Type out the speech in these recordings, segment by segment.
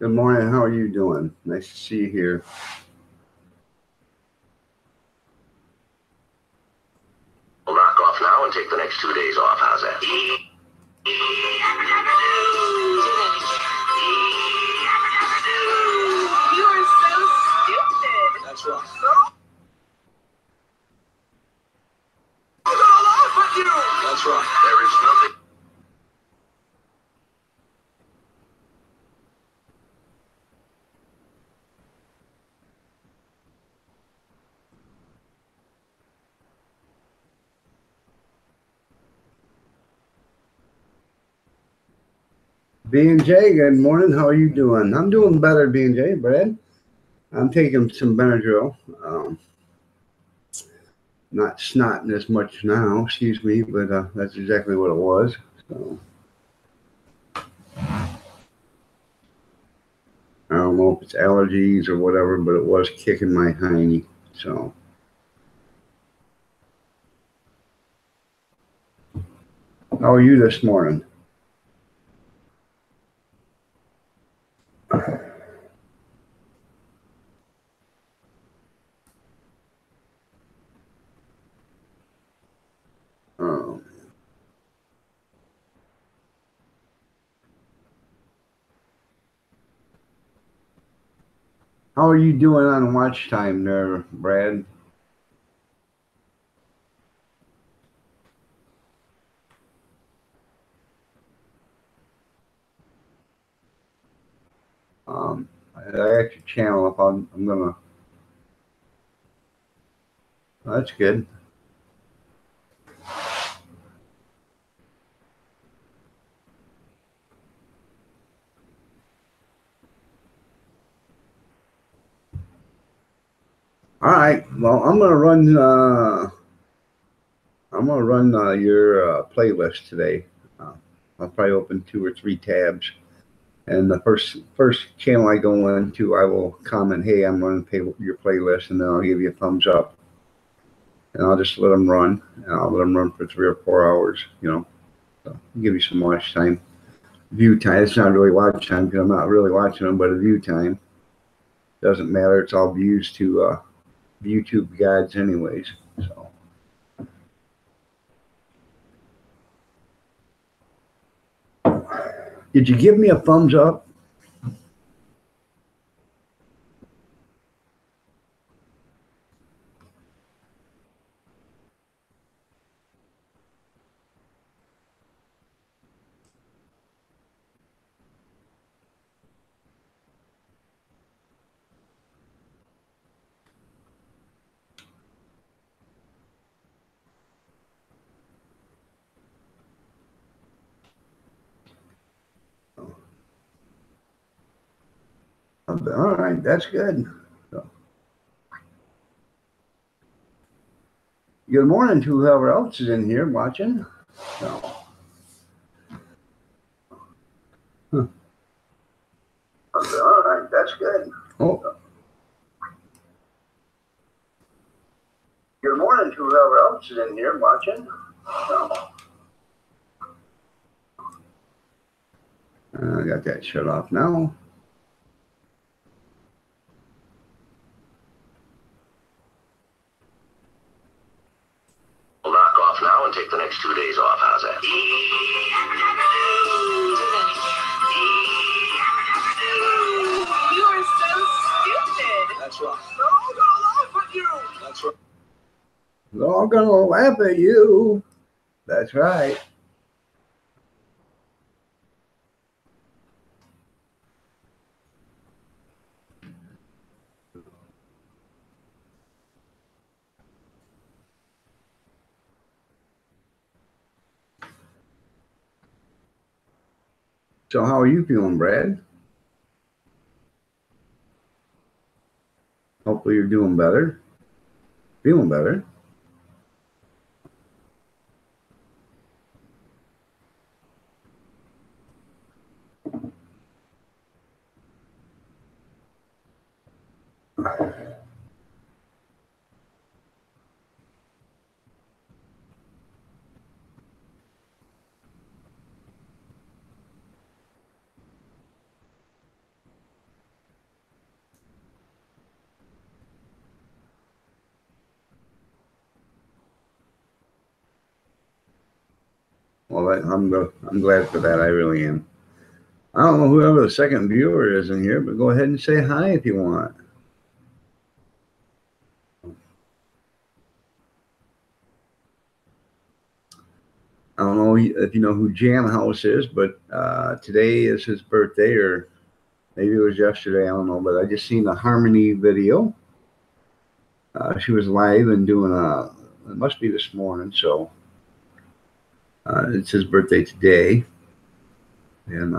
Good morning. How are you doing? Nice to see you here. We'll knock off now and take the next 2 days off. How's that? You are so stupid. That's right. I'm gonna laugh at you. That's right. There is nothing. B&J, good morning. How are you doing? I'm doing better, B&J, Brad. I'm taking some Benadryl. Not snotting as much now, excuse me, but that's exactly what it was. So I don't know if it's allergies or whatever, but it was kicking my hiney. So how are you this morning? How are you doing on watch time there, Brad? I got your channel up. I'm gonna. That's good. All right. Well, I'm gonna run. Your playlist today. I'll probably open 2 or 3 tabs, and the first channel I go into, I will comment, "Hey, I'm running your playlist," and then I'll give you a thumbs up, and I'll just let them run, and I'll let them run for 3 or 4 hours. So give you some watch time, view time. It's not really watch time because I'm not really watching them, but a view time doesn't matter. It's all views to YouTube guides, anyways. So. Did you give me a thumbs up? All right, that's good. So. Good morning to whoever else is in here watching. So. Huh. All right, that's good. Oh. Good morning to whoever else is in here watching. So. I got that shut off now. We'll knock off now and take the next 2 days off. How's that? You are so stupid. That's right. They're all gonna laugh at you. That's right. They're all gonna laugh at you. That's right. So how are you feeling, Brad? Hopefully you're doing better. Feeling better. Well, I'm glad for that. I really am. I don't know whoever the second viewer is in here, but go ahead and say hi if you want. I don't know if you know who Jam House is, but today is his birthday, or maybe it was yesterday. I don't know, but I just seen a Harmony video. She was live and doing it must be this morning, so it's his birthday today, and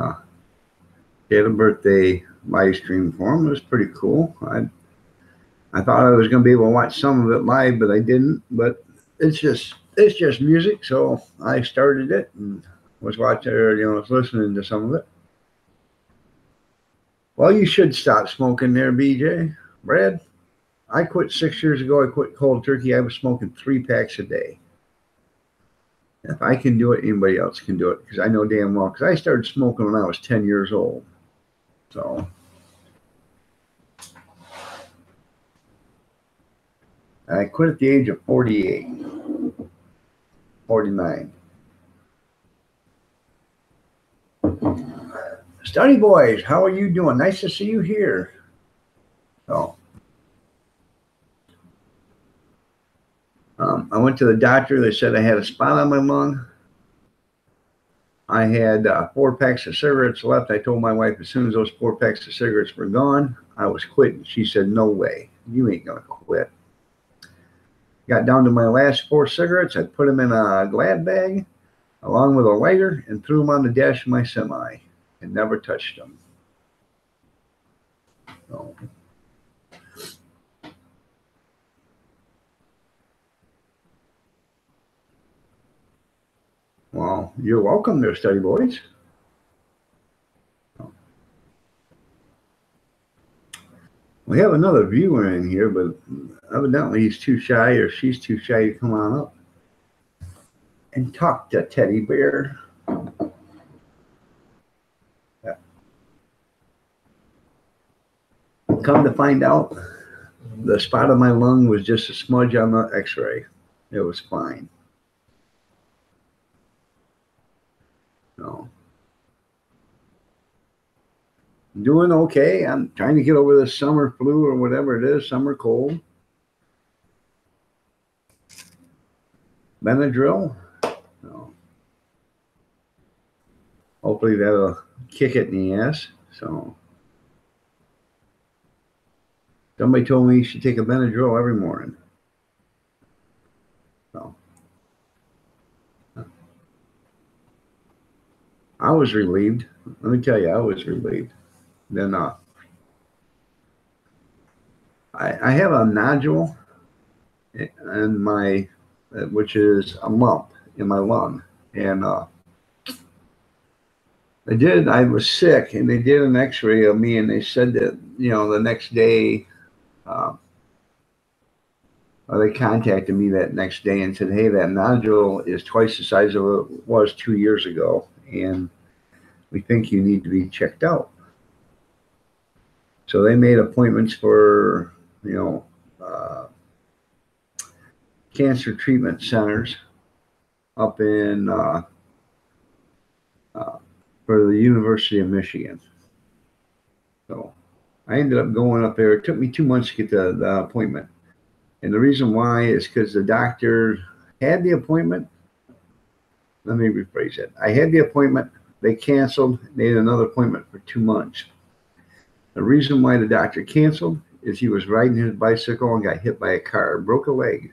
he had a birthday live stream for him. It was pretty cool. I thought I was going to be able to watch some of it live, but I didn't. But it's just music, so I started it and was watching, or was listening to some of it. Well, you should stop smoking there, BJ. Brad, I quit 6 years ago. I quit cold turkey. I was smoking 3 packs a day. If I can do it, anybody else can do it, because I know damn well, because I started smoking when I was 10 years old. So I quit at the age of 48, 49. Study boys, how are you doing? Nice to see you here. So I went to the doctor. They said I had a spot on my lung. I had 4 packs of cigarettes left. I told my wife as soon as those 4 packs of cigarettes were gone, I was quitting. She said, no way. You ain't going to quit. Got down to my last 4 cigarettes. I put them in a Glad bag along with a lighter and threw them on the dash of my semi and never touched them. So, well, you're welcome there, study boys. We have another viewer in here, but evidently he's too shy or she's too shy to come on up and talk to Teddy Bear. Yeah. Come to find out, the spot on my lung was just a smudge on the x-ray. It was fine. So, I'm doing okay. I'm trying to get over this summer flu or whatever it is, summer cold. Benadryl. So, hopefully that'll kick it in the ass. So, somebody told me you should take a Benadryl every morning. So, I was relieved. Let me tell you, I was relieved. Then I have a nodule in my, which is a lump in my lung, and I was sick, and they did an x-ray of me, and they said that, the next day, they contacted me that next day and said, hey, that nodule is twice the size of it was 2 years ago, and we think you need to be checked out. So they made appointments for, cancer treatment centers up in for the University of Michigan. So I ended up going up there. It took me 2 months to get the appointment. And the reason why is because the doctor had the appointment. Let me rephrase it. I had the appointment. They canceled, made another appointment for 2 months. The reason why the doctor canceled is he was riding his bicycle and got hit by a car, broke a leg.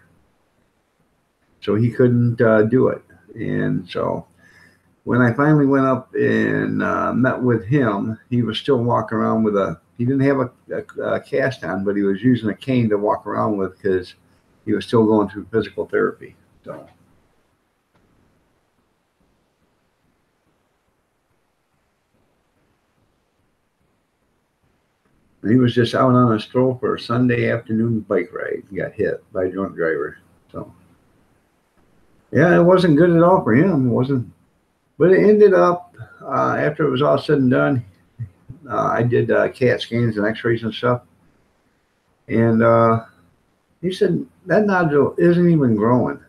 So he couldn't do it. And so when I finally went up and met with him, he was still walking around with he didn't have a cast on, but he was using a cane to walk around with because he was still going through physical therapy. So. And he was just out on a stroll for a Sunday afternoon bike ride and got hit by a drunk driver. So, yeah, it wasn't good at all for him. It wasn't. But it ended up, after it was all said and done, I did CAT scans and x-rays and stuff. And he said, that nodule isn't even growing.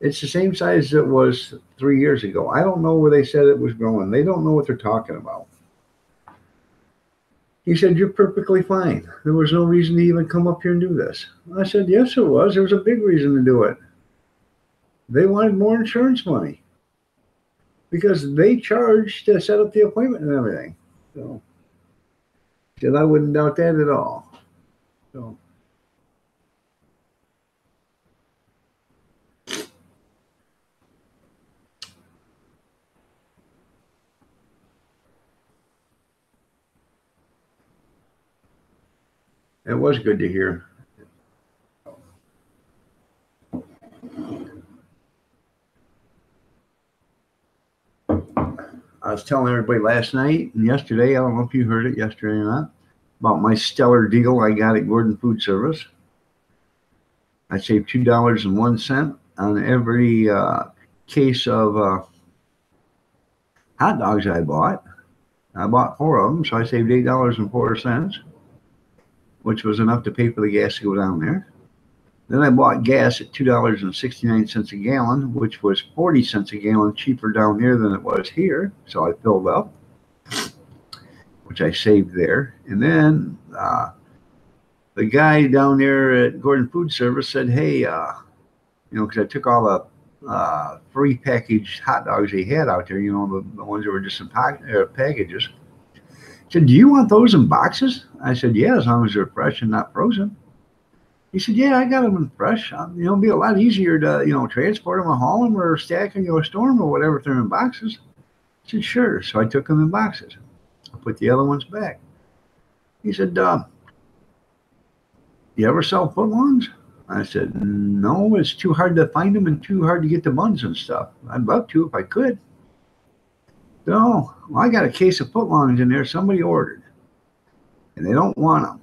It's the same size it was 3 years ago. I don't know where they said it was growing. They don't know what they're talking about. He said, you're perfectly fine. There was no reason to even come up here and do this. I said, yes, there was. There was a big reason to do it. They wanted more insurance money because they charged to set up the appointment and everything. So, said I wouldn't doubt that at all. So, it was good to hear. I was telling everybody last night and yesterday, I don't know if you heard it yesterday or not, about my stellar deal I got at Gordon Food Service. I saved $2.01 on every case of hot dogs I bought. I bought 4 of them, so I saved $8.04, which was enough to pay for the gas to go down there. Then I bought gas at $2.69 a gallon, which was 40 cents a gallon cheaper down there than it was here. So I filled up, which I saved there. And then the guy down there at Gordon Food Service said, hey, because I took all the free packaged hot dogs they had out there, the ones that were just in packages. He said, do you want those in boxes? I said, yeah, as long as they're fresh and not frozen. He said, yeah, I got them in fresh. It'll be a lot easier to, transport them or haul them or stack them, store them or whatever if they're in boxes. I said, sure. So I took them in boxes. I put the other ones back. He said, you ever sell footlongs? I said, no, it's too hard to find them and too hard to get the buns and stuff. I'd love to if I could. No, well, I got a case of footlongs in there somebody ordered, and they don't want them.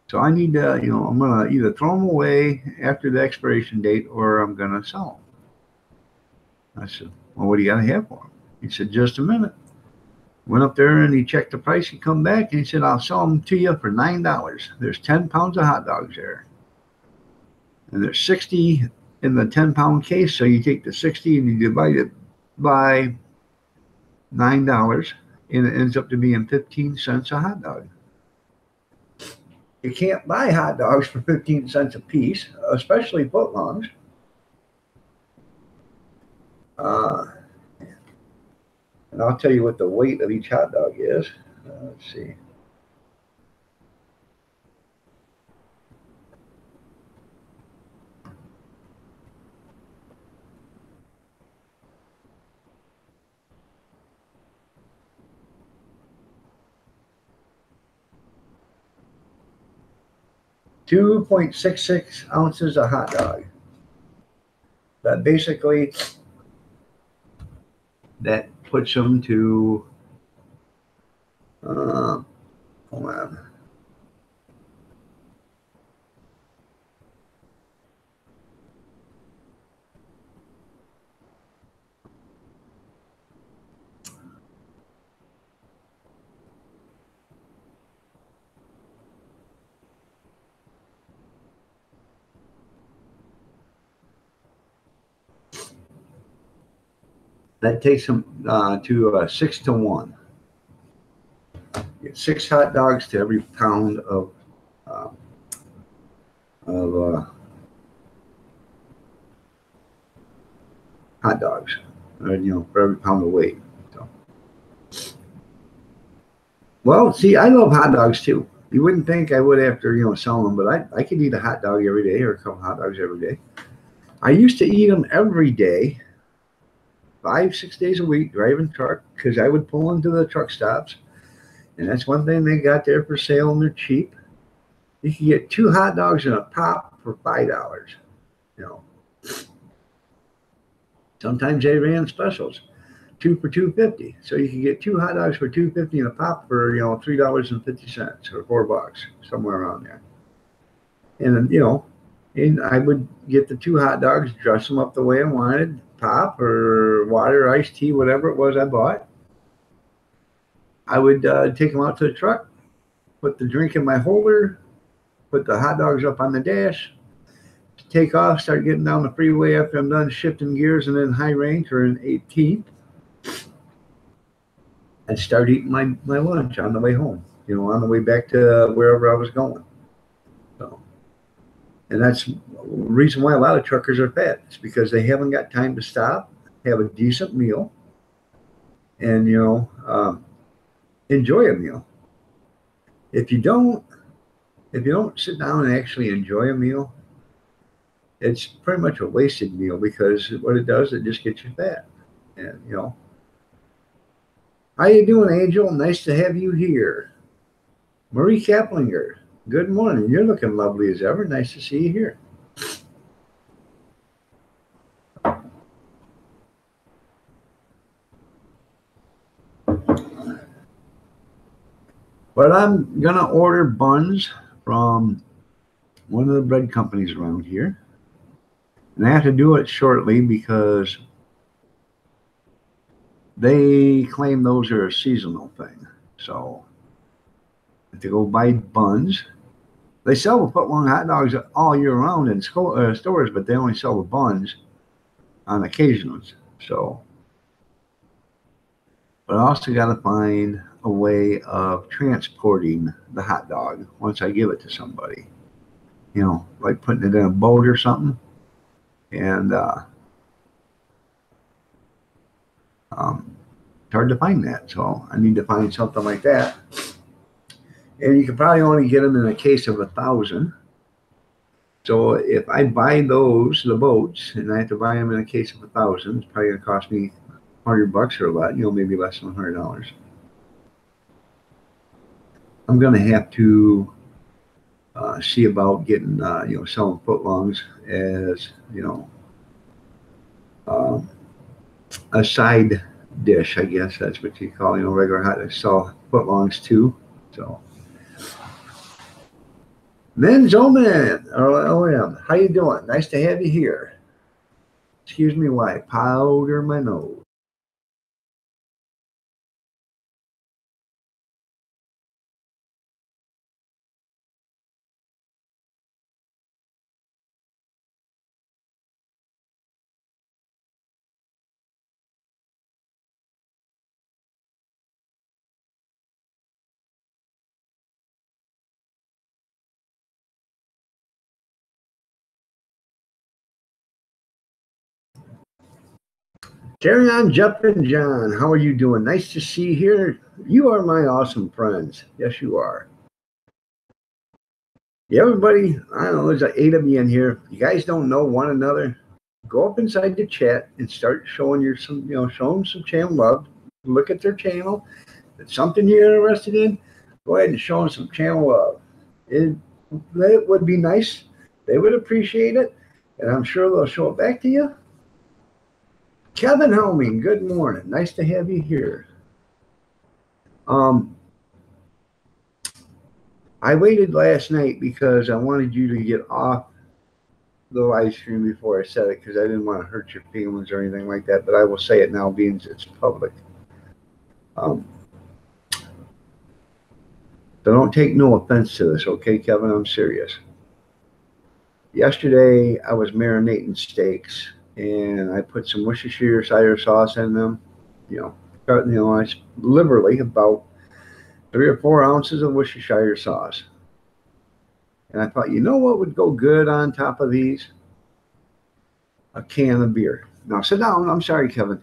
So I need to, I'm going to either throw them away after the expiration date or I'm going to sell them. I said, well, what do you got to have for them? He said, just a minute. Went up there and he checked the price. He come back and he said, I'll sell them to you for $9. There's 10 pounds of hot dogs there. And there's 60 in the 10-pound case. So you take the 60 and you divide it by $9 and it ends up to being 15 cents a hot dog. You can't buy hot dogs for 15 cents a piece, especially footlongs. And I'll tell you what the weight of each hot dog is. Let's see. .66 ounces of hot dog. That basically, that puts them to, hold on. That takes them to 6 to 1. You get 6 hot dogs to every pound of hot dogs, for every pound of weight. So. Well, see, I love hot dogs too. You wouldn't think I would after selling them, but I could eat a hot dog every day or a couple hot dogs every day. I used to eat them every day. 5-6 days a week driving truck because I would pull into the truck stops, and that's one thing they got there for sale and they're cheap. You can get 2 hot dogs and a pop for $5. Sometimes they ran specials, 2 for $2.50. So you can get 2 hot dogs for $2.50 and a pop for $3.50 or $4, somewhere around there. And and I would get the 2 hot dogs, dress them up the way I wanted. Pop or water, iced tea, whatever it was I bought. I would take them out to the truck, put the drink in my holder, put the hot dogs up on the dash, take off, start getting down the freeway after I'm done shifting gears and then high range or in 18th, and start eating my lunch on the way home, you know, on the way back to wherever I was going. So, and that's the reason why a lot of truckers are fat. It's because they haven't got time to stop, have a decent meal, and, you know, enjoy a meal. If you don't sit down and actually enjoy a meal, it's pretty much a wasted meal, because what it does, it just gets you fat. And, you know, how you doing, Angel? Nice to have you here. Marie Kaplinger, good morning. You're looking lovely as ever. Nice to see you here. But I'm going to order buns from one of the bread companies around here. And I have to do it shortly because they claim those are a seasonal thing. So I have to go buy buns. They sell the foot-long hot dogs all year round in stores, but they only sell the buns on occasions. So, but I also got to find a way of transporting the hot dog once I give it to somebody. You know, like putting it in a boat or something. And it's hard to find that. So I need to find something like that. And you can probably only get them in a case of 1,000. So if I buy those, the boats, and I have to buy them in a case of 1,000, it's probably going to cost me $100 or a lot, you know, maybe less than $100. I'm going to have to see about getting, you know, selling footlongs as, you know, a side dish, I guess that's what you call, you know, regular hot dogs. Sell footlongs too. So, Men's Omen, or OM, how you doing? Nice to have you here. Excuse me while I powder my nose. Carry on, Jumpin' John. How are you doing? Nice to see you here. You are my awesome friends. Yes, you are. Yeah, everybody, I don't know, there's like 8 of you in here. You guys don't know one another. Go up inside the chat and start showing show them some channel love. Look at their channel. If it's something you're interested in, go ahead and show them some channel love. It would be nice. They would appreciate it. And I'm sure they'll show it back to you. Kevin Helming, good morning. Nice to have you here. I waited last night because I wanted you to get off the live stream before I said it, because I didn't want to hurt your feelings or anything like that, but I will say it now being it's public. So don't take no offense to this, okay, Kevin? I'm serious. Yesterday, I was marinating steaks, and I put some Worcestershire sauce in them. I liberally about 3 or 4 ounces of Worcestershire sauce. And I thought, you know what would go good on top of these? A can of beer. Now, sit down. I'm sorry, Kevin.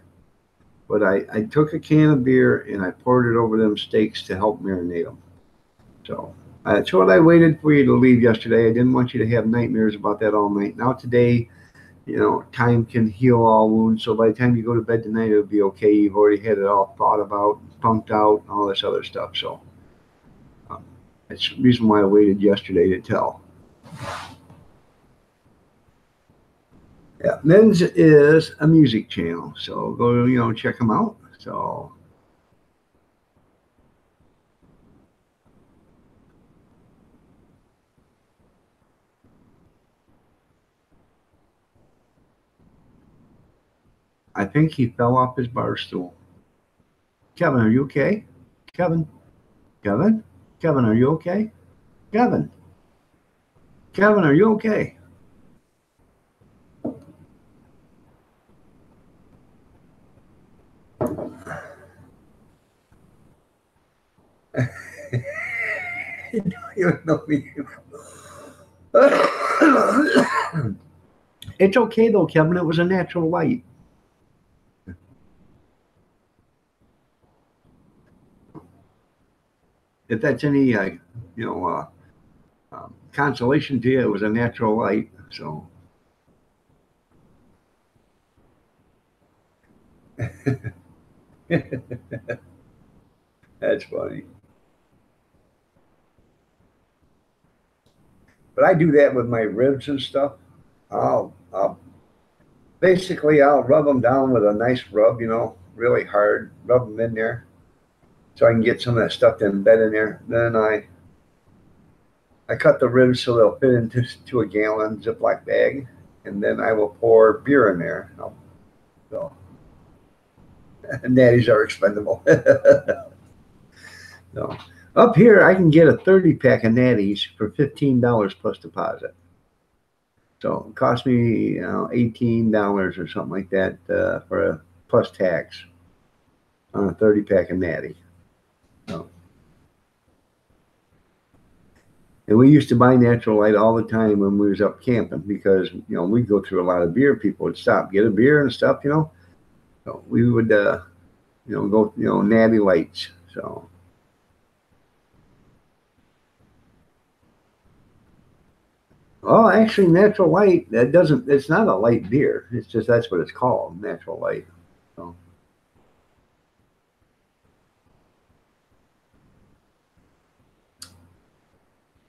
But I took a can of beer and I poured it over them steaks to help marinate them. So that's what I waited for you to leave yesterday. I didn't want you to have nightmares about that all night. Now today, time can heal all wounds. So by the time you go to bed tonight, it'll be okay. You've already had it all thought about, punked out, and all this other stuff. So that's the reason why I waited yesterday to tell. Yeah, Men's is a music channel, so go, check them out. So I think he fell off his bar stool. Kevin, are you okay? Kevin, are you okay? Kevin, are you okay? You know me. It's okay though, Kevin. It was a natural light. If that's any, you know, consolation to you, it was a natural light. So that's funny. But I do that with my ribs and stuff. I'll basically I'll rub them down with a nice rub, you know, really hard, rub them in there so I can get some of that stuff to embed in there. Then I cut the ribs so they'll fit into to a gallon Ziploc bag, and then I will pour beer in there. So natties are expendable. So up here I can get a 30 pack of natties for $15 plus deposit. So it cost me, you know, $18 or something like that for a plus tax on a 30 pack of natty. So, and we used to buy Natural Light all the time when we was up camping because, you know, we'd go through a lot of beer. People would stop, get a beer and stuff, you know. So we would, you know, go, you know, natty lights. So, well, actually, Natural Light, that doesn't, it's not a light beer. It's just, that's what it's called, Natural Light. So,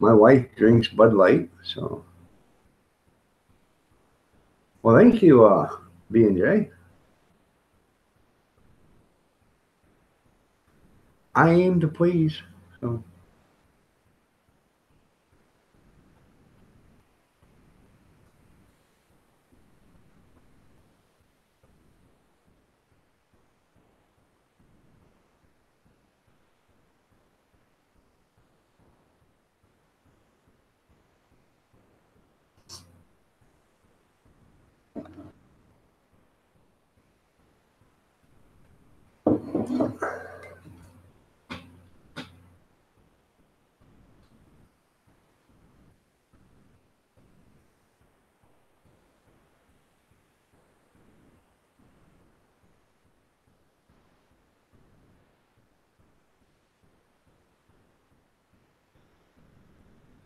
my wife drinks Bud Light. So, well, thank you, B&J. I aim to please. So,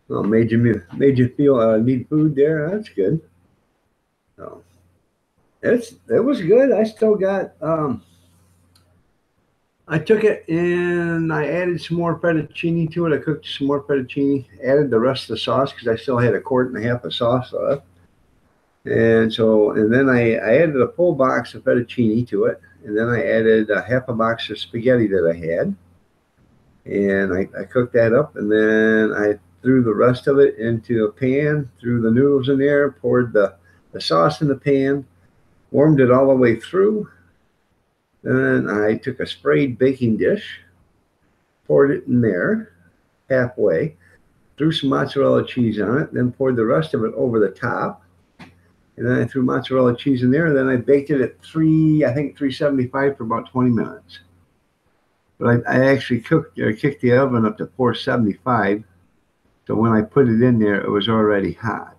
well, made you feel need food there. That's good. So, it was good. I still got I took it and I added some more fettuccine to it. I cooked some more fettuccine, added the rest of the sauce because I still had a quart and a half of sauce left. And so, and then I added a full box of fettuccine to it. And then I added a half a box of spaghetti that I had. And I cooked that up. And then I threw the rest of it into a pan, threw the noodles in there, poured the sauce in the pan, warmed it all the way through. Then I took a sprayed baking dish, poured it in there halfway, threw some mozzarella cheese on it, then poured the rest of it over the top. And then I threw mozzarella cheese in there, and then I baked it at I think 375 for about 20 minutes. But I actually kicked the oven up to 475. So when I put it in there, it was already hot.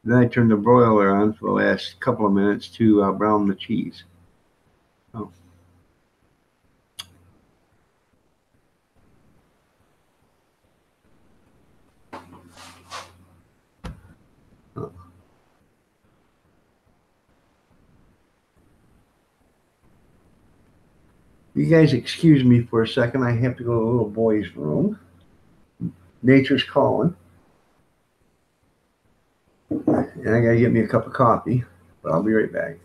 Then I turned the broiler on for the last couple of minutes to brown the cheese. Oh. Oh. You guys excuse me for a second. I have to go to the little boy's room. Nature's calling. And I got to get me a cup of coffee, but I'll be right back.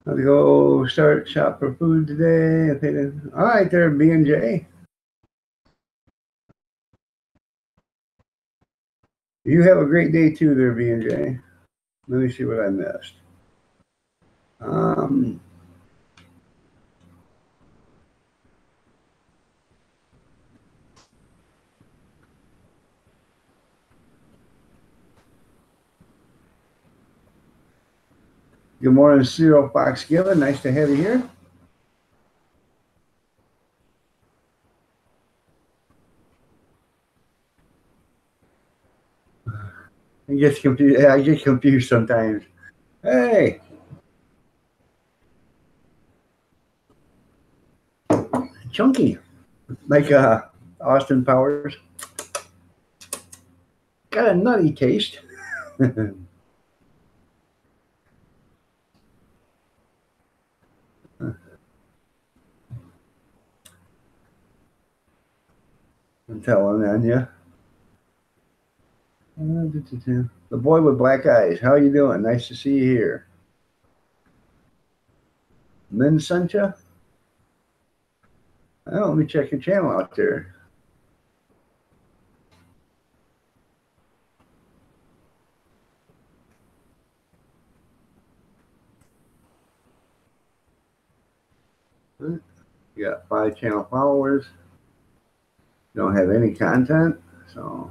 I'll go start shop for food today. All right, there, B&J. You have a great day too, there, B&J. Let me see what I missed. Good morning, Cyril Fox Given. Nice to have you here. I get confused. I get confused sometimes. Hey, chunky, like Austin Powers. Got a nutty taste. I'm telling on you. The boy with black eyes. How you doing? Nice to see you here. Min Sancha? Oh, let me check your channel out there. You got 5 channel followers. Don't have any content, so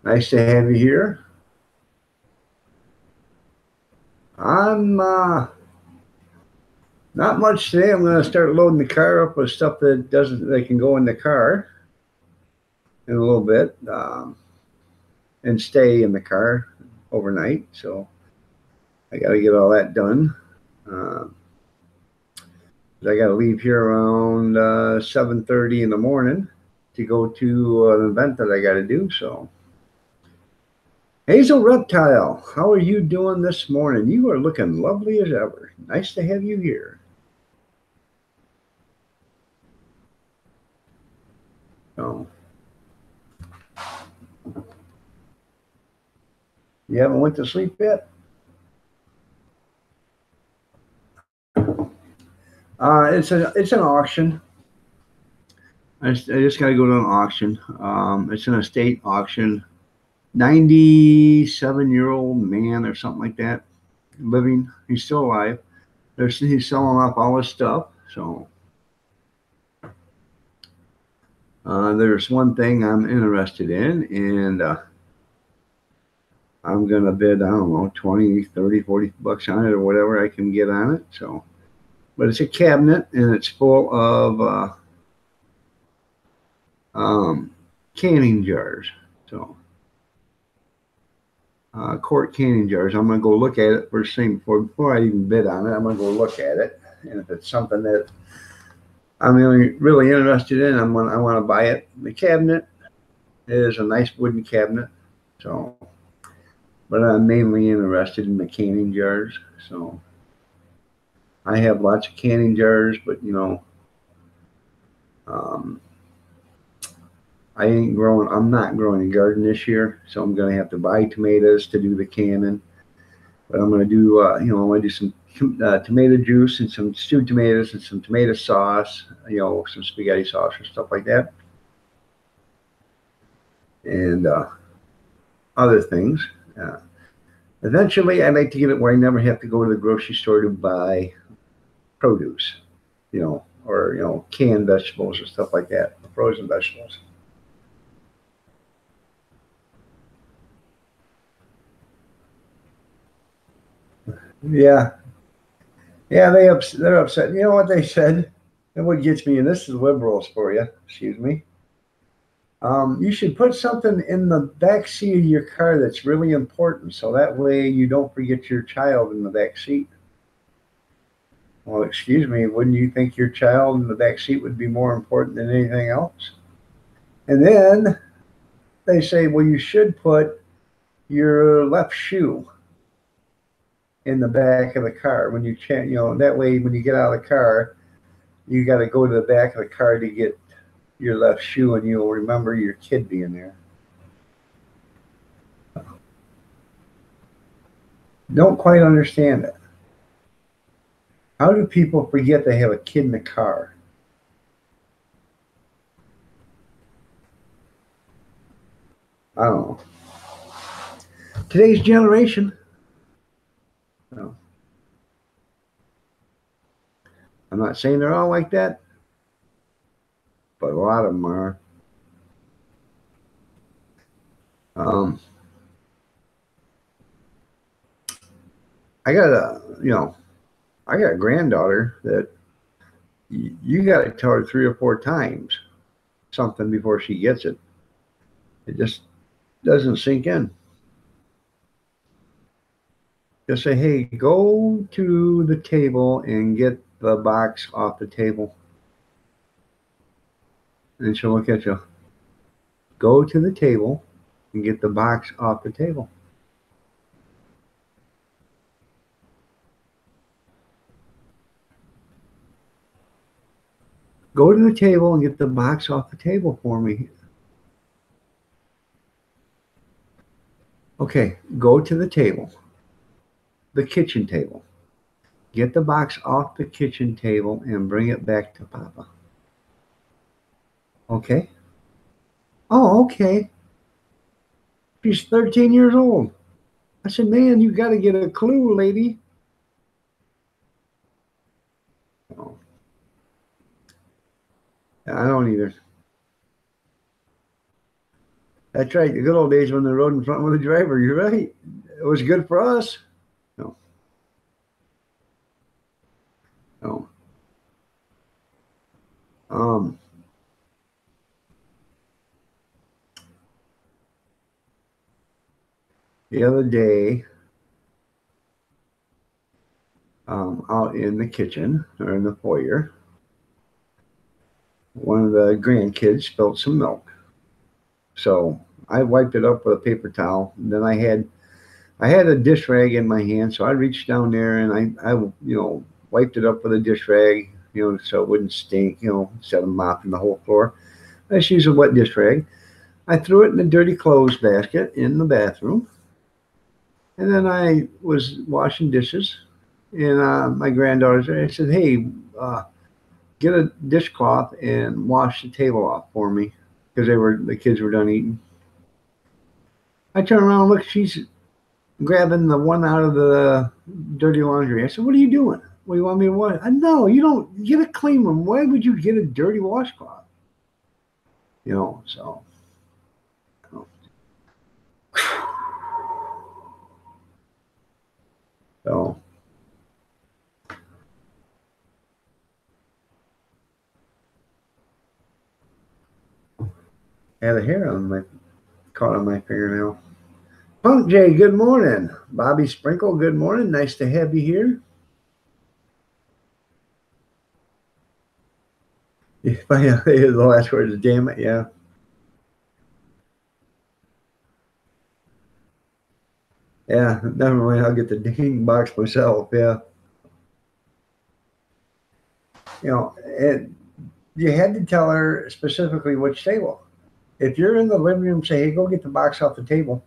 nice to have you here. I'm not much today. I'm going to start loading the car up with stuff that can go in the car in a little bit, and stay in the car overnight. So I got to get all that done. I got to leave here around 7:30 in the morning to go to an event that I got to do. So, Hazel Reptile, how are you doing this morning? You are looking lovely as ever. Nice to have you here. So, you haven't went to sleep yet? It's an auction. I just got to go to an auction. It's an estate auction. 97-year-old man or something like that, living. He's still alive. He's selling off all his stuff. So there's one thing I'm interested in, and I'm going to bid, I don't know, 20, 30, 40 bucks on it or whatever I can get on it. So, but it's a cabinet, and it's full of canning jars. So quart canning jars. I'm going to go look at it first thing before I even bid on it. I'm going to go look at it, and if it's something that I'm really interested in, I want to buy it. The cabinet is a nice wooden cabinet. So, but I'm mainly interested in the canning jars. So I have lots of canning jars, but I'm not growing a garden this year, so I'm going to have to buy tomatoes to do the canning. But I'm going to do, I want to do some tomato juice and some stewed tomatoes and some tomato sauce, some spaghetti sauce or stuff like that. And other things. Eventually, I'd like to get it where I never have to go to the grocery store to buy produce, or canned vegetables or stuff like that, frozen vegetables. Yeah, they're upset. You know what they said? And what gets me, and this is liberals for you. Excuse me. You should put something in the back seat of your car that's really important, so that way you don't forget your child in the back seat. Well, excuse me, wouldn't you think your child in the back seat would be more important than anything else? And then they say, well, you should put your left shoe in the back of the car when you can't, that way when you get out of the car, you got to go to the back of the car to get your left shoe, and you'll remember your kid being there. Don't quite understand it. How do people forget they have a kid in the car? I don't know. Today's generation. No. I'm not saying they're all like that, but a lot of them are. I got I got a granddaughter that you got to tell her 3 or 4 times something before she gets it. It just doesn't sink in. Just say, hey, go to the table and get the box off the table. And she'll look at you. Go to the table and get the box off the table. Go to the table and get the box off the table for me. Okay, go to the table, the kitchen table. Get the box off the kitchen table and bring it back to Papa. Okay? Oh, okay. She's 13 years old. I said, man, you got to get a clue, lady. Oh. I don't either. That's right. The good old days when they rode in front with the driver. You're right. It was good for us. No. No. The other day, out in the kitchen or in the foyer, one of the grandkids spilled some milk. So I wiped it up with a paper towel. And then I had a dish rag in my hand, so I reached down there and I wiped it up with a dish rag, so it wouldn't stink, instead of mopping the whole floor. I just used a wet dish rag. I threw it in a dirty clothes basket in the bathroom. And then I was washing dishes, and my granddaughter's there. I said, hey, get a dishcloth and wash the table off for me, because the kids were done eating. I turn around and look, she's grabbing the one out of the dirty laundry. I said, what are you doing? What do you want me to wash? No, you don't get a clean one. Why would you get a dirty washcloth? So. So. I had a hair caught on my fingernail. Punk J, good morning. Bobby Sprinkle, good morning. Nice to have you here. The last word is damn it, yeah. Yeah, never mind. I'll get the ding box myself, yeah. And you had to tell her specifically which table. If you're in the living room, say, hey, go get the box off the table.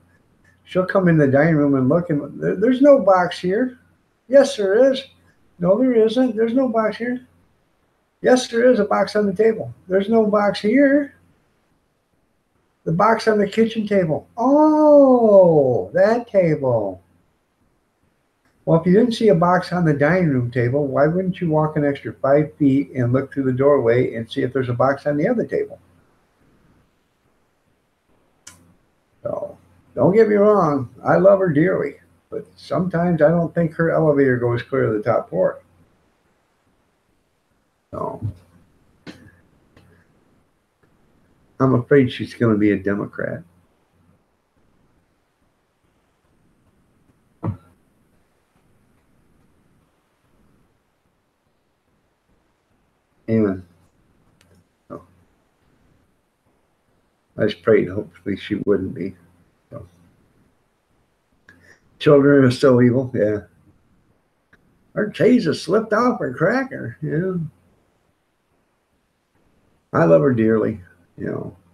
She'll come in the dining room and look, and there's no box here. Yes, there is. No, there isn't. There's no box here. Yes, there is a box on the table. There's no box here. The box on the kitchen table. Oh, that table. Well, if you didn't see a box on the dining room table, why wouldn't you walk an extra 5 feet and look through the doorway and see if there's a box on the other table? So, don't get me wrong. I love her dearly, but sometimes I don't think her elevator goes clear to the top floor. So, I'm afraid she's going to be a Democrat. Amen. So, I just prayed, hopefully she wouldn't be. So. Children are so evil, yeah. Her cheese has slipped off her cracker, I love her dearly,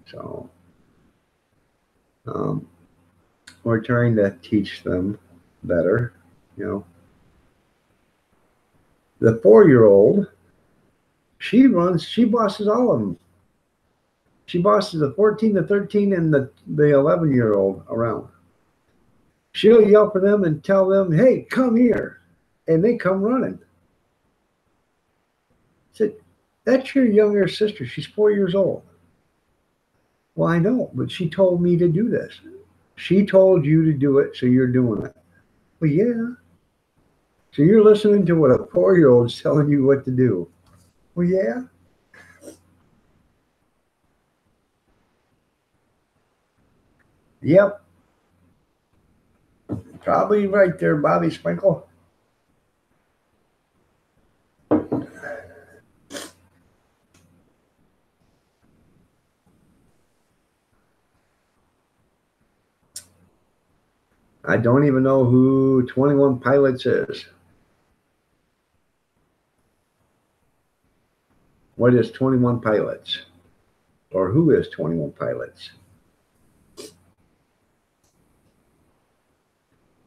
so we're trying to teach them better, The 4-year-old, she bosses all of them. She bosses the 14, the 13, and the 11-year-old around. She'll yell for them and tell them, hey, come here. And they come running. I said, that's your younger sister. She's 4 years old. Well, I know, but she told me to do this. She told you to do it, so you're doing it. Well, yeah. So you're listening to what a 4-year-old's telling you what to do. Well, yeah. Yep. Probably right there, Bobby Sprinkle. I don't even know who 21 Pilots is. What is 21 Pilots? Or who is 21 Pilots?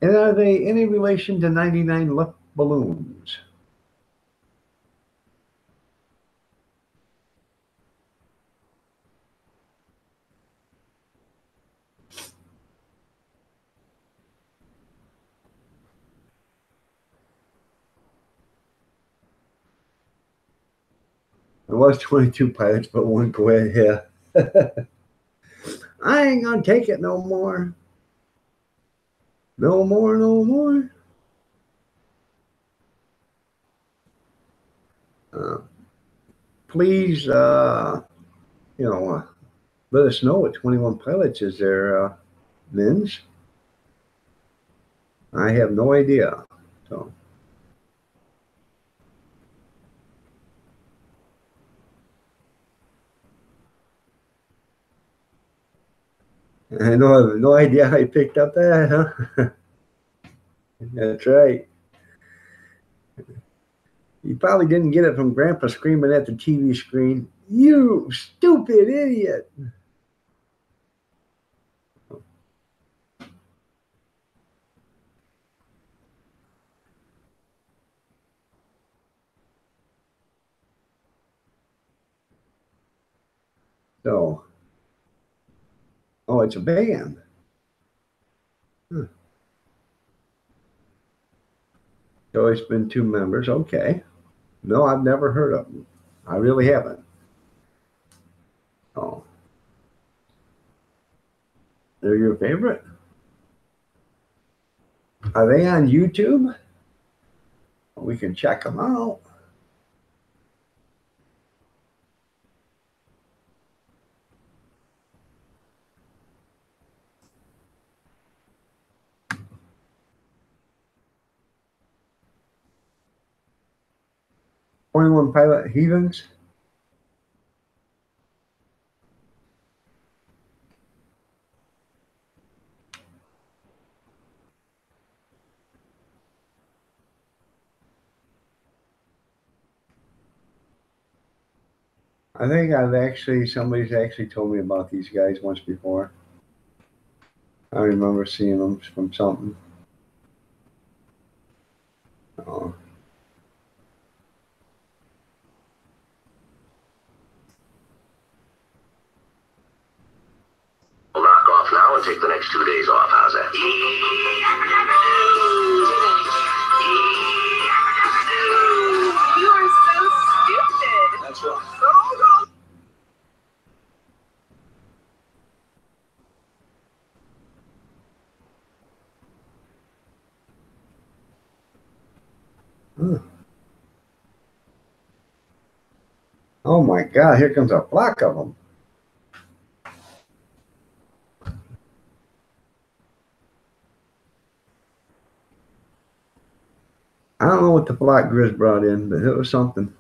And are they any relation to 99 Left Balloons? There was 22 pilots, but one quit. Yeah. I ain't gonna take it no more. No more, no more. Please, let us know what 21 Pilots is there, Mins. I have no idea. So. I know, I have no idea how you picked up that, huh? That's right. You probably didn't get it from Grandpa screaming at the TV screen, you stupid idiot. So, oh, it's a band. Huh. So it's been 2 members. Okay. No, I've never heard of them. I really haven't. Oh. They're your favorite? Are they on YouTube? We can check them out. "21 Pilot Heathens." I think somebody's actually told me about these guys once before. I remember seeing them from something. Oh. We'll knock off now and take the next 2 days off. How's that? You are so stupid. That's right. Huh. Oh my God, here comes a flock of them. I don't know what the flock Grizz brought in, but it was something.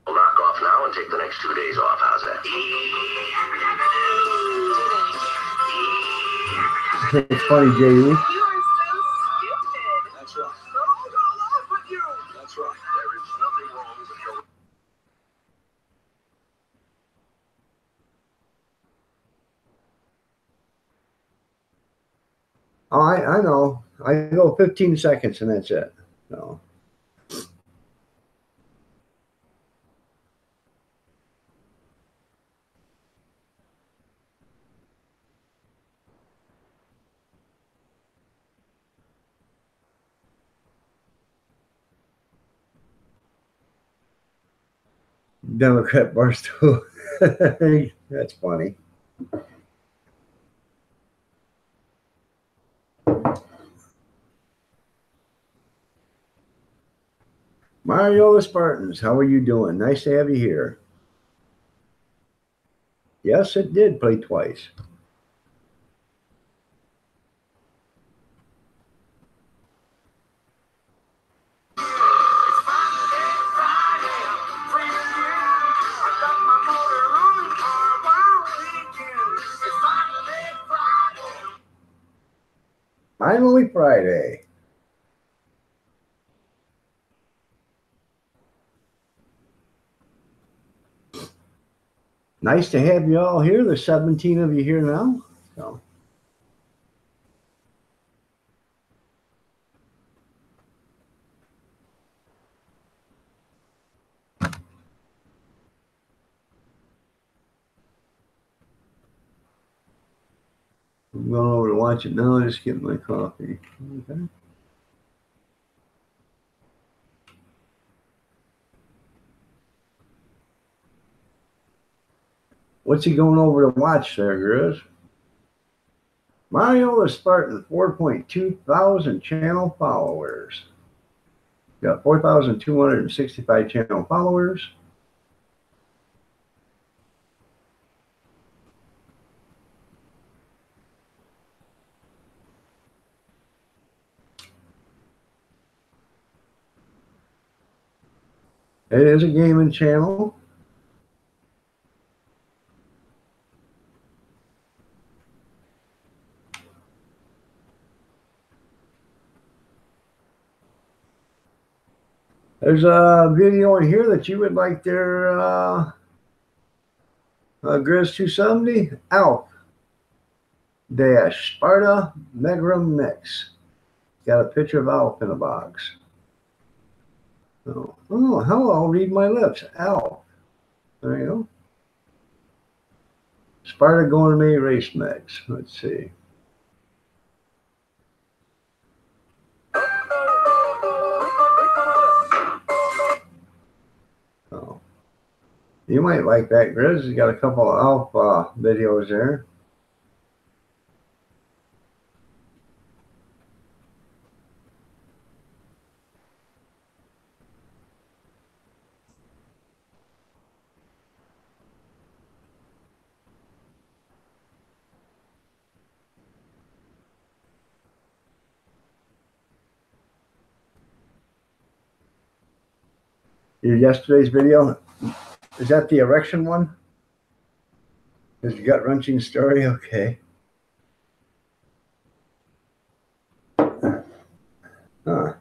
We'll knock off now and take the next 2 days off. How's that? It's funny, J.U. You are so stupid. That's right. They're all gonna laugh at you. That's right. There is nothing wrong with your... Oh, I know. I go 15 seconds and that's it. So. Democrat Barstool. That's funny. Mario the Spartans, how are you doing? Nice to have you here. Yes, it did play twice. Finally Friday. Nice to have you all here. There's 17 of you here now. So. I'm going over to watch it now. Just getting my coffee. Okay. What's he going over to watch there, Grizz? Mario the Spartan, 4.2 thousand channel followers. Got 4,265 channel followers. It is a gaming channel. There's a video in here that you would like there, Grizz 270. Alf dash Sparta Megram Mix. Got a picture of Alf in a box. Oh, hello, read my lips. Alf. There you go. Sparta Gourmet Race Mix. Let's see. Oh. You might like that, Grizz. You got a couple of Alf videos there. Yesterday's video, is that the erection one? Is the gut wrenching story? Okay. Huh.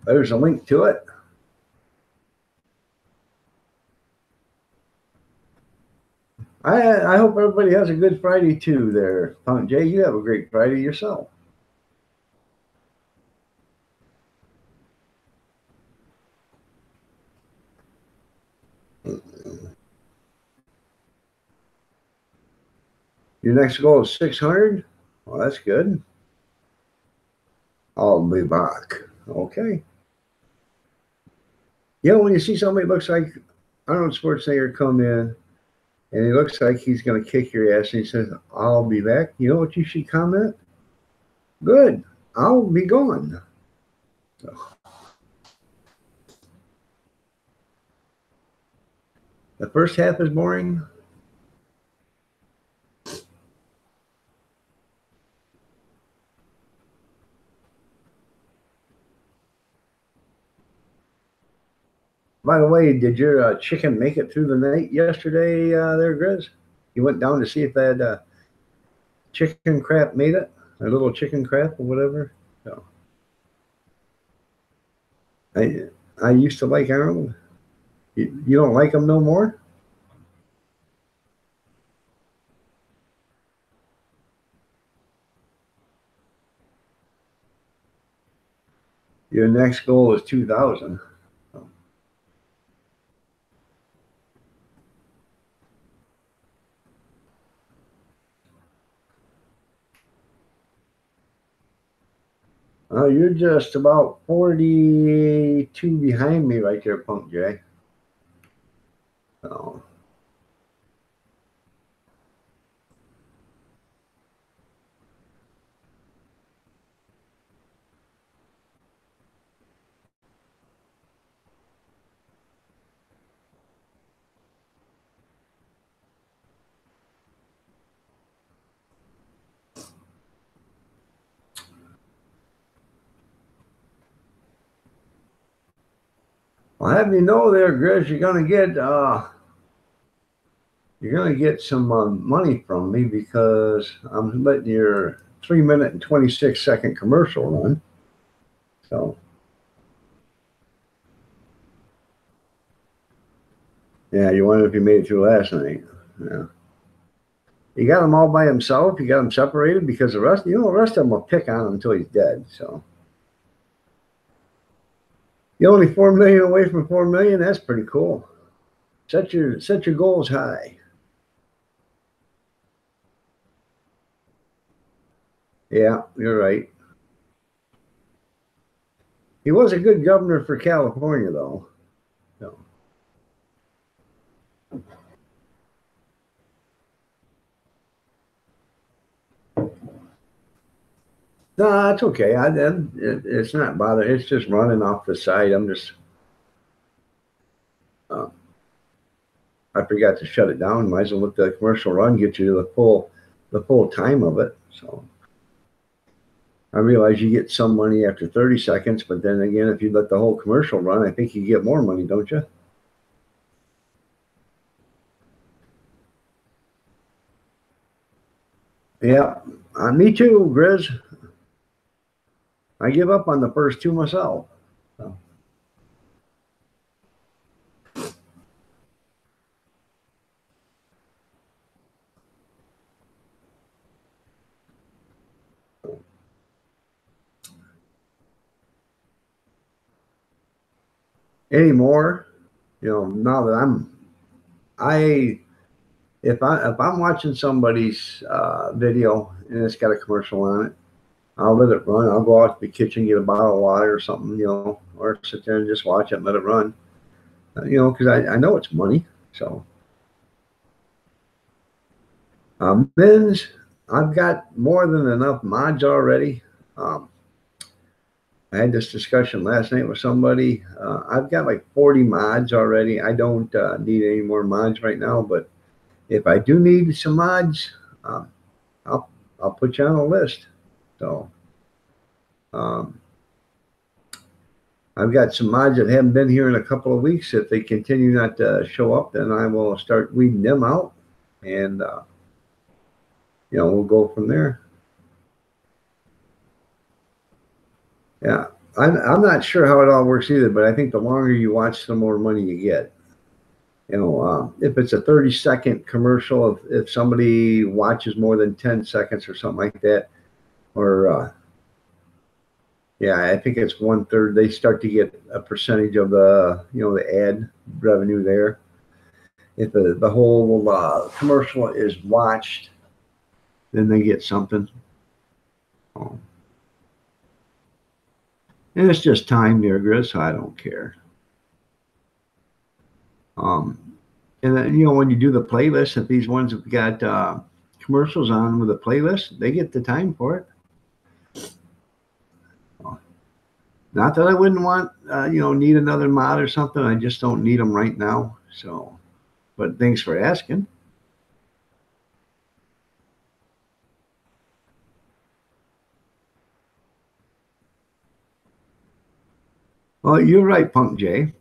There's a link to it. I hope everybody has a good Friday too there. Jay, you have a great Friday yourself. Your next goal is 600? Well, that's good. I'll be back. Okay. You know, when you see somebody looks like Arnold Schwarzenegger come in and he looks like he's going to kick your ass and he says, I'll be back. You know what you should comment? Good. I'll be gone. So, The first half is boring. By the way, did your chicken make it through the night yesterday there, Grizz? You went down to see if that chicken crap made it? A little chicken crap or whatever? So, I used to like Arnold. You don't like them no more? Your next goal is 2,000. You're just about 42 behind me right there, Punk J. So, well, have you know there, Grizz, you're gonna get some money from me because I'm letting your 3-minute and 26-second commercial run. So, yeah, you wonder if you made it through last night. Yeah. You got him all by himself. You got him separated because the rest of them will pick on him until he's dead. So, you're only 4 million away from 4 million. That's pretty cool. Set your goals high. Yeah, you're right. He was a good governor for California, though. So. No, that's okay. It's not bothering. It's just running off the side. I'm just. I forgot to shut it down. Might as well let the commercial run get you to the full time of it. So. I realize you get some money after 30 seconds, but then again, if you let the whole commercial run, I think you get more money, don't you? Yeah, me too, Grizz. I give up on the first two myself. So. Anymore, now that if I'm watching somebody's video and it's got a commercial on it, I'll let it run. I'll go out to the kitchen, get a bottle of water or something, or sit there and just watch it and let it run. Because I know it's money. So, men's, I've got more than enough mods already. I had this discussion last night with somebody. I've got like 40 mods already. I don't need any more mods right now, but if I do need some mods, I'll put you on a list. So I've got some mods that haven't been here in a couple of weeks. If they continue not to show up, then I will start weeding them out, and we'll go from there. Yeah, I'm not sure how it all works either, but I think the longer you watch, the more money you get. If it's a 30-second commercial, if somebody watches more than 10 seconds or something like that, or yeah, I think it's 1/3. They start to get a percentage of the the ad revenue there. If the whole commercial is watched, then they get something. And it's just time there, Grizz, so I don't care. And then, when you do the playlist, if these ones have got commercials on with a playlist, they get the time for it. Not that I wouldn't want, need another mod or something. I just don't need them right now. So, but thanks for asking. Well, you're right, Punk J.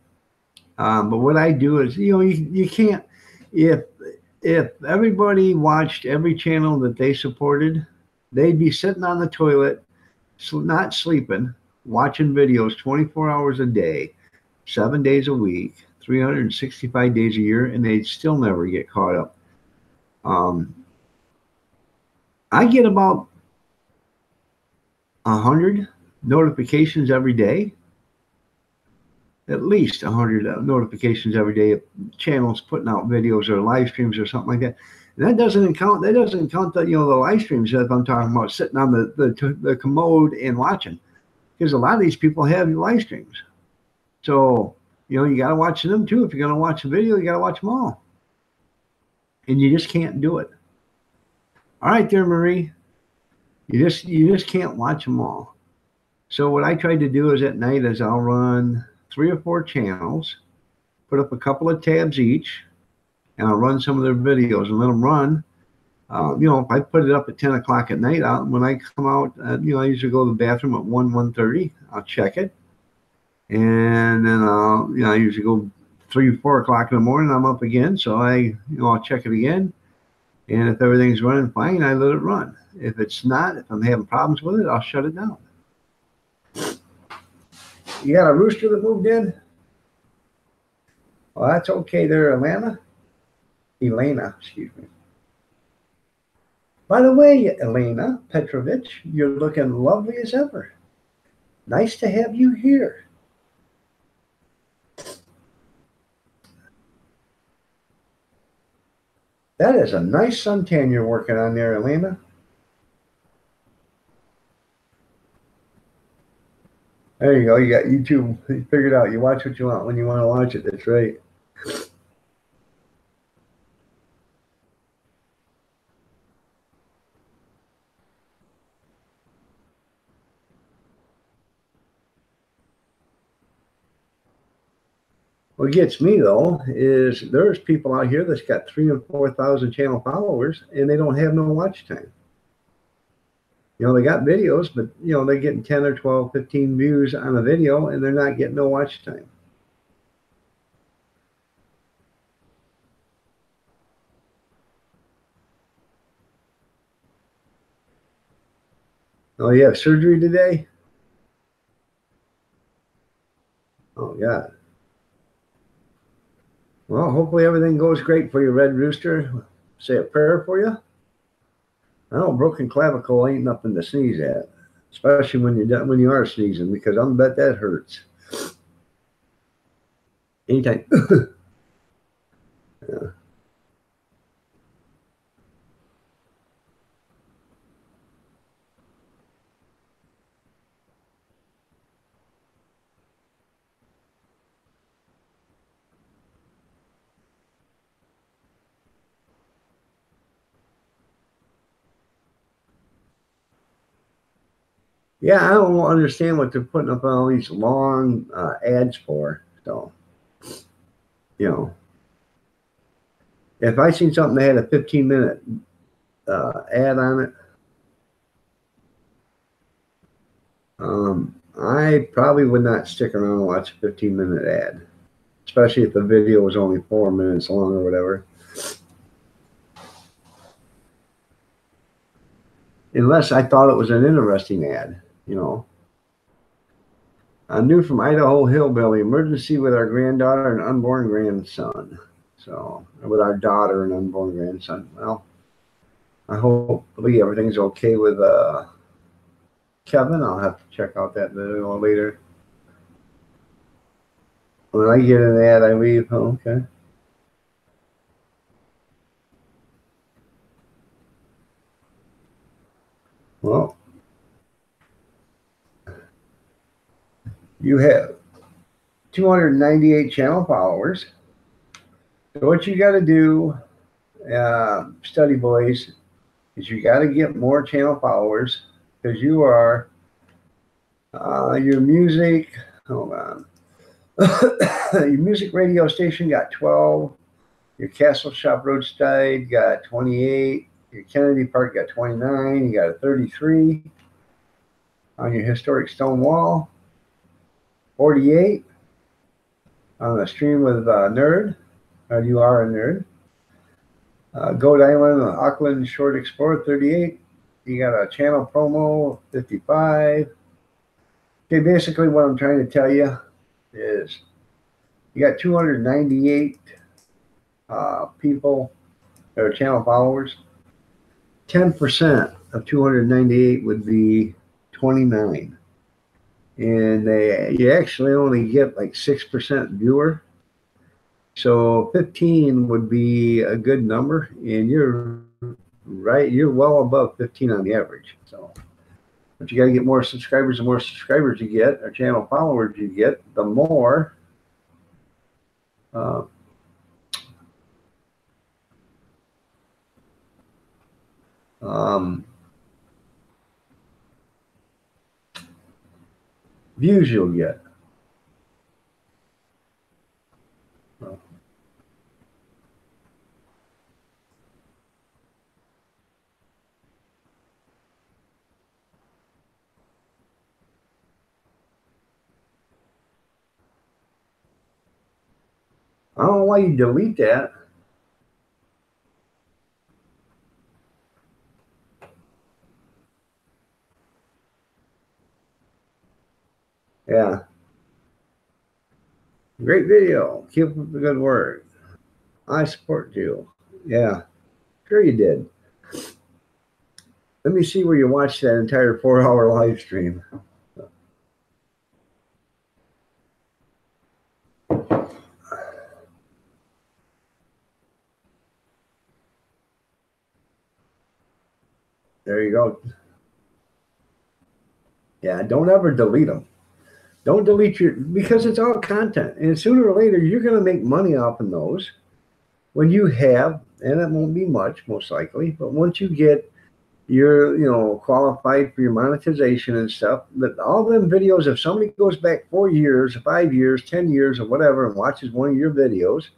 But what I do is, you can't, if everybody watched every channel that they supported, they'd be sitting on the toilet, not sleeping, watching videos 24 hours a day, 7 days a week, 365 days a year, and they'd still never get caught up. I get about 100 notifications every day. At least 100 notifications every day of channels putting out videos or live streams or something like that. And that doesn't count the the live streams that I'm talking about, sitting on the commode and watching, because a lot of these people have live streams. So you got to watch them too. If you're going to watch a video, you got to watch them all, and you just can't do it. All right, there, Marie. You just can't watch them all. So what I try to do is at night is I'll run 3 or 4 channels, put up a couple of tabs each, and I'll run some of their videos and let them run. If I put it up at 10 o'clock at night, when I come out, I usually go to the bathroom at 1:30. I'll check it, and then I usually go 3 or 4 o'clock in the morning. I'm up again, so I'll check it again, and if everything's running fine, I let it run. If it's not, if I'm having problems with it, I'll shut it down. You got a rooster that moved in? Well, that's okay there, Elena, excuse me. By the way, Elena Petrovich, you're looking lovely as ever. Nice to have you here. That is a nice suntan you're working on there, Elena. There you go. You got YouTube figured out. You watch what you want when you want to watch it. That's right. What gets me though is there's people out here that's got 3,000 and 4,000 channel followers and they don't have no watch time. They got videos, but they're getting 10 or 12, 15 views on a video and they're not getting no watch time. Oh, you have surgery today? Oh, God. Well, hopefully everything goes great for you, Red Rooster. Say a prayer for you. I know broken clavicle ain't nothing to sneeze at, especially when you are sneezing, because I bet that hurts. Anytime. Yeah. Yeah, I don't understand what they're putting up all these long ads for. So, if I seen something that had a 15-minute ad on it, I probably would not stick around and watch a 15-minute ad, especially if the video was only 4 minutes long or whatever. Unless I thought it was an interesting ad. A new from Idaho Hillbilly, emergency with our granddaughter and unborn grandson. So, with our daughter and unborn grandson. Well, I hopefully everything's okay with Kevin. I'll have to check out that video later. When I get an ad, I leave. Oh, okay. Well, you have 298 channel followers. So what you got to do, study boys, is you got to get more channel followers, because you are your music. Hold on. Your music radio station got 12. Your Castle Shop Roadside got 28. Your Kennedy Park got 29. You got a 33. On your Historic Stone Wall, 48. On the Stream with Nerd, you are a nerd. Goat Island, Auckland Short Explorer, 38. You got a channel promo, 55. Okay, basically what I'm trying to tell you is you got 298 people that are channel followers. 10% of 298 would be 29. And you actually only get like 6% viewer. So 15 would be a good number, and you're right, you're well above 15 on the average. So, but you got to get more subscribers. The more subscribers you get, or channel followers you get, the more views you'll get. I don't know why you delete that. Yeah. Great video. Keep up the good work. I support you. Yeah. Sure you did. Let me see where you watched that entire 4-hour live stream. There you go. Yeah, don't ever delete them. Don't delete because it's all content. And sooner or later, you're going to make money off of those when you have, and it won't be much, most likely, but once you get your, qualified for your monetization and stuff, that all them videos, if somebody goes back 4 years, 5 years, 10 years, or whatever, and watches one of your videos,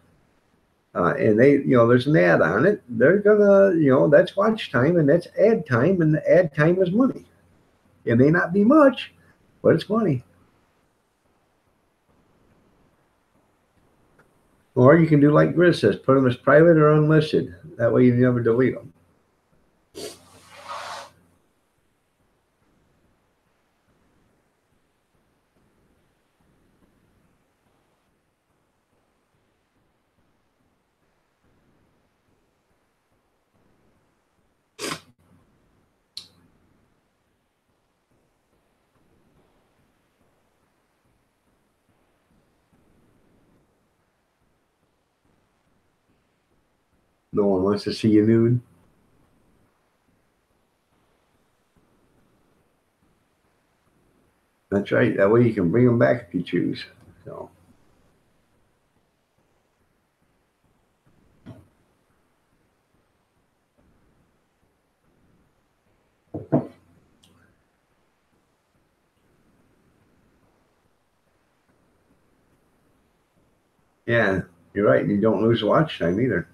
and there's an ad on it, they're gonna, that's watch time and that's ad time, and the ad time is money. It may not be much, but it's money. Or you can do like Grizz says, put them as private or unlisted. That way you never delete them. No one wants to see you nude. That's right. That way you can bring them back if you choose. So. Yeah, you're right. You don't lose watch time either.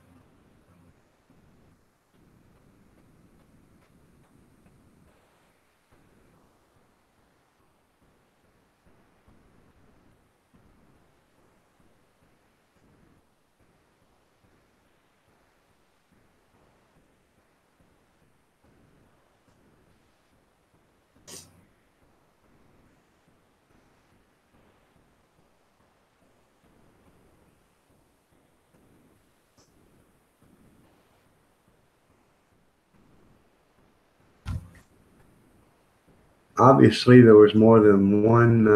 Obviously, there was more than one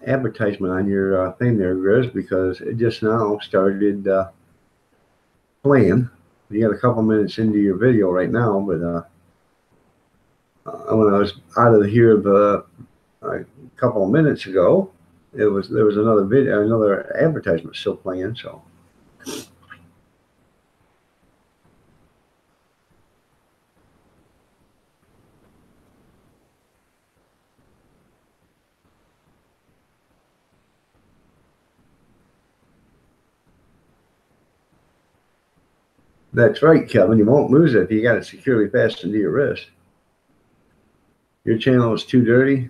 advertisement on your thing there, Grizz, because it just now started playing. You got a couple minutes into your video right now, but when I was out of here a couple of minutes ago, there was another video, another advertisement still playing. So. That's right, Kevin. You won't lose it if you got it securely fastened to your wrist. Your channel is too dirty.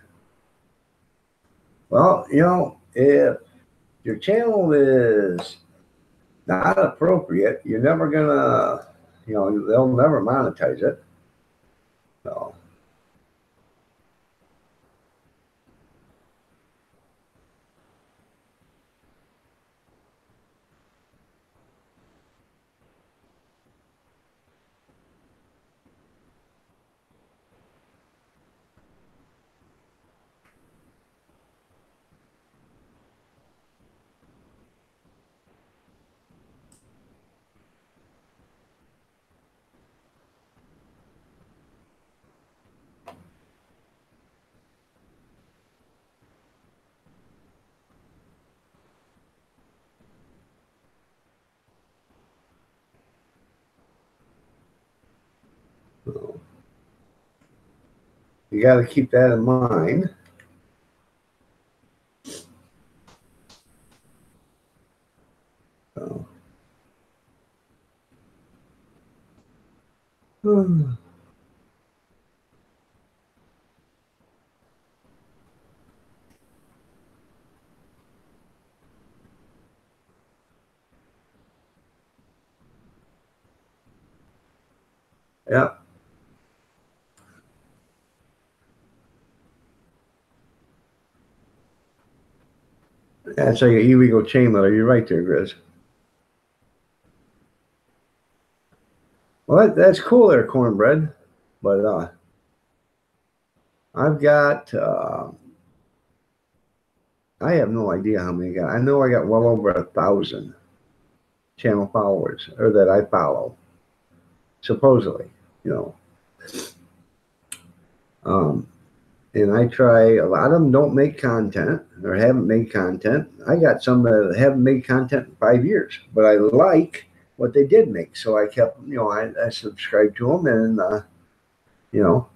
Well, you know, if your channel is not appropriate, you're never gonna, you know, they'll never monetize it. So. You got to keep that in mind. So. Yeah. That's like an illegal chain letter. You're right there, Grizz. Well, that's cool there, cornbread. But I've got, I have no idea how many I got. I know I got well over 1,000 channel followers, or that I follow, supposedly, you know. And I try, a lot of them don't make content or haven't made content. I got some that haven't made content in 5 years, but I like what they did make. So I kept, you know, I subscribed to them, and, you know,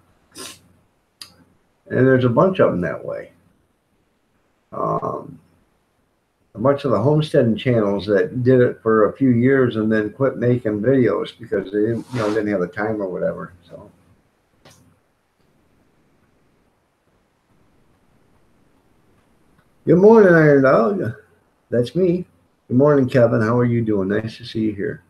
and there's a bunch of them that way. A bunch of the homesteading channels that did it for a few years and then quit making videos because they didn't, you know, didn't have the time or whatever. So. Good morning, Iron Dog. That's me. Good morning, Kevin. How are you doing? Nice to see you here.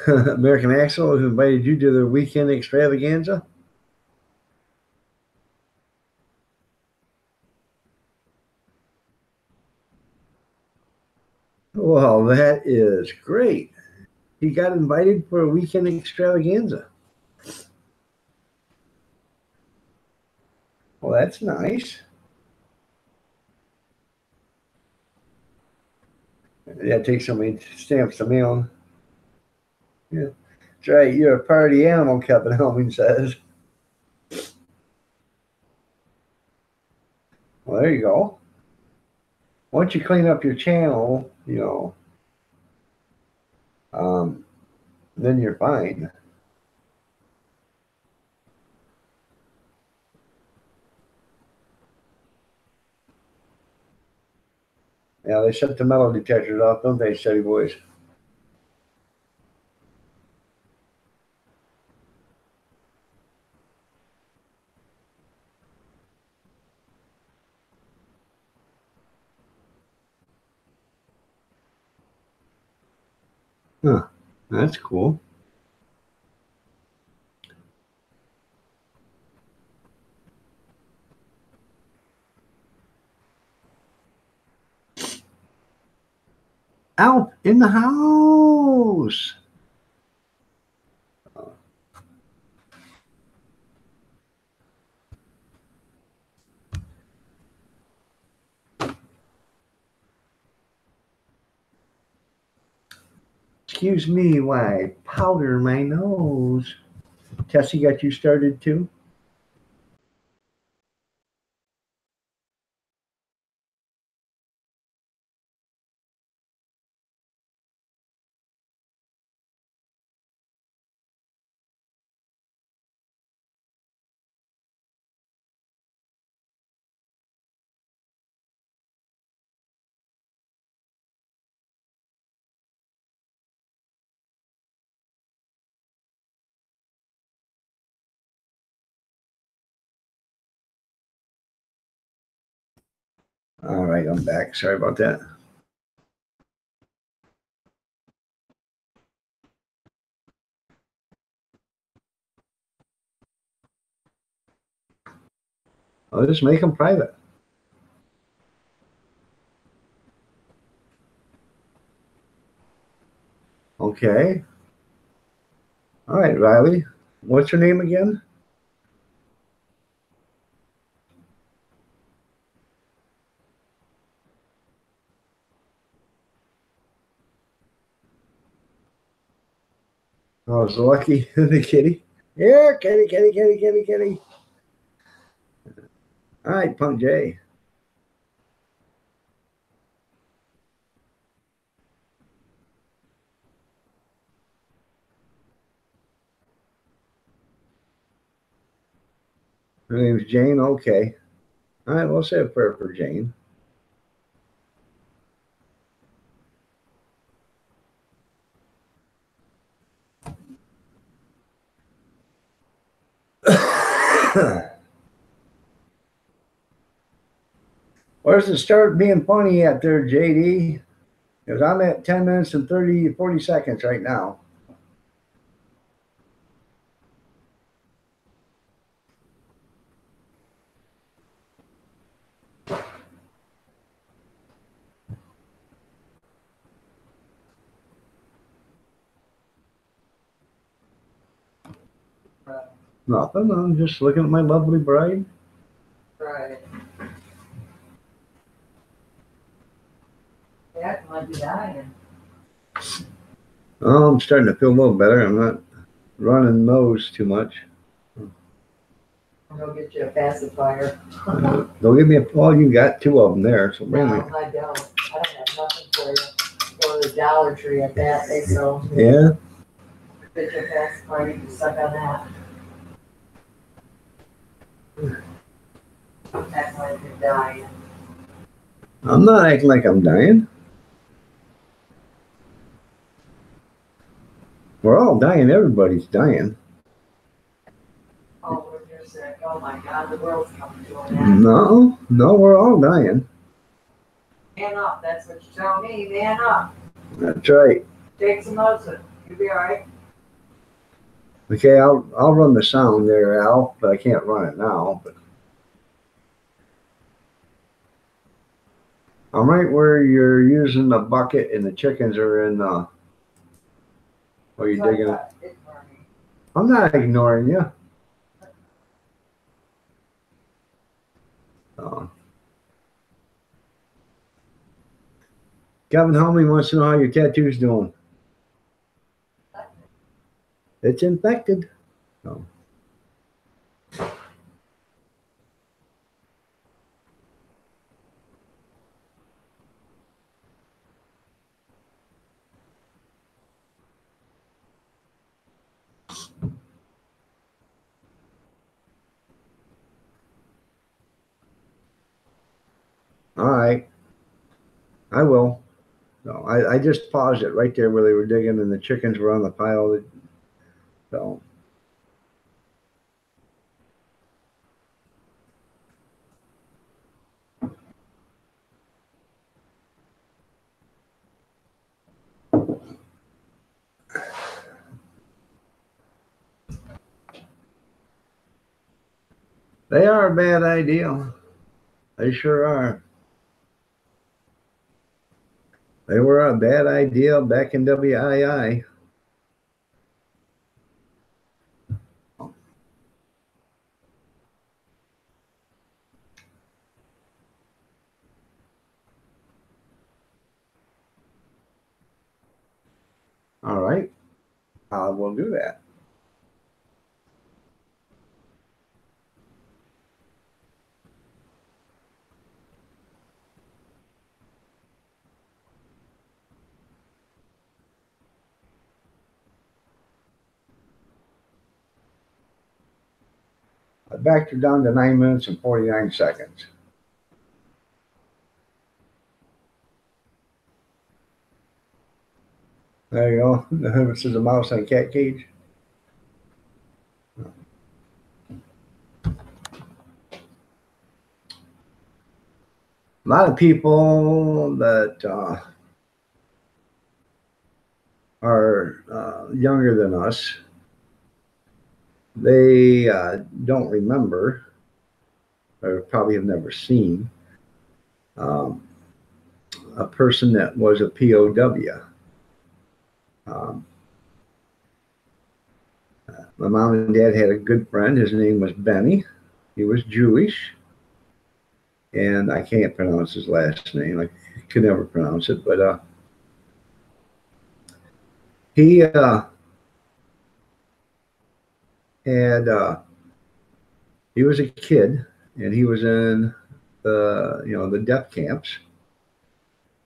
American Axle has invited you to their weekend extravaganza. Well, that is great. He got invited for a weekend extravaganza. Well, that's nice. Yeah, take somebody stamps the mail. Yeah, that's right. You're a party animal, Kevin Helming says. Well, there you go. Once you clean up your channel, you know, then you're fine. Yeah, they shut the metal detectors off, don't they, steady boys? Huh, that's cool. Out in the house. Excuse me, why powder my nose? Tessie got you started too? All right, I'm back. Sorry about that. I'll just make them private. Okay. All right, Riley. What's your name again? Oh, it's Lucky the kitty. Yeah, kitty, kitty, kitty, kitty, kitty. All right, Punk J. Her name's Jane. Okay. All right, we'll say a prayer for Jane. Where's it start being funny at there, JD? Because I'm at 10 minutes and 40 seconds right now. Nothing. I'm just looking at my lovely bride. Right. Yeah, might be dying. Oh, I'm starting to feel a little better. I'm not running nose too much. I'm gonna get you a pacifier. Don't give me a. Well, you got two of them there, so bring No, me. I don't. I don't have nothing for you. Go to the Dollar Tree at that, they sell. Yeah. Get your pacifier, you can suck on that. Act like you're dying. I'm not acting like I'm dying. We're all dying. Everybody's dying. Oh, when you're sick, oh my God, the world's coming to an end. No, we're all dying. Man up, that's what you tell me, man up. That's right. Take some medicine, you'll be all right. Okay, I'll run the sound there, Al, but I can't run it now. But I'm right where you're using the bucket and the chickens are in. Where you digging it? Ignore me. I'm not ignoring you. Kevin Helmy wants to know how your tattoo's doing. It's infected. Oh. All right. I will. No, I just paused it right there where they were digging and the chickens were on the pile. So. They are a bad idea. They sure are. They were a bad idea back in YAAAH. All right. We'll do that. I backed her down to 9 minutes and 49 seconds. There you go. This is a mouse in a cat cage. lot of people that are younger than us, they don't remember or probably have never seen um, a person that was a POW. Um, my mom and dad had a good friend. His name was Benny. He was Jewish, and I can't pronounce his last name. I could never pronounce it, but he had he was a kid, and he was in the death camps,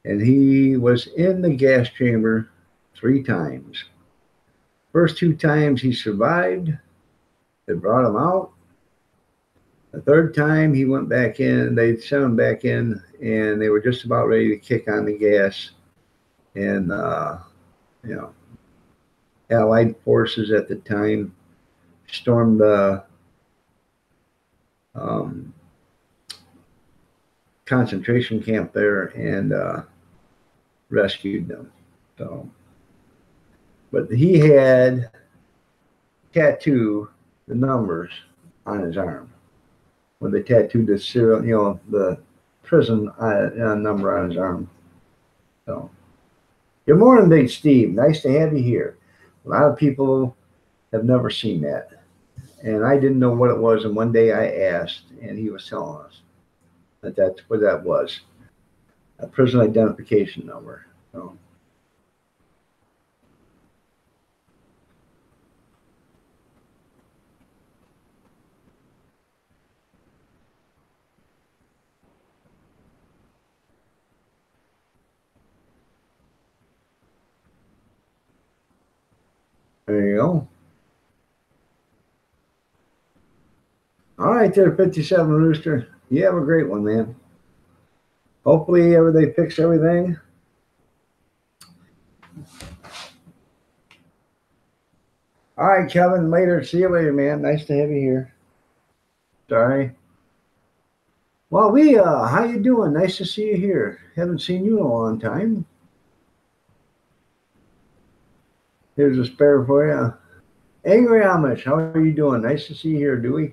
and he was in the gas chamber 3 times. First 2 times he survived. They brought him out. The third time he went back in, they sent him back in, and they were just about ready to kick on the gas. And, you know, Allied forces at the time stormed the um, concentration camp there and rescued them. So, but he had tattooed the numbers on his arm. When they tattooed the serial, the prison number on his arm. So, good morning, Big Steve. Nice to have you here. A lot of people have never seen that, and I didn't know what it was. And one day I asked, and he was telling us that that's what that was, a prison identification number. So, there you go. All right, there, 57 Rooster. You have a great one, man. Hopefully, they fix everything. All right, Kevin. Later. See you later, man. Nice to have you here. Sorry. Well, how you doing? Nice to see you here. Haven't seen you in a long time. Here's a spare for you. Angry Amish, how are you doing? Nice to see you here, Dewey.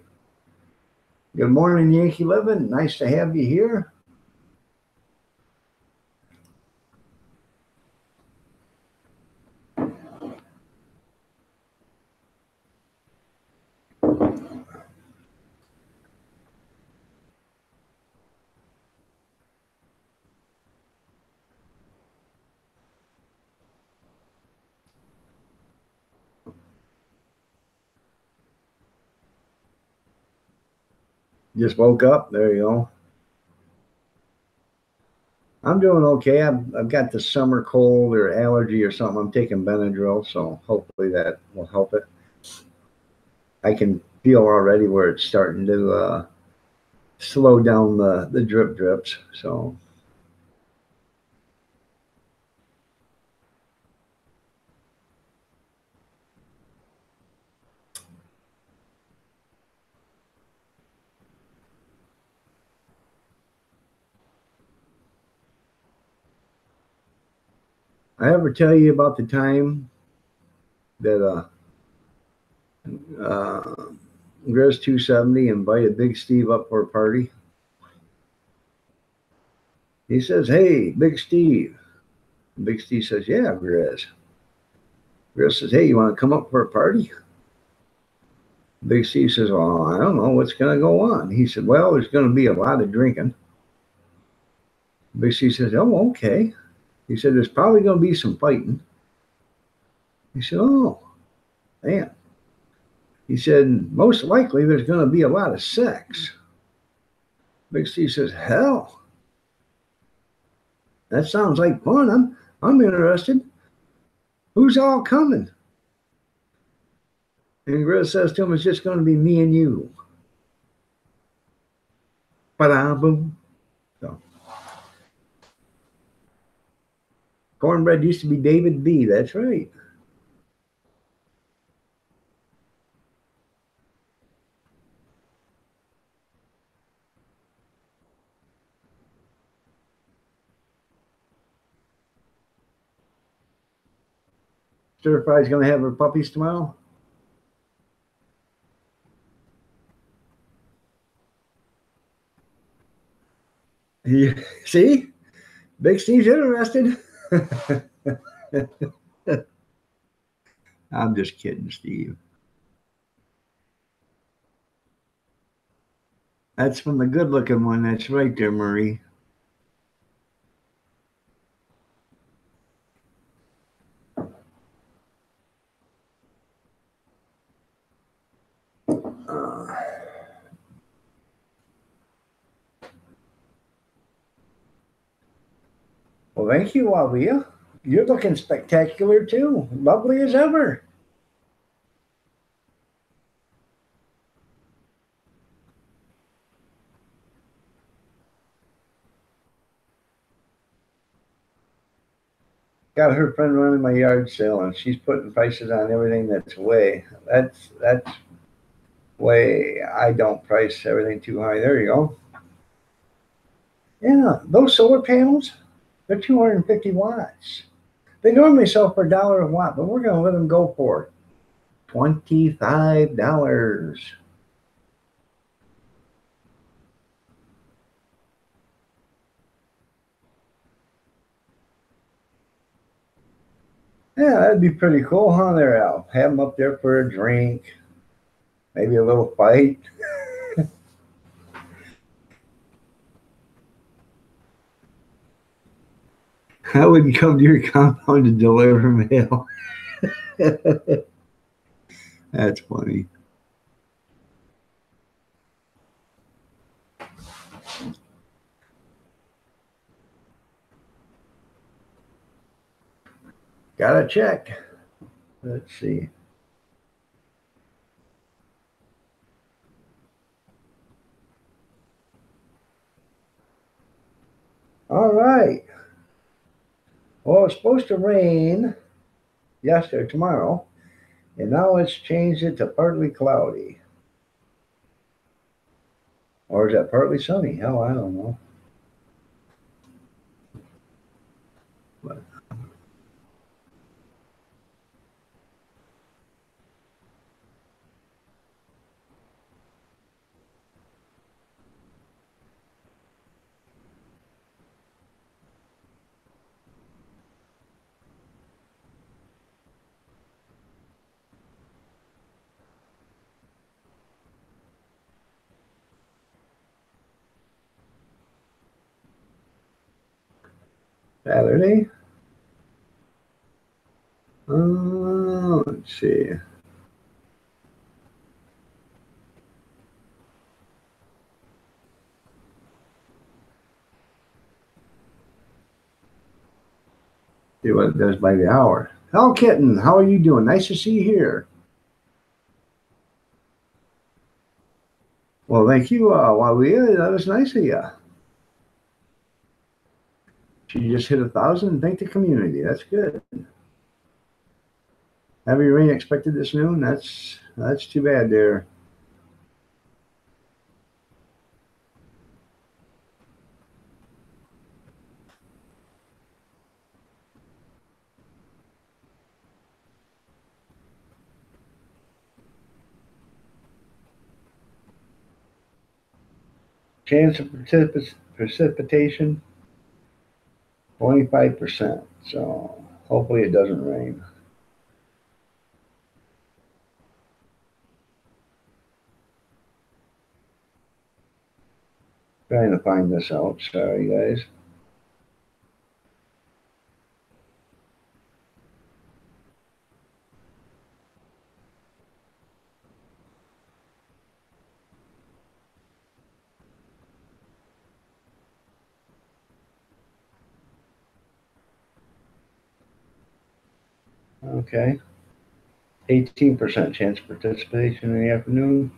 Good morning, Yankee Living. Nice to have you here. Just woke up. There you go. I'm doing okay. I've got the summer cold or allergy or something. I'm taking Benadryl, so hopefully that will help it. I can feel already where it's starting to slow down the drip drips. So I ever tell you about the time that Grizz 270 invited Big Steve up for a party? He says, "Hey, Big Steve." And Big Steve says, "Yeah, Grizz." Grizz says, "Hey, you want to come up for a party?" Big Steve says, "Well, I don't know what's going to go on." He said, "Well, there's going to be a lot of drinking." Big Steve says, "Oh, okay." He said, "There's probably going to be some fighting." He said, "Oh, man." He said, "Most likely there's going to be a lot of sex." Big Steve says, "Hell, that sounds like fun. I'm interested. Who's all coming?" And Grizz says to him, "It's just going to be me and you." Ba-da-boom. So, cornbread used to be David B. That's right. Stir Fry's gonna have her puppies tomorrow. You see, Big Steve's interested. I'm just kidding, Steve. That's from the good-looking one. That's right there, Marie. Well, thank you, YAAAH. You're looking spectacular too. Lovely as ever. Got her friend running my yard sale, and she's putting prices on everything that's way. That's way. I don't price everything too high. There you go. Yeah, those solar panels, they're 250 watts. They normally sell for $1 a watt, but we're going to let them go for $25. Yeah, that'd be pretty cool, huh, there, Al? Have them up there for a drink, maybe a little fight. I wouldn't come to your compound to deliver mail. That's funny. Gotta check. Let's see. All right. Well, it's supposed to rain yesterday, tomorrow, and now it's changed it to partly cloudy. Or is that partly sunny? Hell, I don't know. But Saturday. Let's see. See what it does by the hour. Hello, Kitten. How are you doing? Nice to see you here. Well, thank you, YAAAH. That was nice of you. She just hit 1,000. Thank the community. That's good. Heavy rain expected this noon. That's too bad there. Chance of precipitation, 25%. So hopefully it doesn't rain. Trying to find this out. Sorry, guys. Okay. 18% chance of participation in the afternoon.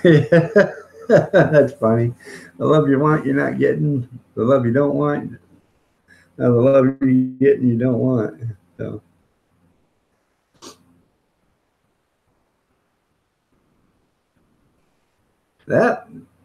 That's funny. The love you want, you're not getting. The love you don't want, no, the love you get and you don't want. So that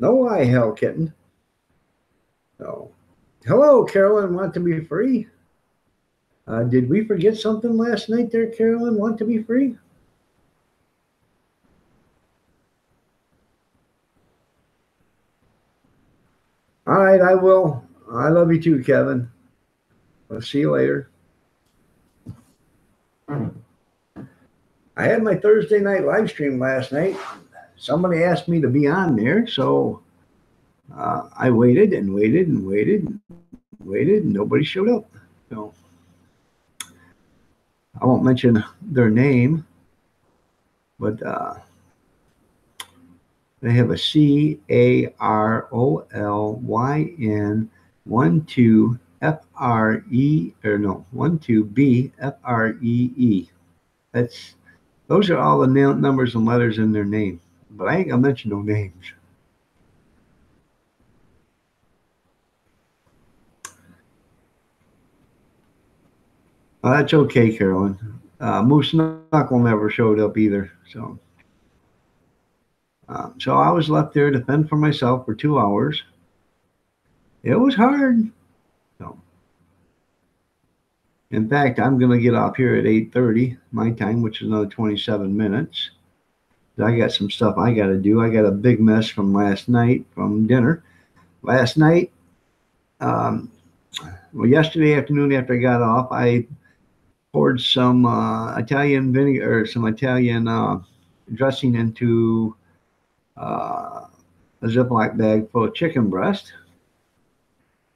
No, I hell kitten. So, hello, Carolyn. Want to be free? Did we forget something last night there, Carolyn? Want to be free? All right, I will. I love you too, Kevin. I'll see you later. I had my Thursday night live stream last night. Somebody asked me to be on there, so I waited and waited and waited and waited, and nobody showed up. So I won't mention their name, but they have a CAROLYN 12 FRE or no 12B FREE. Those are all the numbers and letters in their name, but I ain't gonna mention no names. That's okay, Carolyn. Moose Knuckle never showed up either, so. So I was left there to fend for myself for 2 hours. It was hard. So, in fact, I'm going to get off here at 8:30 my time, which is another 27 minutes. I got some stuff I got to do. I got a big mess from last night from dinner. Last night, well, yesterday afternoon after I got off, I poured some Italian vinegar or some Italian dressing into a Ziploc bag full of chicken breast.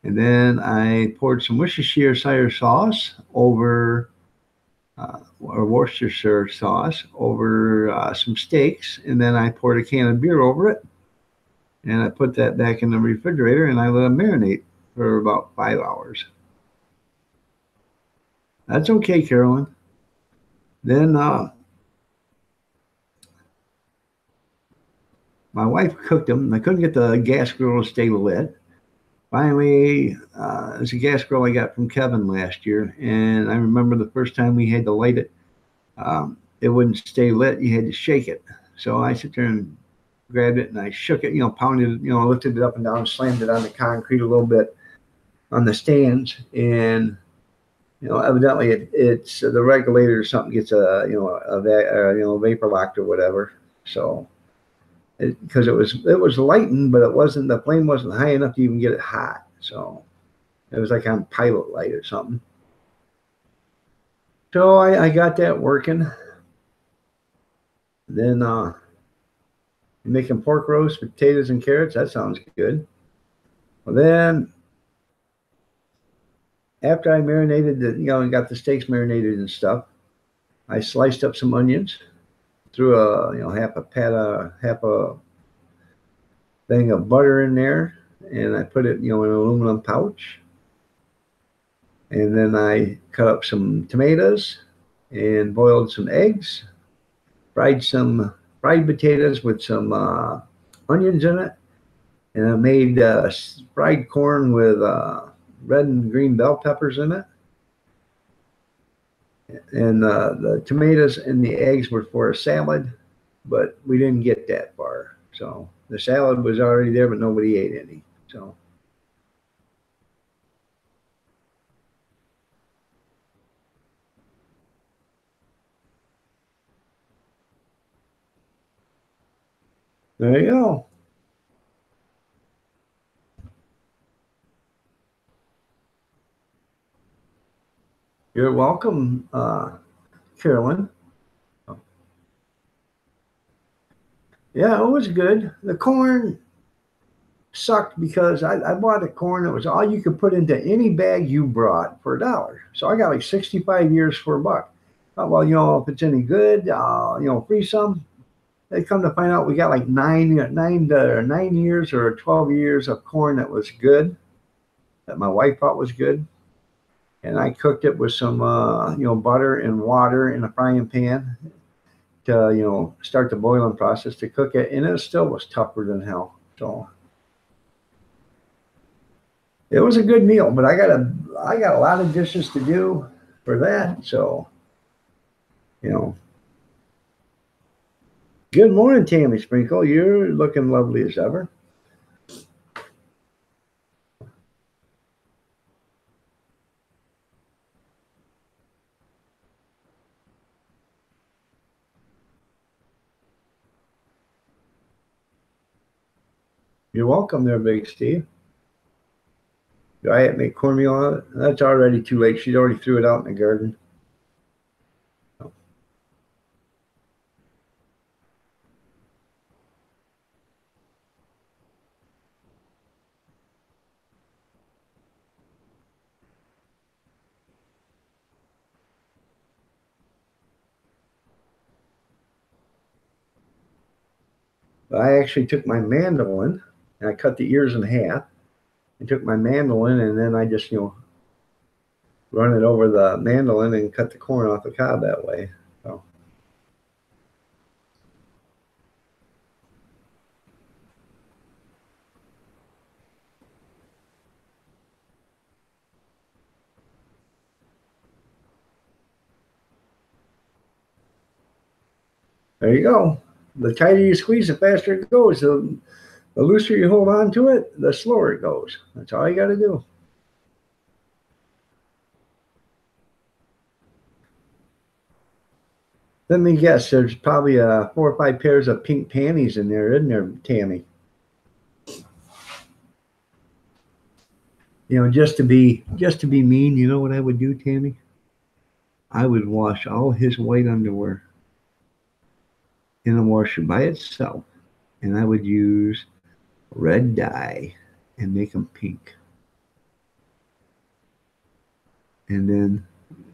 And then I poured some Worcestershire sauce over, or Worcestershire sauce over some steaks. And then I poured a can of beer over it. And I put that back in the refrigerator and I let them marinate for about 5 hours. That's okay, Carolyn. Then my wife cooked them. I couldn't get the gas grill to stay lit. Finally, it's a gas grill I got from Kevin last year. And I remember the first time we had to light it, it wouldn't stay lit. You had to shake it. So I sit there and grabbed it and I shook it, pounded it, lifted it up and down, slammed it on the concrete a little bit on the stands. And, evidently it's the regulator or something gets vapor locked or whatever. So, because it was lighting, but the flame wasn't high enough to even get it hot. So it was like on pilot light or something. So I got that working. Then making pork roast, potatoes and carrots. That sounds good. Well, then after I marinated and got the steaks marinated and stuff, I sliced up some onions, threw half a thing of butter in there, and I put it in an aluminum pouch. And then I cut up some tomatoes and boiled some eggs, fried potatoes with some onions in it, and I made fried corn with red and green bell peppers in it. And the tomatoes and the eggs were for a salad, but we didn't get that far. So the salad was already there, but nobody ate any. So there you go. You're welcome, Carolyn. Yeah, it was good. The corn sucked because I bought the corn that was all you could put into any bag you brought for $1. So I got like 65 years for $1. Well, if it's any good, free some. They come to find out we got like 9 years or 12 years of corn that was good, that my wife thought was good. And I cooked it with some, butter and water in a frying pan to, start the boiling process to cook it. And it still was tougher than hell. So it was a good meal, but I got a lot of dishes to do for that. So, good morning, Tammy Sprinkle. You're looking lovely as ever. You're welcome there, Big Steve. Do I make cornmeal on it? That's already too late. She's already threw it out in the garden. But I actually took my mandolin and I cut the ears in half. I took my mandolin and then I just, run it over the mandolin and cut the corn off the cob that way. So there you go. The tighter you squeeze, the faster it goes. The looser you hold on to it, the slower it goes. That's all you got to do. Let me guess, there's probably 4 or 5 pairs of pink panties in there, isn't there, Tammy? Just to be mean, you know what I would do, Tammy? I would wash all his white underwear in the washer by itself, and I would use red dye and make them pink, and then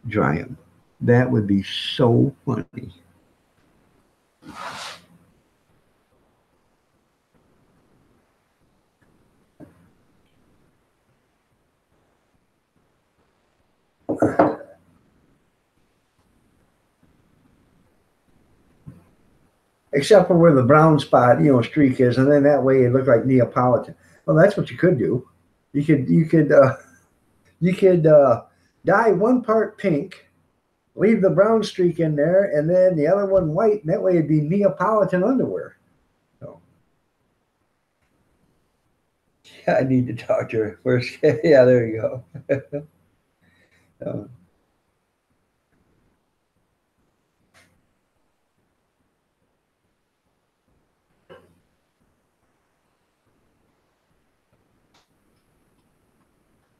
dry them. That would be so funny. Except for where the brown spot, streak is, and then that way it looked like Neapolitan. Well, that's what you could do. You could dye one part pink, leave the brown streak in there, and then the other one white, and that way it'd be Neapolitan underwear. So, yeah, I need to talk to her first. Yeah, there you go. So,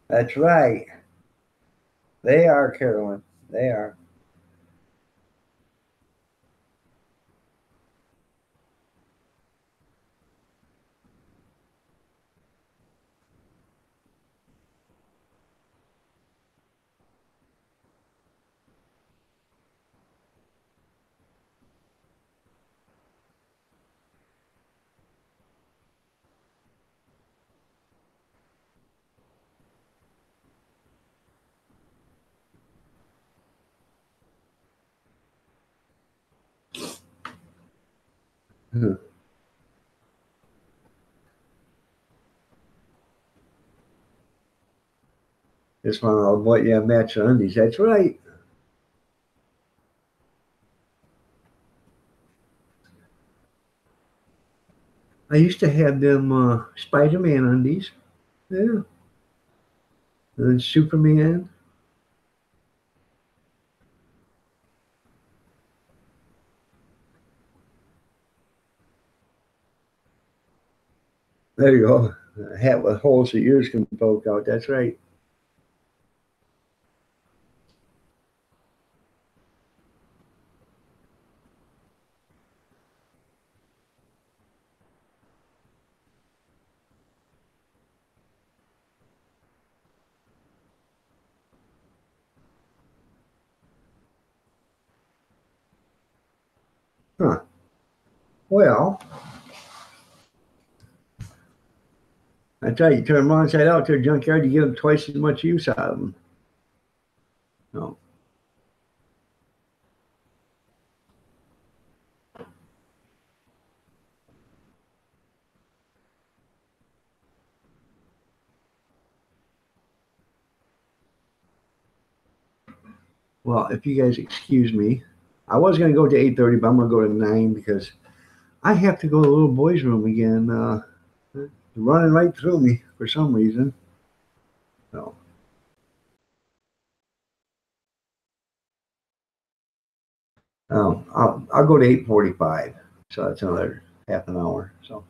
that's right. They are, Carolyn. They are. This one, I'll match undies. That's right. I used to have them Spider-Man undies. Yeah. And then Superman. There you go. A hat with holes the ears can poke out. That's right. Huh. Well, I tell you, you turn them on side out to a junkyard, you get them twice as much use out of them. No. Well, if you guys excuse me, I was going to go to 8:30, but I'm going to go to 9 because I have to go to the little boys' room again. Running right through me for some reason. So, I'll go to 8:45. So that's another half an hour. So.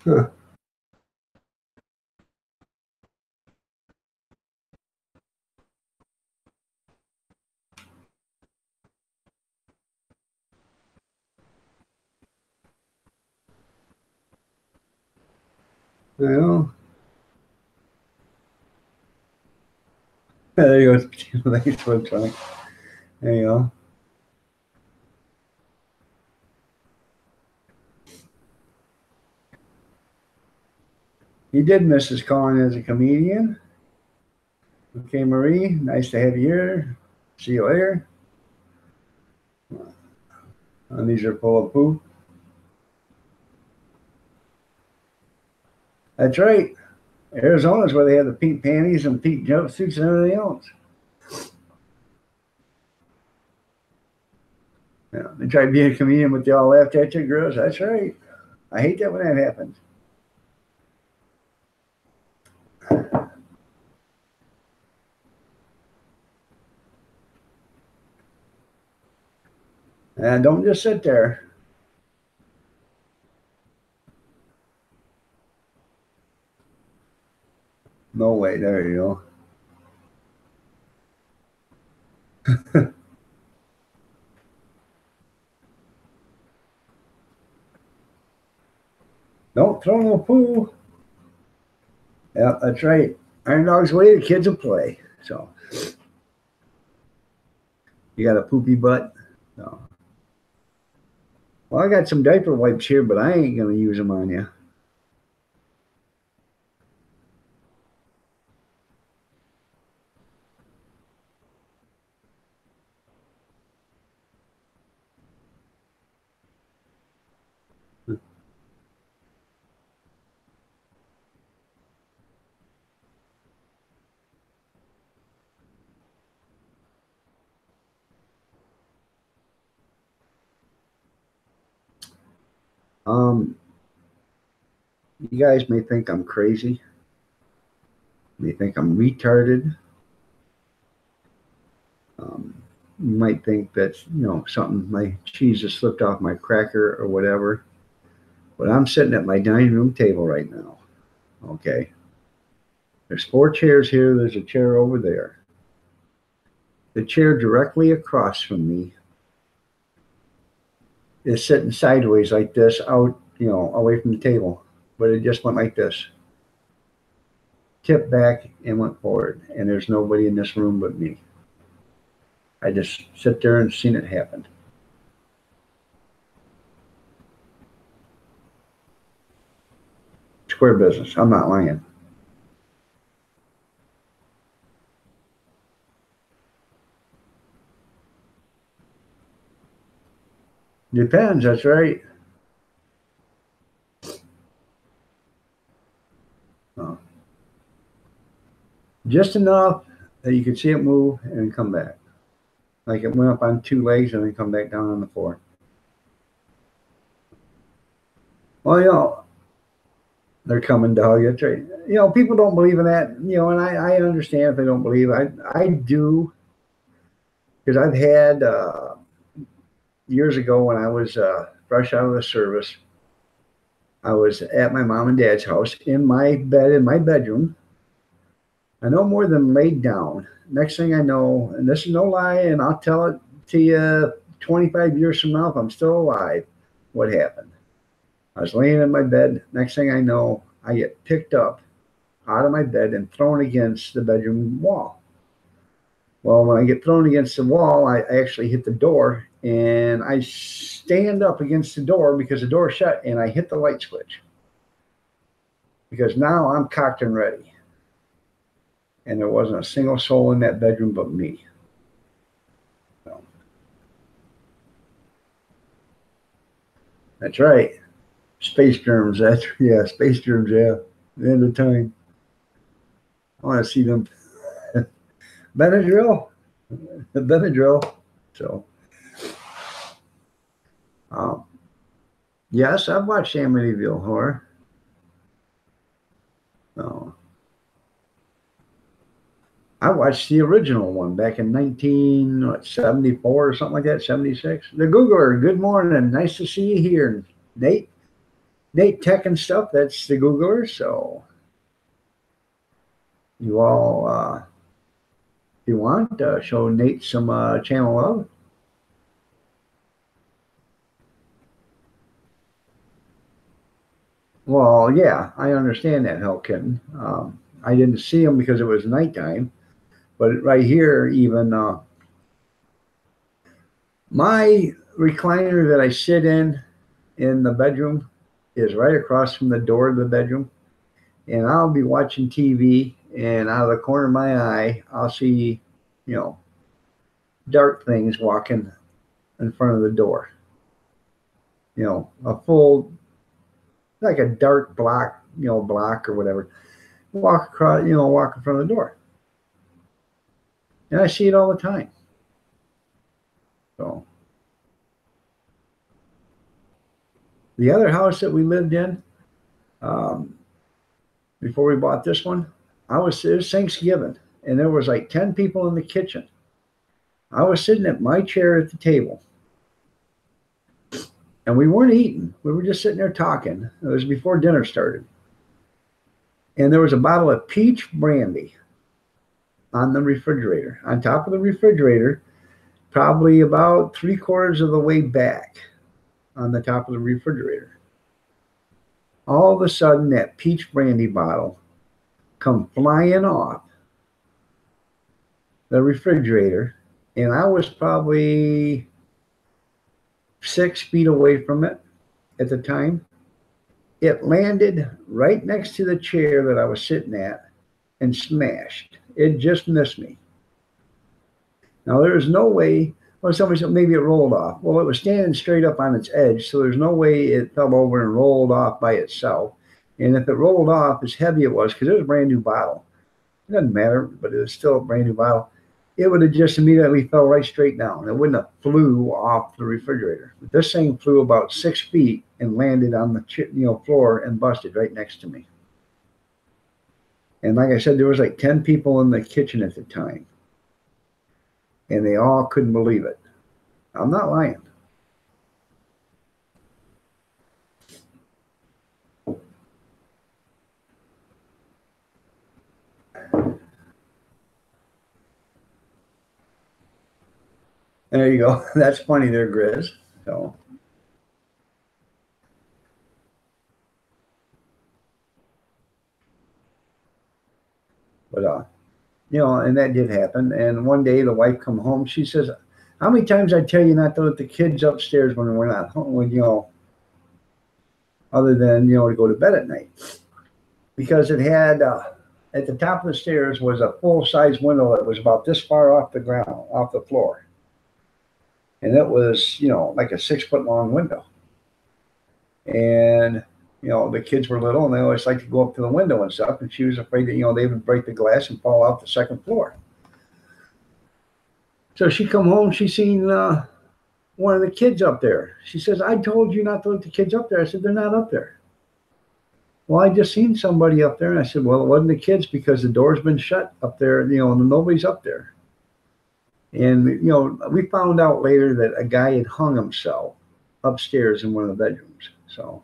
Huh. Well, there you go. Thanks for trying. There you go. You did miss us calling as a comedian. Okay, Marie, nice to have you here. See you later. And these are full of poop. That's right. Arizona's where they have the pink panties and pink jumpsuits and everything else. Yeah, they tried being a comedian, but they all laughed at you, girls. That's right. I hate that when that happens. And don't just sit there. No way. There you go. Don't throw no poo. Yeah, that's right. Iron Dog's way, the kids will play. So you got a poopy butt? No. Well, I got some diaper wipes here, but I ain't gonna use them on you. Um, you guys may think I'm crazy. May think I'm retarded. You might think that's, something, my cheese just slipped off my cracker or whatever. But I'm sitting at my dining room table right now. Okay. There's 4 chairs here. There's a chair over there. The chair directly across from me is sitting sideways like this, out, away from the table. But it just went like this. Tipped back and went forward. And there's nobody in this room but me. I just sit there and seen it happen. Square business. I'm not lying. Depends. That's right. Just enough that you could see it move and come back. Like it went up on 2 legs and then come back down on the 4. Well, they're coming, dog. That's right. People don't believe in that, and I understand if they don't believe. I do, because I've had, years ago when I was fresh out of the service, I was at my mom and dad's house in my bed, in my bedroom. I no more than laid down. Next thing I know, and this is no lie, and I'll tell it to you 25 years from now if I'm still alive, what happened. I was laying in my bed. Next thing I know, I get picked up out of my bed and thrown against the bedroom wall. Well, when I get thrown against the wall, I actually hit the door, and I stand up against the door because the door shut, and I hit the light switch. Because now I'm cocked and ready. And there wasn't a single soul in that bedroom but me. So, that's right. Space germs. Space germs, yeah. The end of time. I want to see them. Benadryl. The Benadryl. So, yes, I've watched Amityville Horror. So, I watched the original one back in 1974 or something like that, 76. The Googler, good morning. Nice to see you here, Nate. Nate Tech and stuff. That's the Googler. So you all, if you want, show Nate some channel love. Well, yeah, I understand that, Hellkin. I didn't see him because it was nighttime, but right here, even my recliner that I sit in the bedroom is right across from the door of the bedroom, and I'll be watching TV, and out of the corner of my eye, I'll see, you know, dark things walking in front of the door. You know, a full, like a dark block, you know, block or whatever, walk across, you know, walk in front of the door. And I see it all the time. So the other house that we lived in, before we bought this one, it was Thanksgiving, and there was like 10 people in the kitchen. I was sitting at my chair at the table, and we weren't eating. We were just sitting there talking. It was before dinner started. And there was a bottle of peach brandy on the refrigerator, on top of the refrigerator, probably about 3/4 of the way back on the top of the refrigerator. All of a sudden, that peach brandy bottle come flying off the refrigerator, and I was probably 6 feet away from it at the time. It landed right next to the chair that I was sitting at and smashed. It just missed me. Now, there is no way, well, somebody said maybe it rolled off. Well, it was standing straight up on its edge, so there's no way it fell over and rolled off by itself. And if it rolled off, as heavy it was, because it was a brand new bottle, it doesn't matter, but it was still a brand new bottle, it would have just immediately fell right straight down. It wouldn't have flew off the refrigerator. But this thing flew about 6 feet and landed on the floor and busted right next to me. And like I said, there was like 10 people in the kitchen at the time, and they all couldn't believe it. I'm not lying. There you go. That's funny there, Grizz. So, but and that did happen. And one day the wife come home. She says, "How many times I tell you not to let the kids upstairs when we're not home? When other than to go to bed at night?" Because it had at the top of the stairs was a full size window that was about this far off the ground, off the floor. And it was, like a 6-foot long window. And, the kids were little and they always liked to go up to the window and stuff. And she was afraid that, they would break the glass and fall off the second floor. So she come home, she seen one of the kids up there. She says, "I told you not to let the kids up there." I said, "They're not up there." "Well, I just seen somebody up there." And I said, "Well, it wasn't the kids because the door's been shut up there, and nobody's up there." And, we found out later that a guy had hung himself upstairs in one of the bedrooms. So.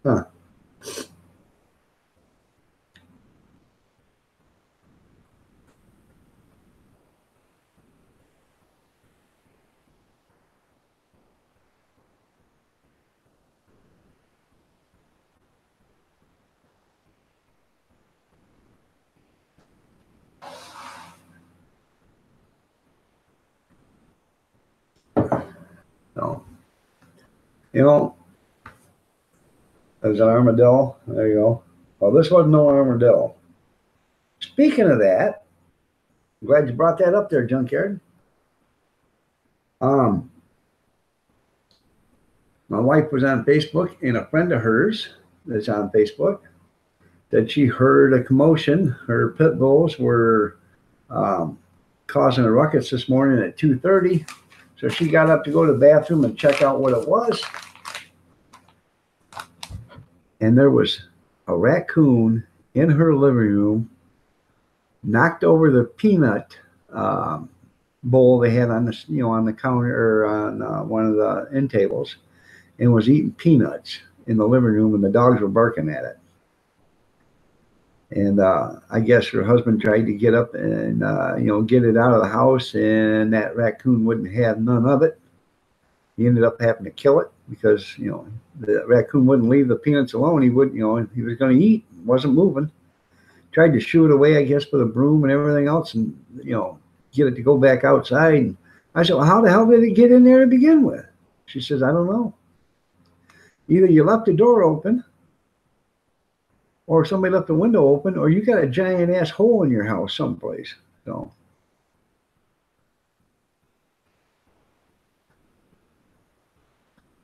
Huh. So, there's an armadillo. There you go. Well, this wasn't no armadillo. Speaking of that, I'm glad you brought that up there, Junkyard. My wife was on Facebook, and a friend of hers that's on Facebook that she heard a commotion. Her pit bulls were causing a ruckus this morning at 2:30. So she got up to go to the bathroom and check out what it was. And there was a raccoon in her living room, knocked over the peanut bowl they had on the on the counter or on one of the end tables, and was eating peanuts in the living room, and the dogs were barking at it. And I guess her husband tried to get up and get it out of the house, and that raccoon wouldn't have none of it. He ended up having to kill it because the raccoon wouldn't leave the peanuts alone. He wouldn't, he was going to eat, wasn't moving. Tried to shoo it away, I guess, with a broom and everything else, and get it to go back outside. And I said, well, how the hell did it get in there to begin with? She says, I don't know. Either you left the door open, or somebody left the window open, or you got a giant ass hole in your house someplace. So,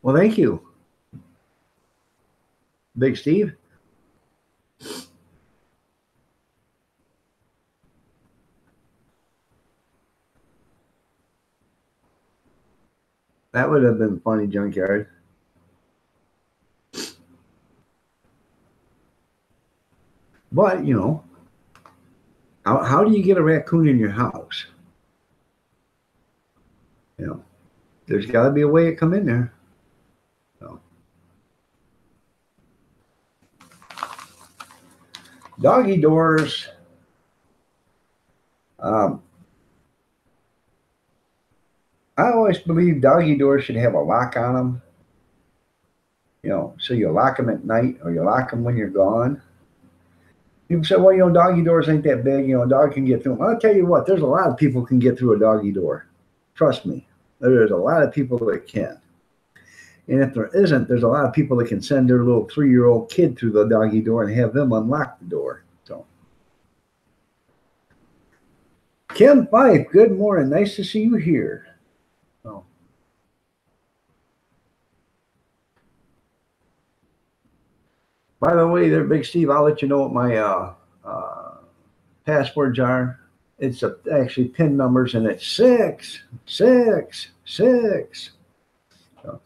well, thank you, Big Steve. That would have been funny, Junkyard. But, how do you get a raccoon in your house? There's got to be a way to come in there. So. Doggy doors. I always believe doggy doors should have a lock on them. So you lock them at night or you lock them when you're gone. People say, well, doggy doors ain't that big. A dog can get through them. I'll tell you what, there's a lot of people can get through a doggy door. Trust me. There's a lot of people that can. And if there isn't, there's a lot of people that can send their little 3-year-old kid through the doggy door and have them unlock the door. So, Kim Fife, good morning. Nice to see you here. So. By the way, there, Big Steve, I'll let you know what my passwords are. It's actually PIN numbers, and it's 666. So,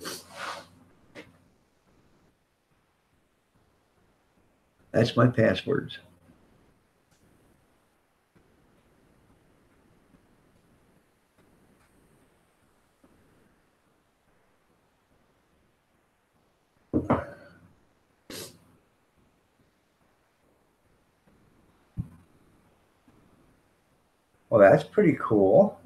that's my passwords. Well, that's pretty cool.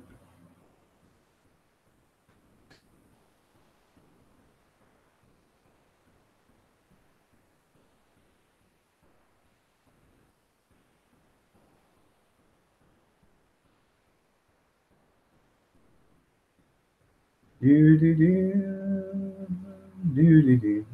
Do do do do do do.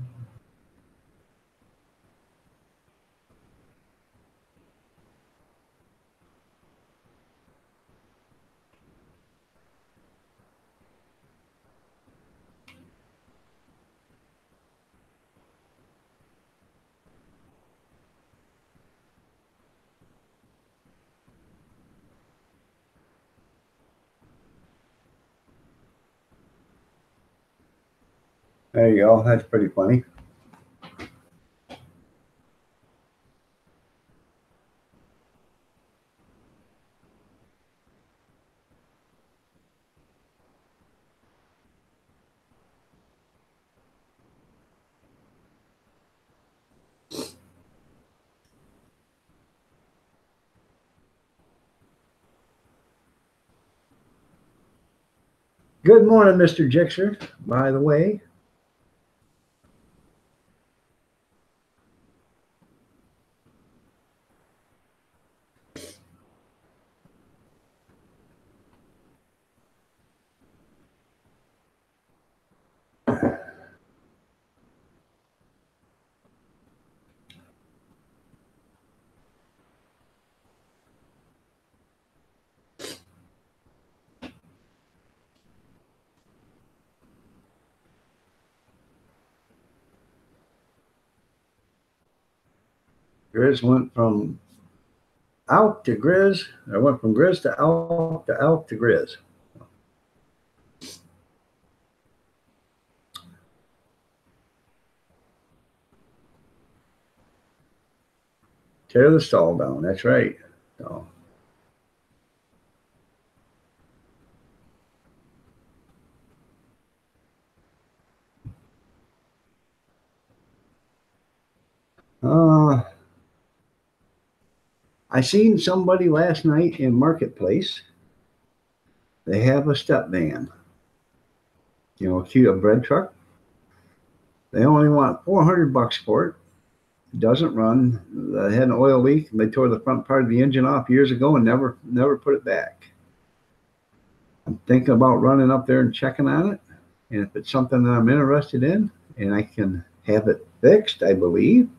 There you go. That's pretty funny. Good morning, Mr. Jixer, by the way. Grizz went from out to Grizz. I went from Grizz to out to Grizz. Tear the stall down. That's right. So. I seen somebody last night in Marketplace. They have a step van. You know, a bread truck. They only want $400 for it. It doesn't run. They had an oil leak. And they tore the front part of the engine off years ago and never put it back. I'm thinking about running up there and checking on it. And if it's something that I'm interested in and I can have it fixed, I believe,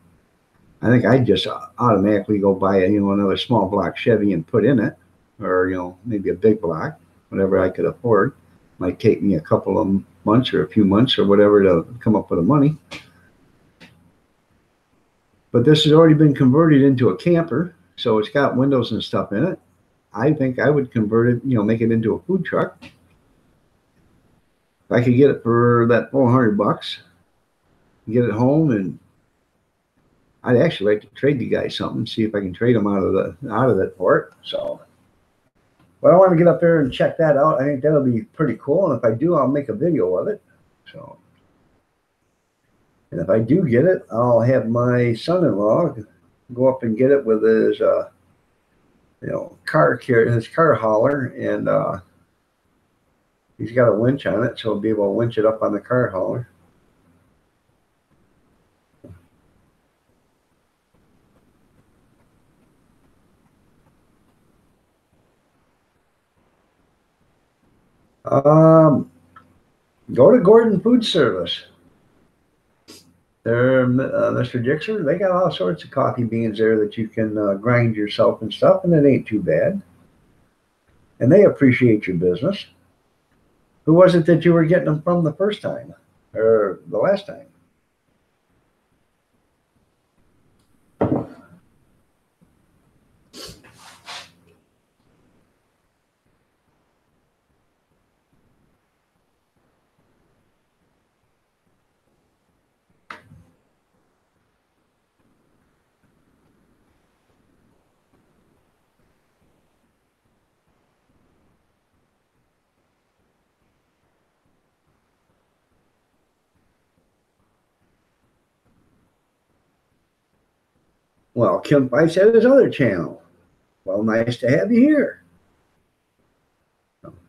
I think I'd just automatically go buy another small block Chevy and put in it, or maybe a big block, whatever I could afford. Might take me a couple of months or a few months or whatever to come up with the money. But this has already been converted into a camper, so it's got windows and stuff in it. I think I would convert it, make it into a food truck. If I could get it for that $400, get it home, and I'd actually like to trade the guy something, see if I can trade him out of that for it. So, but I want to get up there and check that out. I think that'll be pretty cool, and if I do, I'll make a video of it. So, and if I do get it, I'll have my son-in-law go up and get it with his his car hauler, and he's got a winch on it, so he'll be able to winch it up on the car hauler. Go to Gordon Food Service. They're Mr. Dixer. They got all sorts of coffee beans there that you can grind yourself and stuff, and it ain't too bad. And they appreciate your business. Who was it that you were getting them from the first time or the last time? Well, Kim Bites had his other channel. Well, nice to have you here.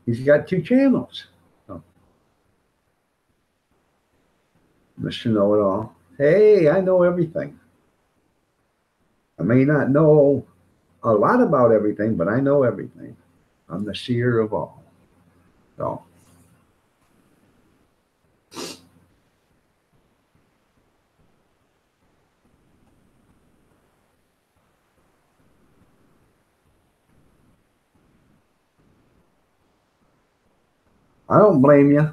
He's got 2 channels. Mr. Know-It-All. Hey, I know everything. I may not know a lot about everything, but I know everything. I'm the seer of all. So. I don't blame you.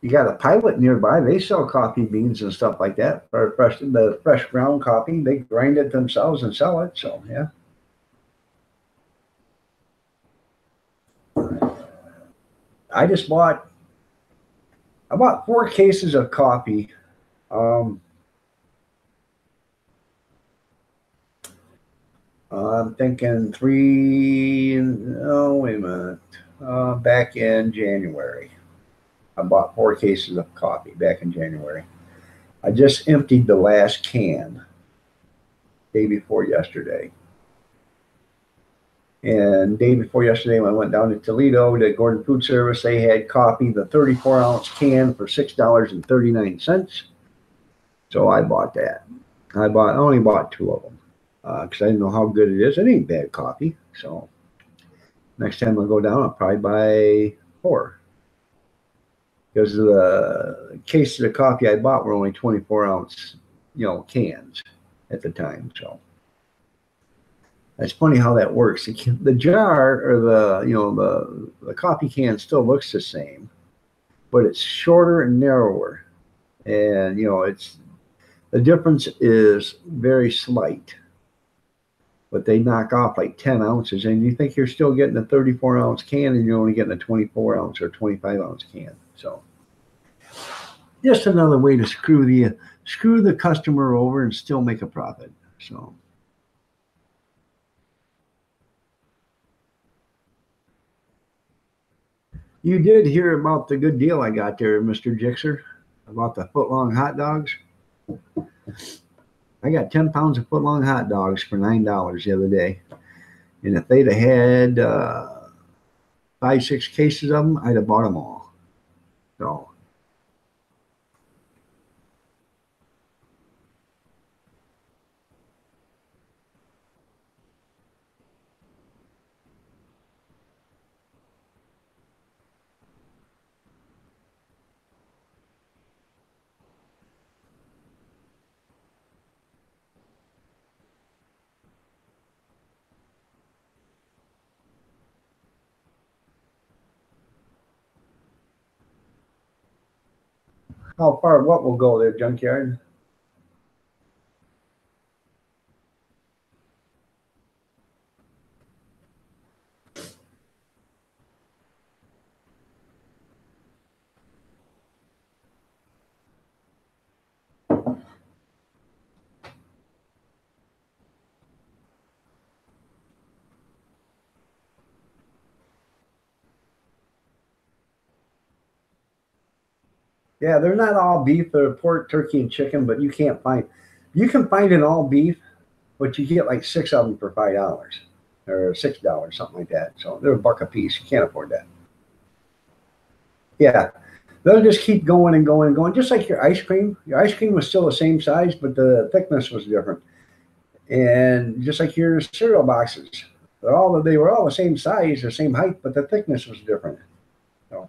You got a Pilot nearby. They sell coffee beans and stuff like that. Or the fresh ground coffee. They grind it themselves and sell it. So, yeah. I bought 4 cases of coffee. I'm thinking 3, oh, wait a minute, back in January. I bought 4 cases of coffee back in January. I just emptied the last can day before yesterday. And day before yesterday, when I went down to Toledo to Gordon Food Service, they had coffee, the 34-ounce can for $6.39. So I bought that. I only bought 2 of them. Because I didn't know how good it is. It ain't bad coffee. So next time I go down, I'll probably buy 4. Because the cases of coffee I bought were only 24-ounce, cans at the time. So that's funny how that works. The jar or the coffee can still looks the same, but it's shorter and narrower, and the difference is very slight. but they knock off like 10 ounces, and you think you're still getting a 34-ounce can, and you're only getting a 24-ounce or 25-ounce can. So just another way to screw the customer over and still make a profit. So you did hear about the good deal I got there, Mr. Jixer, about the foot-long hot dogs. I got 10 pounds of foot-long hot dogs for $9 the other day. And if they'd have had 5-6 cases of them, I'd have bought them all. So how far what will go there, Junkyard? Yeah, they're not all beef. They're pork, turkey, and chicken, but you can find an all beef, but you get like 6 of them for $5 or $6, something like that. So they're $1 a piece. You can't afford that. Yeah, they'll just keep going and going and going, just like your ice cream. Your ice cream was still the same size, but the thickness was different. And just like your cereal boxes, they were all the same size, the same height, but the thickness was different. So,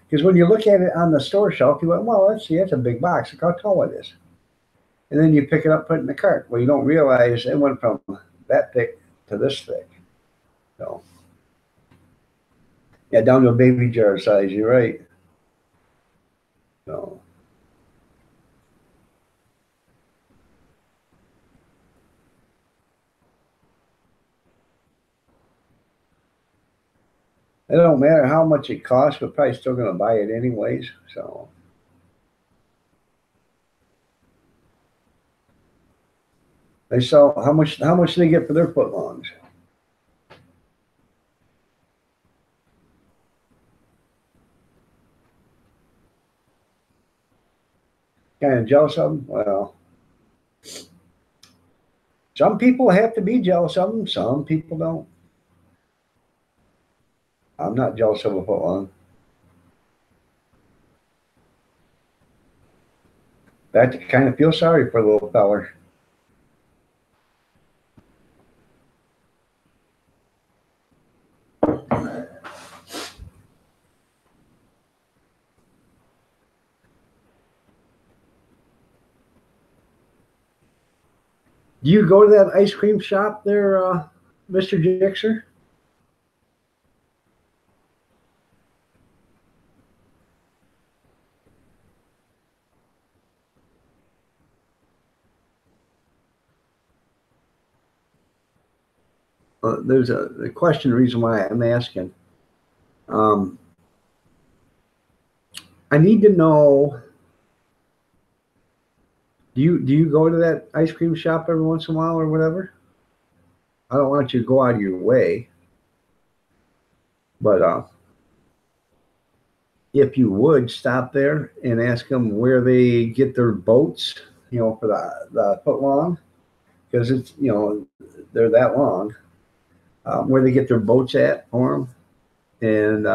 because when you look at it on the store shelf, you went, well, let's see, that's a big box. Look how tall it is. And then you pick it up, put it in the cart. Well, you don't realize it went from that thick to this thick. So, yeah, down to a baby jar size. You're right. So, it don't matter how much it costs, we're probably still going to buy it anyways. So, they sell how much do they get for their footlongs? Kind of jealous of them? Well, some people have to be jealous of them. Some people don't. I'm not jealous of a footlong. That kind of feel sorry for the little feller. Do you go to that ice cream shop there, Mr. Jixer? There's a question, reason why I'm asking. I need to know, do you go to that ice cream shop every once in a while or whatever? I don't want you to go out of your way, but if you would stop there and ask them where they get their boats, for the foot long, because it's, they're that long, where they get their boats at for them. And,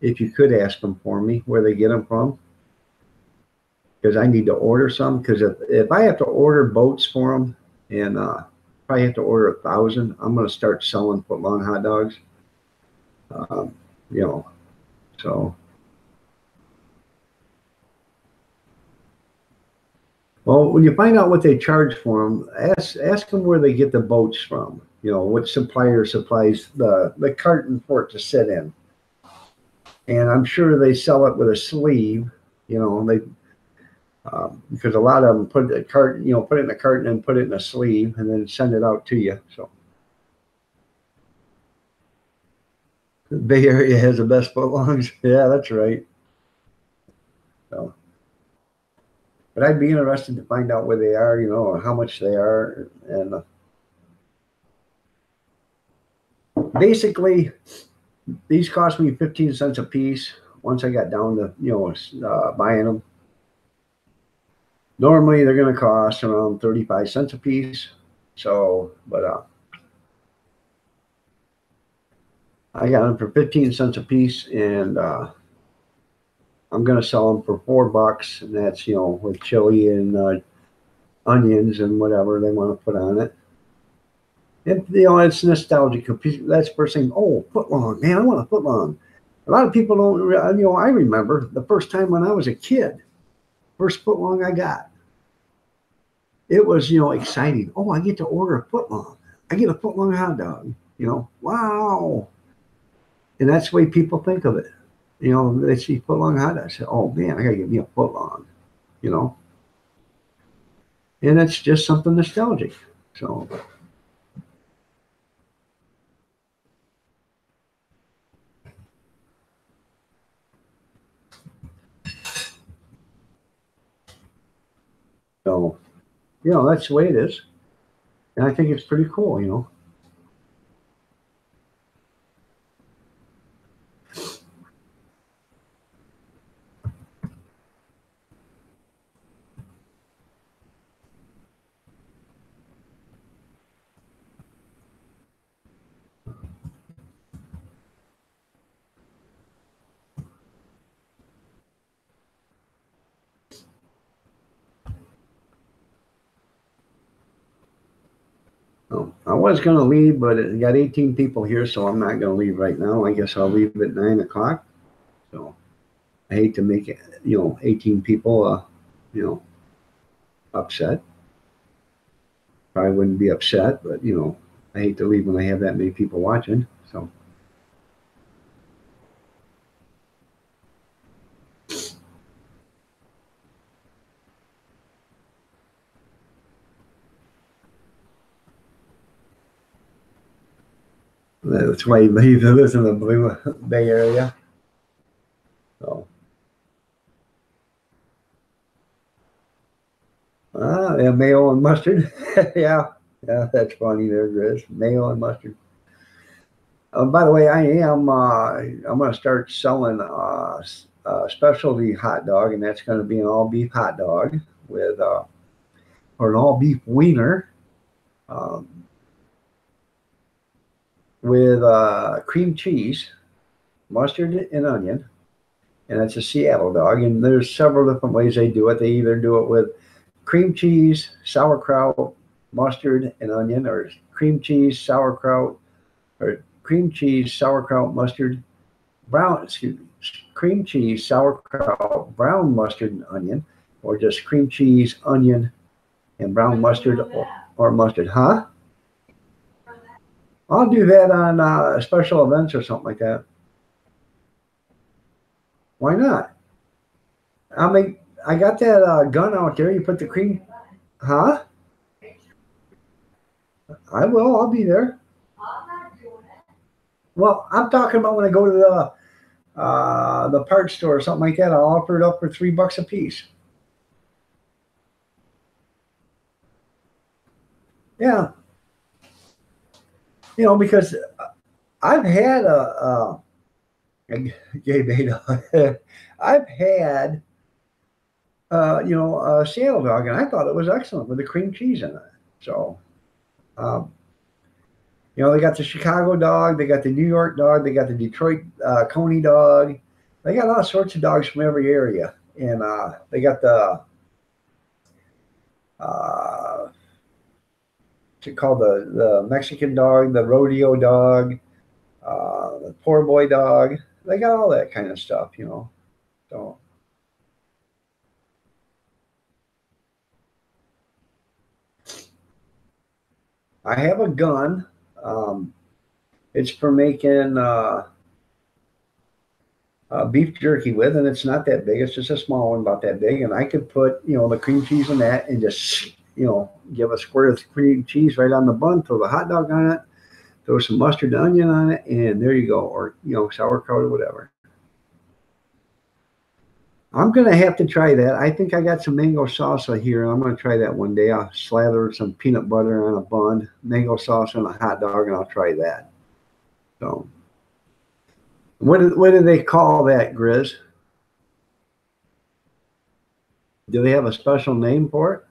if you could ask them for me where they get them from, because I need to order some, because if I have to order boats for them, and probably have to order 1,000, I'm going to start selling foot long hot dogs. So, well, when you find out what they charge for them, ask them where they get the boats from. What supplier supplies the carton for it to sit in. And I'm sure they sell it with a sleeve. Because a lot of them put it in a carton, put it in a carton and put it in a sleeve and then send it out to you. So the Bay Area has the best footlongs. Yeah, that's right. So, but I'd be interested to find out where they are, or how much they are, and basically these cost me 15 cents a piece. Once I got down to buying them. Normally they're going to cost around 35 cents a piece. So, but I got them for 15 cents a piece, and I'm going to sell them for $4, and that's with chili and onions and whatever they want to put on it. And it's nostalgic. That's the first thing. Oh, footlong, man! I want a footlong. A lot of people don't. I remember the first time when I was a kid, first footlong I got. It was exciting. Oh, I get to order a footlong. I get a footlong hot dog. Wow. And that's the way people think of it. They see footlong hot dogs. Say, oh man, I gotta get me a footlong. And it's just something nostalgic. So. So, that's the way it is. And I think it's pretty cool, So, I was going to leave, but it got 18 people here, so I'm not going to leave right now. I guess I'll leave at 9 o'clock. So I hate to make it, 18 people, upset. Probably wouldn't be upset, but, I hate to leave when I have that many people watching. So. That's why he lives in the Blue Bay Area. So. Yeah, mayo and mustard. Yeah, that's funny there, Chris. Mayo and mustard. By the way, I'm going to start selling a specialty hot dog, and that's going to be an all beef hot dog with or an all beef wiener um, with cream cheese, mustard, and onion. And it's a Seattle dog. And there's several different ways they do it. They either do it with cream cheese, sauerkraut, mustard, and onion, or cream cheese, sauerkraut, or cream cheese, sauerkraut, mustard, cream cheese, sauerkraut, brown mustard, and onion, or just cream cheese, onion, and brown mustard or mustard. Huh? I'll do that on special events or something like that. Why not? I got that gun out there. You put the cream, huh? I will. I'll be there. Well, I'm talking about when I go to the parts store or something like that. I'll offer it up for $3 a piece. Yeah. Because I've had a gay beta. I've had a Seattle dog, and I thought it was excellent with the cream cheese in it. So, they got the Chicago dog, they got the New York dog, they got the Detroit Coney dog. They got all sorts of dogs from every area, and they got the what's it called, the Mexican dog, the rodeo dog, the poor boy dog. They got all that kind of stuff, So. I have a gun. It's for making beef jerky with, and it's not that big. It's just a small one, about that big. And I could put, you know, the cream cheese in that and just, you know, give a squirt of cream cheese right on the bun, throw the hot dog on it, throw some mustard and onion on it, and there you go. Or, you know, sauerkraut or whatever. I'm going to have to try that. I think I got some mango salsa here. I'm going to try that one day. I'll slather some peanut butter on a bun, mango salsa on a hot dog, and I'll try that. So, what do they call that, Grizz? Do they have a special name for it?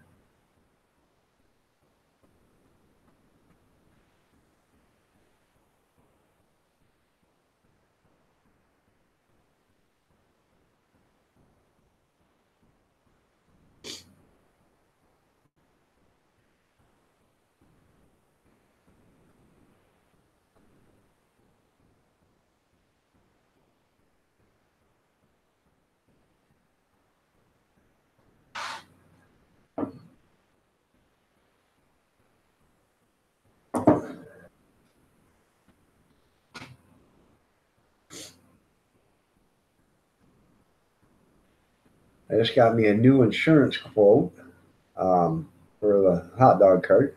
I just got me a new insurance quote for the hot dog cart.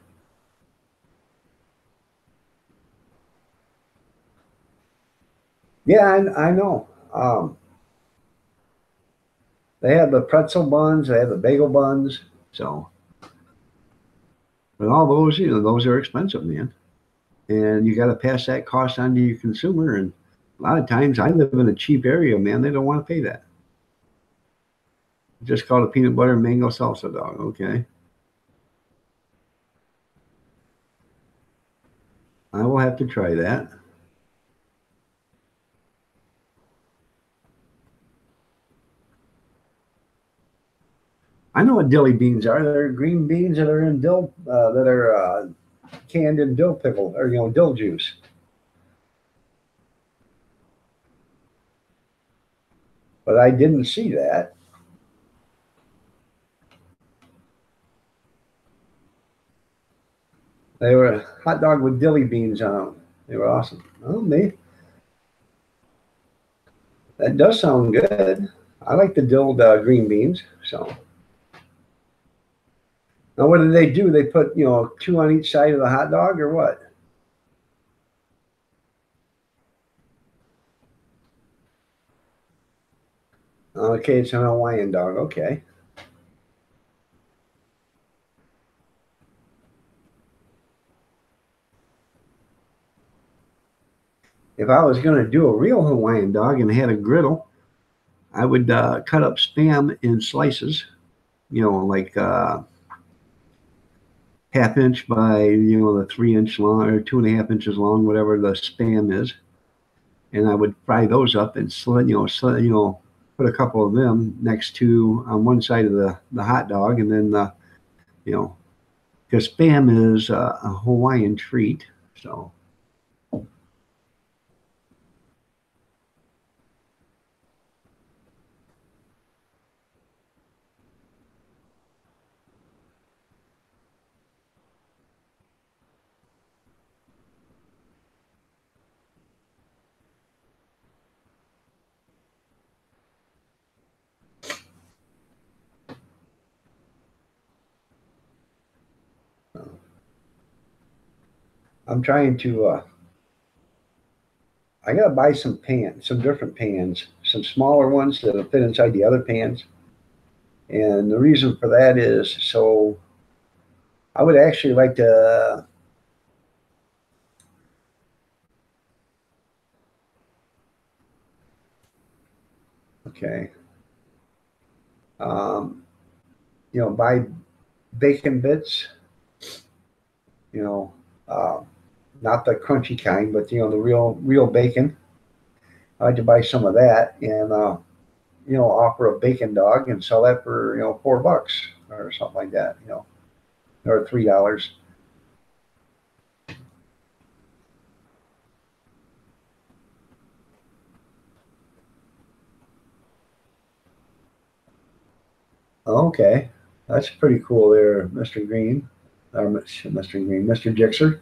Yeah, I know. They have the pretzel buns, they have the bagel buns. So, but all those, you know, those are expensive, man. And you got to pass that cost on to your consumer. And a lot of times, I live in a cheap area, man. They don't want to pay that. Just called a peanut butter and mango salsa dog. Okay. I will have to try that. I know what dilly beans are. They're green beans that are in dill, that are canned in dill pickle, or, you know, dill juice. But I didn't see that. They were a hot dog with dilly beans on them. They were awesome. Oh, me. That does sound good. I like the dilled green beans. So now, what do? They put, you know, two on each side of the hot dog, or what? Okay, it's an Hawaiian dog. Okay. If I was going to do a real Hawaiian dog and had a griddle, I would cut up Spam in slices, you know, like half inch by, you know, the 3 inch long or 2.5 inches long, whatever the Spam is. And I would fry those up and put a couple of them next to on one side of the hot dog. And then, you know, because Spam is a Hawaiian treat. So, I'm trying to, I got to buy some pans, some different pans, some smaller ones that'll fit inside the other pans. And the reason for that is so I would actually like to, okay, um, you know, buy bacon bits, you know, uh, not the crunchy kind, but, you know, the real bacon. I like to buy some of that and, you know, offer a bacon dog and sell that for, you know, $4 or something like that, you know, or $3. Okay, that's pretty cool there, Mr. Green, or Mr. Green, Mr. Jixer.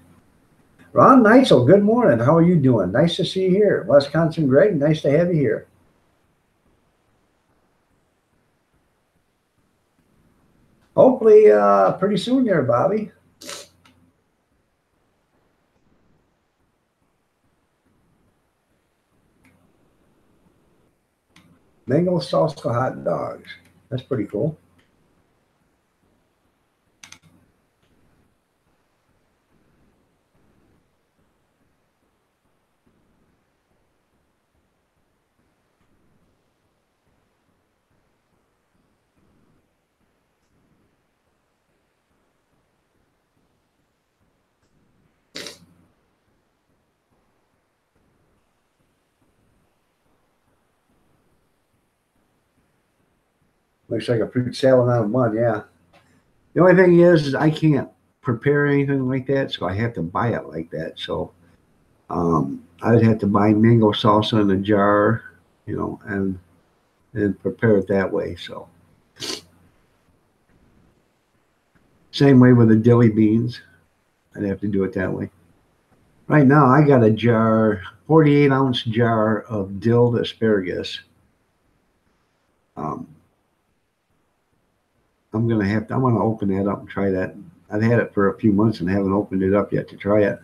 Ron Neitzel, good morning. How are you doing? Nice to see you here. Wisconsin Greg, nice to have you here. Hopefully, pretty soon there, Bobby. Mango salsa hot dogs. That's pretty cool. Looks like a fruit salad on a bun, yeah. The only thing is I can't prepare anything like that, so I have to buy it like that. So I'd have to buy mango salsa in a jar, you know, and prepare it that way. So same way with the dilly beans, I'd have to do it that way. Right now, I got a jar, 48-ounce jar of dilled asparagus. Um, I'm gonna open that up and try that. I've had it for a few months and haven't opened it up yet to try it.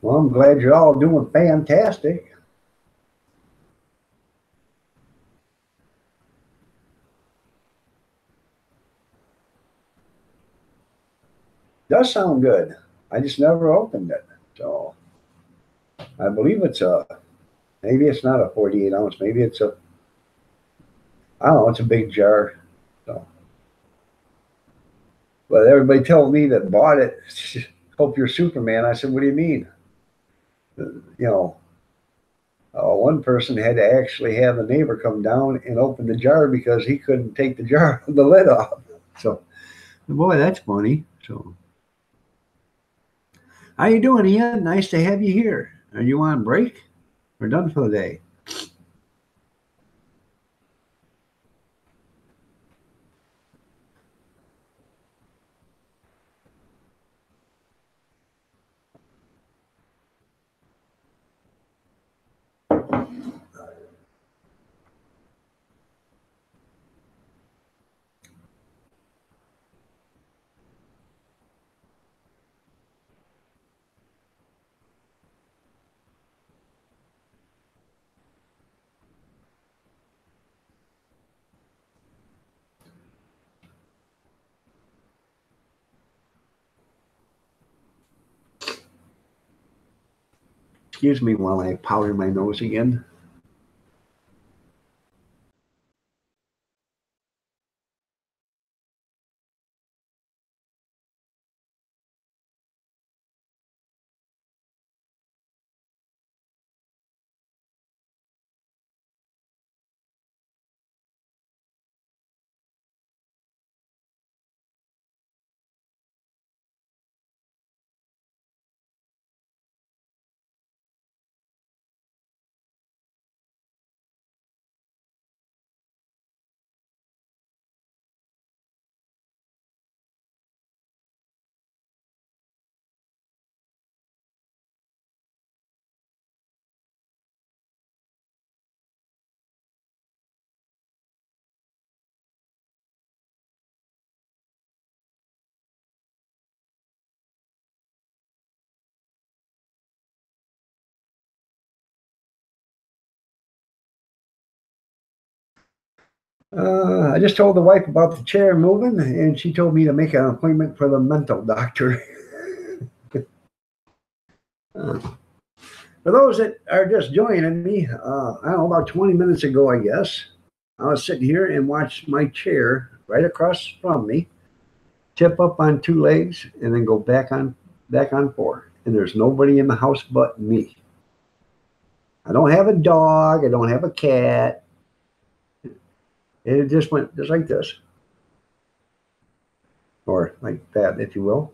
Well, I'm glad you're all doing fantastic. Does sound good. I just never opened it. So I believe maybe it's not a 48 ounce. Maybe I don't know, it's a big jar. So, but everybody told me that bought it, hope you're Superman. I said, what do you mean? You know, one person had to actually have the neighbor come down and open the jar because he couldn't take the lid off. So, boy, that's funny. So, how you doing, Ian? Nice to have you here. Are you on break or done for the day? Excuse me while I powder my nose again. I just told the wife about the chair moving, and she told me to make an appointment for the mental doctor. For those that are just joining me, I don't know, about 20 minutes ago, I guess, I was sitting here and watched my chair right across from me tip up on two legs and then go back on four. And there's nobody in the house but me. I don't have a dog. I don't have a cat. It just went just like this. Or like that, if you will.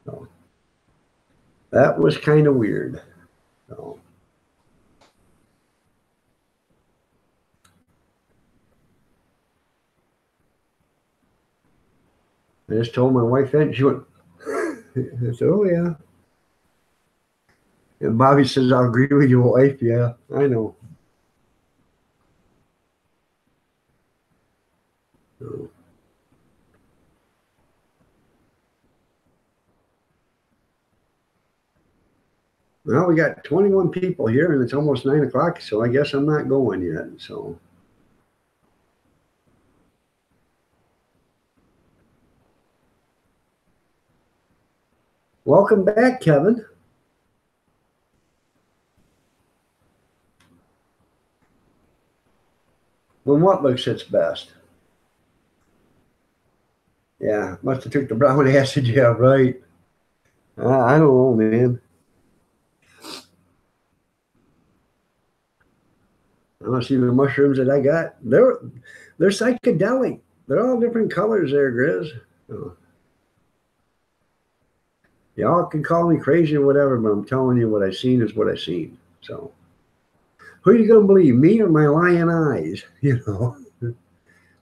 So that was kind of weird. So I just told my wife that, and she went, I said, oh, yeah. And Bobby says, I'll agree with your wife. Yeah, I know. So, well, we got 21 people here, and it's almost 9 o'clock, so I guess I'm not going yet. So, welcome back, Kevin. When what looks its best? Yeah, must have took the brown acid. Yeah, right. I don't know, man. I don't see the mushrooms that I got. They're psychedelic. They're all different colors there, Grizz. So, y'all can call me crazy or whatever, but I'm telling you what I seen is what I seen. So who are you gonna believe, me or my lion eyes? You know.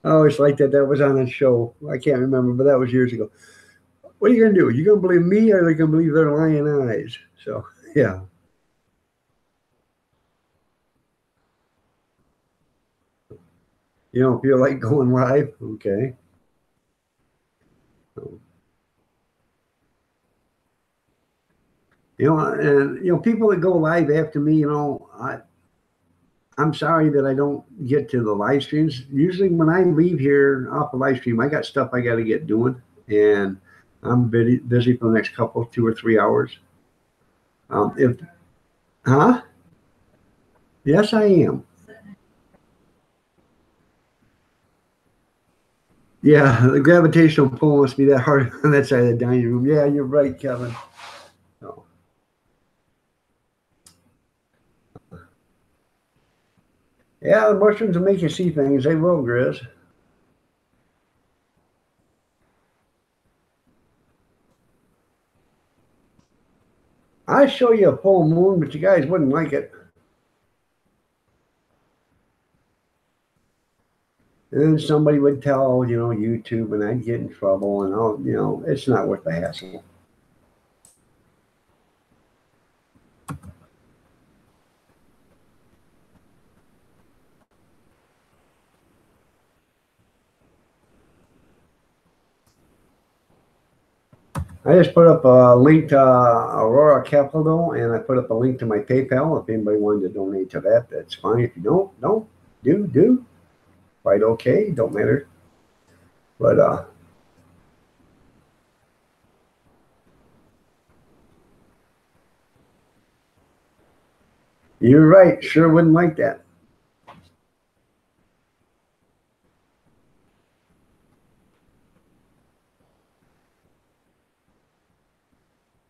I always liked that. That was on a show. I can't remember, but that was years ago. What are you gonna do? You gonna believe me or are you gonna believe their lion eyes? So yeah. You don't feel like going live? Okay. So, and people that go live after me, I'm sorry that I don't get to the live streams. Usually when I leave here off the live stream, I got stuff I got to get doing, and I'm busy for the next couple, 2 or 3 hours. If, huh? Yes, I am. Yeah, the gravitational pull must be that hard on that side of the dining room. Yeah, you're right, Kevin. So, yeah, the mushrooms will make you see things. They will, Grizz. I show you a full moon, but you guys wouldn't like it. And then somebody would tell, YouTube, and I'd get in trouble, and it's not worth the hassle. I just put up a link to Aurora Capital, and I put up a link to my PayPal. If anybody wanted to donate to that, that's fine. If you don't, do. Quite okay, don't matter. But you're right. Sure wouldn't like that.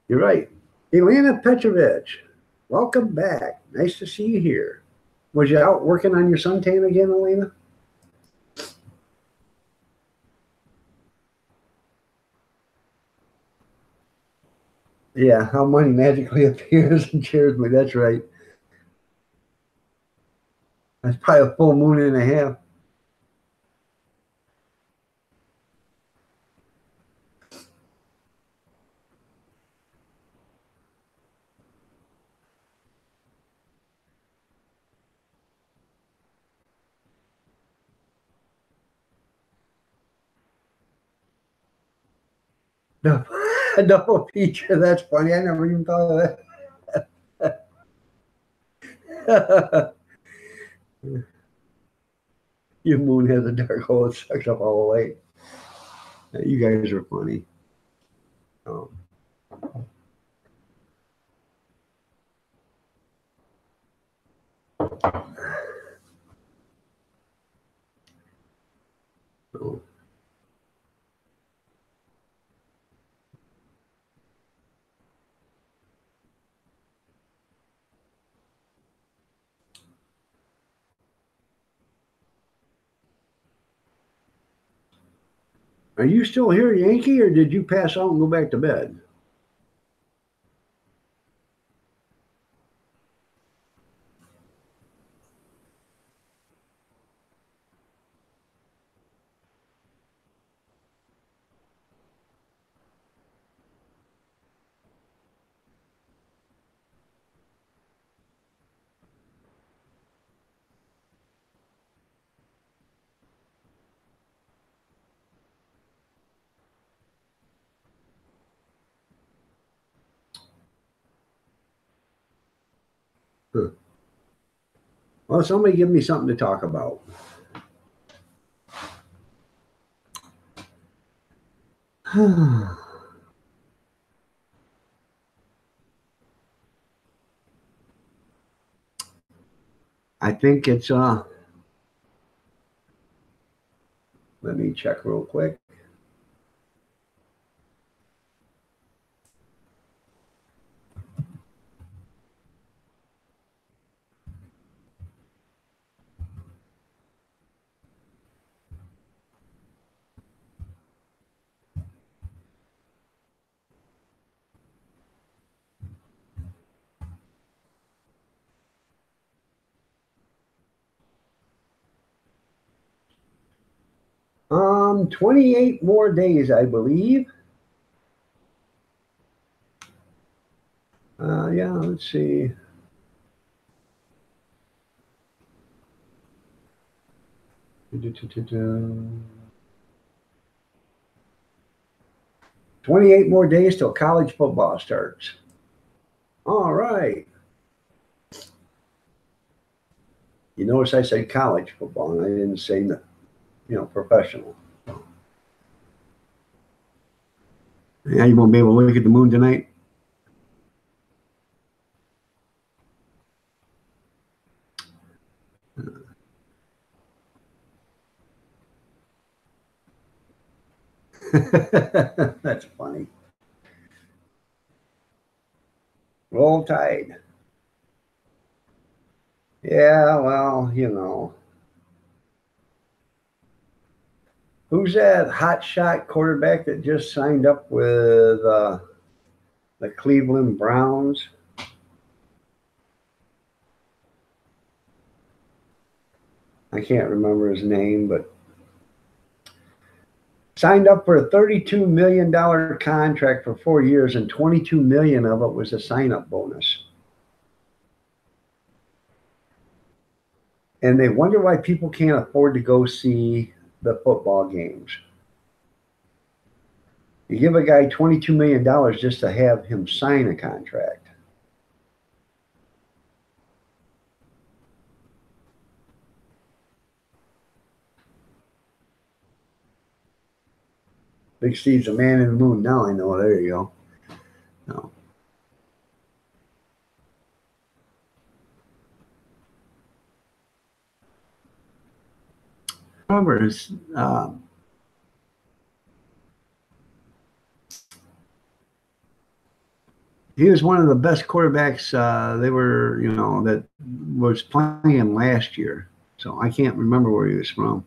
You're right. Elena Petrovich, welcome back. Nice to see you here. Was you out working on your suntan again, Elena? Yeah, how money magically appears and cheers me. That's right. That's probably a full moon and a half. No, a double feature. That's funny. I never even thought of that. Your moon has a dark hole that sucks up all the light. You guys are funny. Um, so, Are you still here, Yankee, or did you pass out and go back to bed? Huh. Well, somebody give me something to talk about. I think it's let me check real quick. Um, 28 more days, I believe. Yeah, let's see. Do-do-do-do-do. 28 more days till college football starts. All right. You notice I said college football, and I didn't say, professional. Yeah, you won't be able to look at the moon tonight. That's funny. Roll Tide. Yeah, well, Who's that hot shot quarterback that just signed up with the Cleveland Browns? I can't remember his name, but signed up for a $32 million contract for 4 years, and $22 million of it was a sign-up bonus. And they wonder why people can't afford to go see the football games. You give a guy $22 million just to have him sign a contract. Big Steve's a man in the moon now, I know. There you go. No. Remember, he was one of the best quarterbacks they were, that was playing last year. So I can't remember where he was from.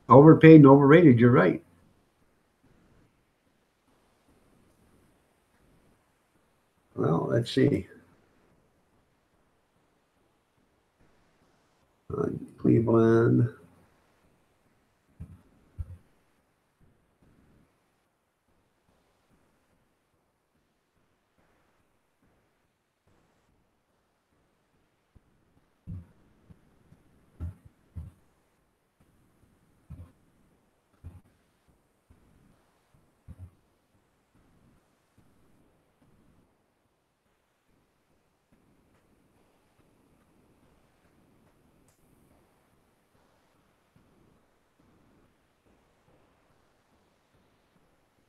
Overpaid and overrated, you're right. Well, let's see. Cleveland.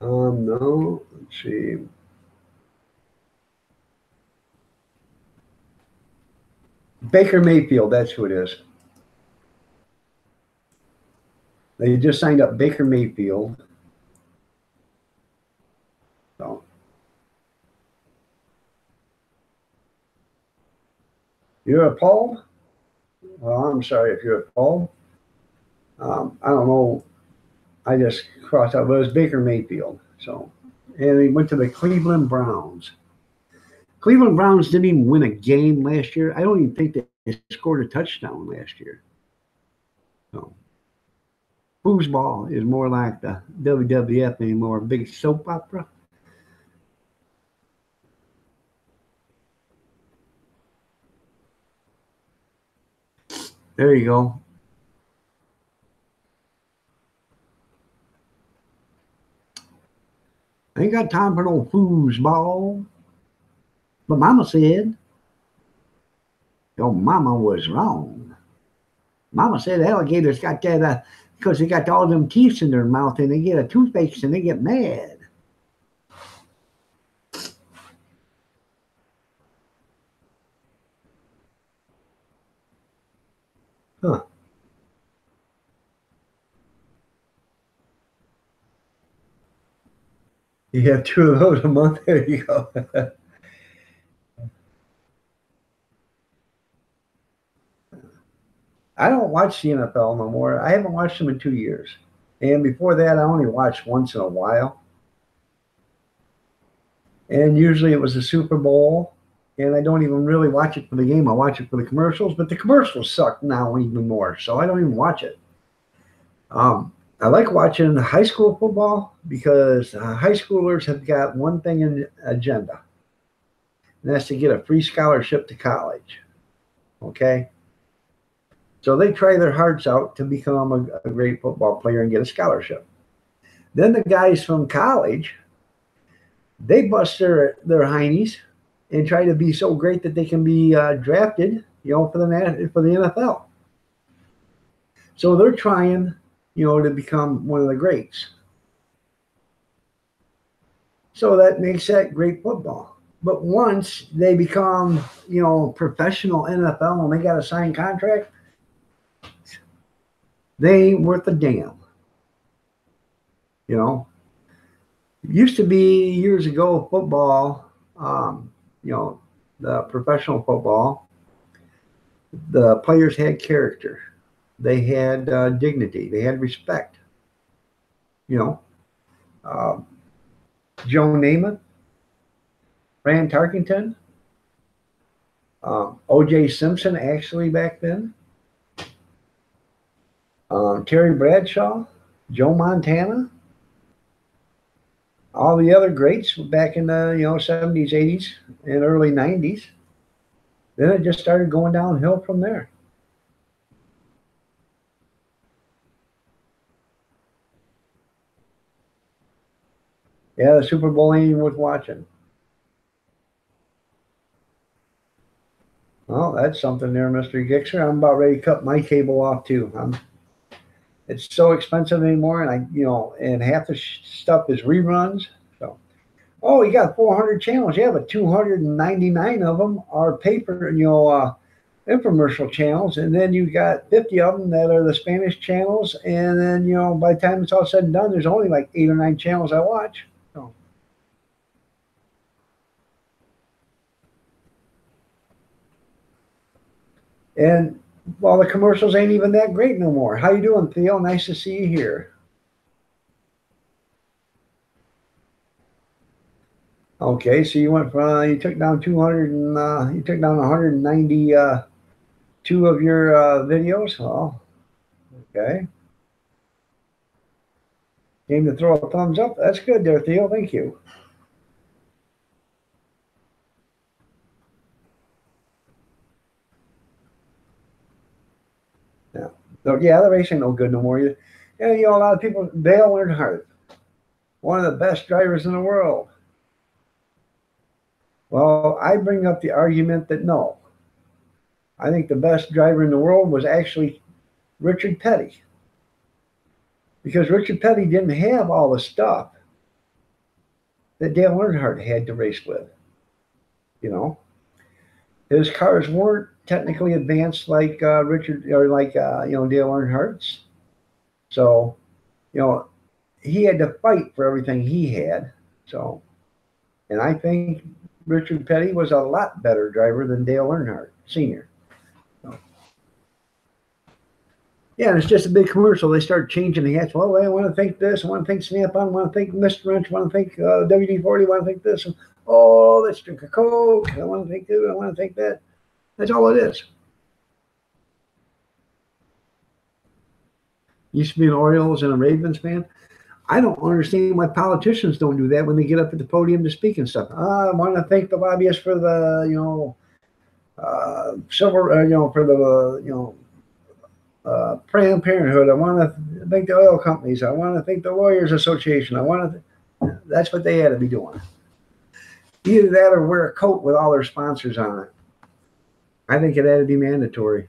No, let's see. Baker Mayfield, that's who it is. They just signed up Baker Mayfield. So. You're appalled? Well, I'm sorry if you're appalled. I don't know. I just crossed out, but it was Baker Mayfield. So, and he went to the Cleveland Browns. Cleveland Browns didn't even win a game last year. I don't even think they scored a touchdown last year. So, foosball is more like the WWF anymore, big soap opera. There you go. I ain't got time for no foosball. But Mama said, your mama was wrong. Mama said alligators got that because they got all them teeth in their mouth and they get a toothache and they get mad. Huh. You have 2 of those a month. There you go. I don't watch the NFL no more. I haven't watched them in 2 years. And before that, I only watched once in a while. And usually it was the Super Bowl. And I don't even really watch it for the game. I watch it for the commercials. But the commercials suck now even more. So I don't even watch it. I like watching high school football because high schoolers have got one thing in the agenda. And that's to get a free scholarship to college. Okay? So they try their hearts out to become a great football player and get a scholarship. Then the guys from college, they bust their heinies and try to be so great that they can be drafted, for the NFL. So they're trying, to become one of the greats. So that makes that great football. But once they become, professional NFL and they got a signed contract, they ain't worth a damn. It used to be years ago, football, the professional football, the players had character. They had dignity. They had respect. Uh, Joe Namath, Fran Tarkenton, O.J. Simpson, actually back then, Terry Bradshaw, Joe Montana, all the other greats back in the 70s, 80s, and early 90s. Then it just started going downhill from there. Yeah, the Super Bowl ain't even worth watching. Well, that's something there, Mr. Gixer. I'm about ready to cut my cable off too. It's so expensive anymore, and and half the stuff is reruns. So, oh, you got 400 channels, yeah, but 299 of them are paper, infomercial channels, and then you got 50 of them that are the Spanish channels, and then by the time it's all said and done, there's only like 8 or 9 channels I watch. So. And well, the commercials ain't even that great no more. How you doing, Theo? Nice to see you here. Okay, so you went from you took down 200 and you took down 192 of your videos. Oh, okay. Came to throw a thumbs up. That's good there, Theo. Thank you. Yeah. So yeah, the race ain't no good no more. A lot of people, Dale Earnhardt, one of the best drivers in the world. Well, I bring up the argument that no. I think the best driver in the world was actually Richard Petty. Because Richard Petty didn't have all the stuff that Dale Earnhardt had to race with. His cars weren't technically advanced like Richard or like Dale Earnhardt's. So, he had to fight for everything he had. So, and I think Richard Petty was a lot better driver than Dale Earnhardt Sr. So. Yeah, and it's just a big commercial. They start changing the hats. Well, I want to think this. I want to think Snap-on. I want to think Mr. Wrench. I want to think WD-40. I want to think this. Oh, let's drink a Coke. I want to think this. I want to think that. That's all it is. Used to be an Orioles and a Ravens fan. I don't understand why politicians don't do that when they get up at the podium to speak and stuff. I want to thank the lobbyists for the, for the, Planned Parenthood. I want to thank the oil companies. I want to thank the Lawyers Association. That's what they had to be doing. Either that or wear a coat with all their sponsors on it. I think it had to be mandatory.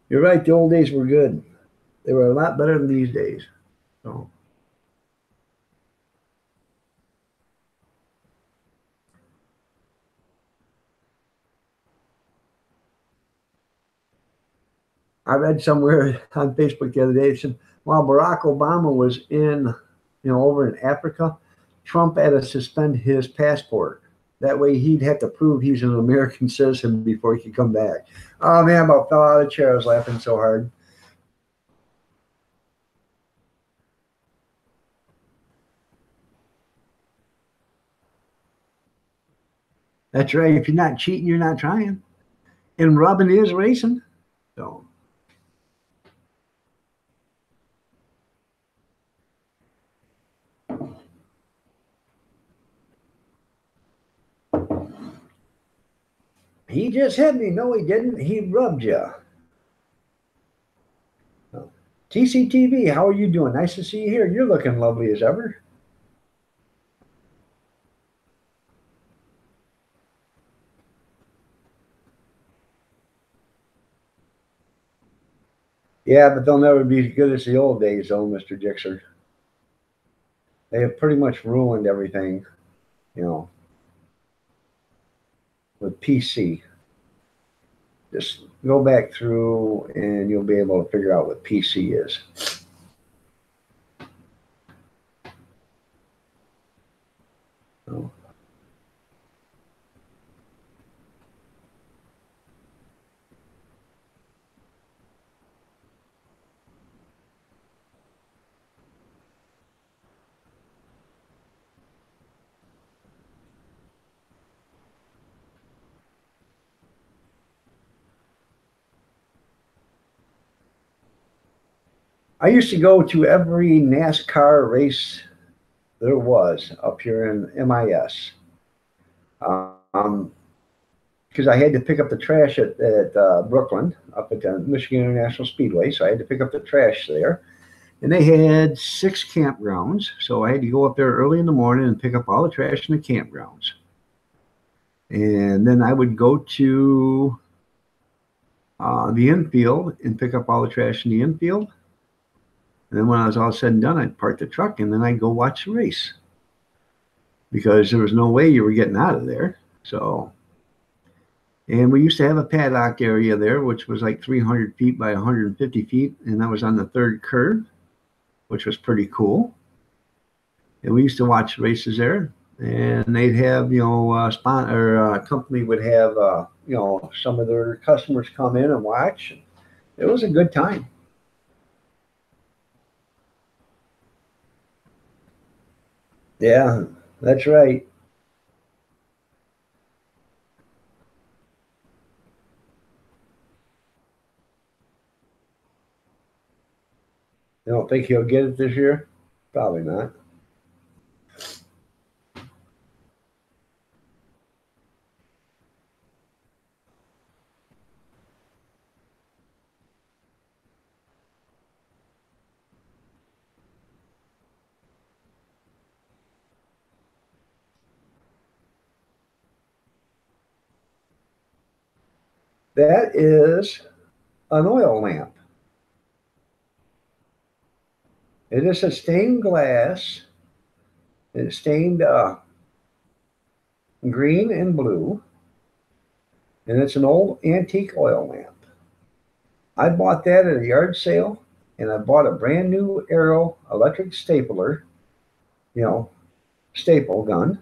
You're right. The old days were good. They were a lot better than these days. So. I read somewhere on Facebook the other day, it said while Barack Obama was over in Africa, Trump had to suspend his passport. That way he'd have to prove he's an American citizen before he could come back. Oh man, I about fell out of the chair. I was laughing so hard. That's right. If you're not cheating, you're not trying. And rubbing is racing. So. He just hit me. No, he didn't. He rubbed you. TCTV, how are you doing? Nice to see you here. You're looking lovely as ever. Yeah, but they'll never be as good as the old days, though, Mr. Jixer. They have pretty much ruined everything, with PC. Just go back through and you'll be able to figure out what PC is. So. I used to go to every NASCAR race there was up here in MIS. Because I had to pick up the trash at Brooklyn, up at the Michigan International Speedway. So I had to pick up the trash there. And they had 6 campgrounds. So I had to go up there early in the morning and pick up all the trash in the campgrounds. And then I would go to the infield and pick up all the trash in the infield. And then when I was all said and done, I'd park the truck and then I'd go watch the race. Because there was no way you were getting out of there. So, and we used to have a paddock area there, which was like 300 feet by 150 feet. And that was on the 3rd curve, which was pretty cool. And we used to watch races there. And they'd have, company would have, some of their customers come in and watch. It was a good time. Yeah, that's right. You don't think he'll get it this year? Probably not. That is an oil lamp. It is a stained glass. It's stained green and blue. And it's an old antique oil lamp. I bought that at a yard sale, and I bought a brand new Arrow electric stapler, staple gun,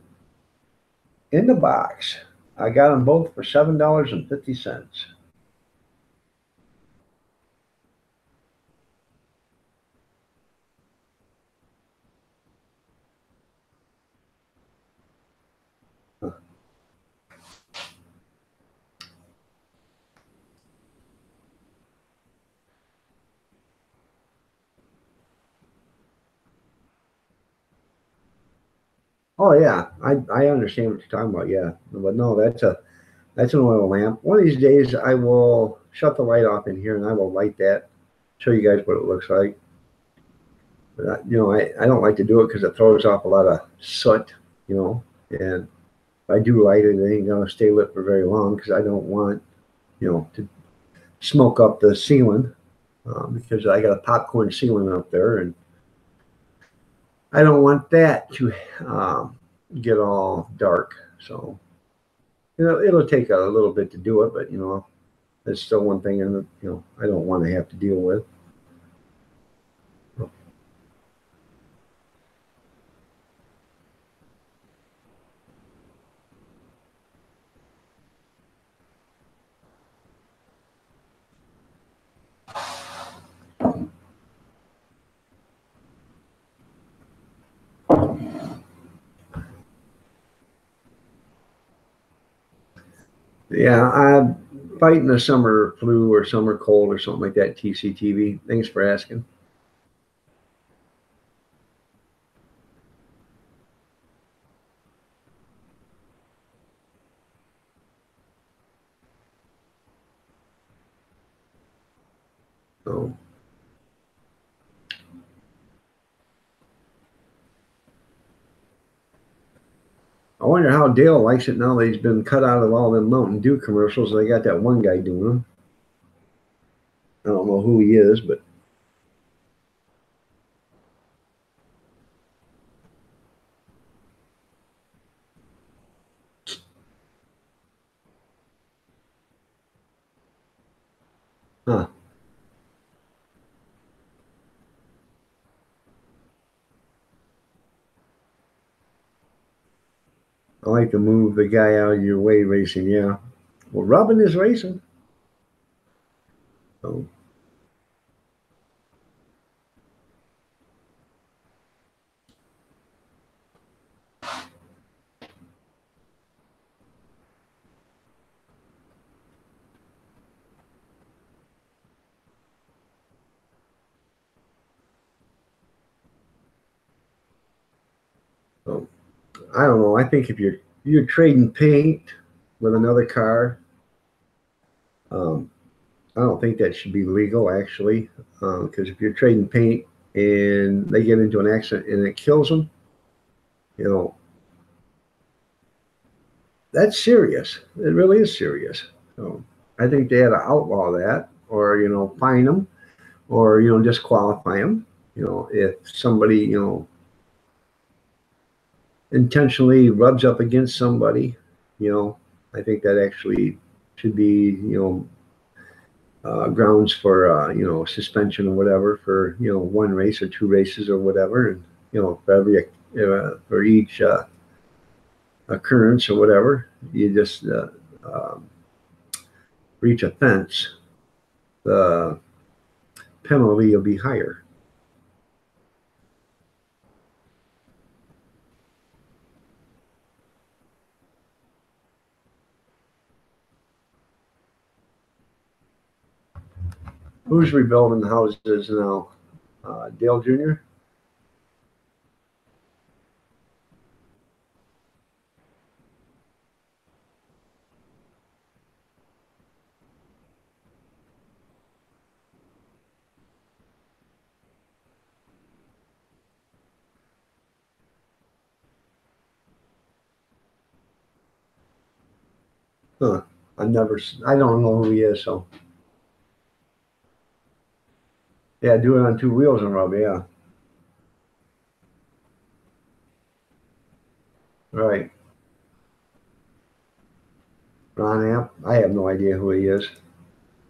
in the box. I got them both for $7.50. Oh yeah, I understand what you're talking about. Yeah, but no, that's an oil lamp. One of these days, I will shut the light off in here and I will light that, show you guys what it looks like. But I don't like to do it because it throws off a lot of soot, and if I do light it, it ain't gonna stay lit for very long because I don't want, to smoke up the ceiling, because I got a popcorn ceiling up there, and I don't want that to get all dark. So it'll take a little bit to do it, but it's still one thing, and I don't want to have to deal with. Yeah, I'm fighting a summer flu or summer cold or something like that. TCTV. Thanks for asking. So I wonder how Dale likes it now that he's been cut out of all them Mountain Dew commercials. They got that one guy doing them. I don't know who he is, but huh. I like to move the guy out of your way racing. Yeah. Well, rubbing is racing. So So I don't know. I think if you're trading paint with another car, um, I don't think that should be legal actually, because if you're trading paint and they get into an accident and it kills them, you know that's serious. It really is serious. So I think they had to outlaw that, or fine them, or disqualify them. If somebody intentionally rubs up against somebody, I think that actually should be grounds for suspension or whatever for one race or two races or whatever, and for every for each occurrence or whatever, you just reach a fence, the penalty will be higher. Who's rebuilding the houses now? Dale Jr.? Huh. I don't know who he is, so. Yeah, do it on two wheels and rub, yeah. Right. Ron Amp, I have no idea who he is.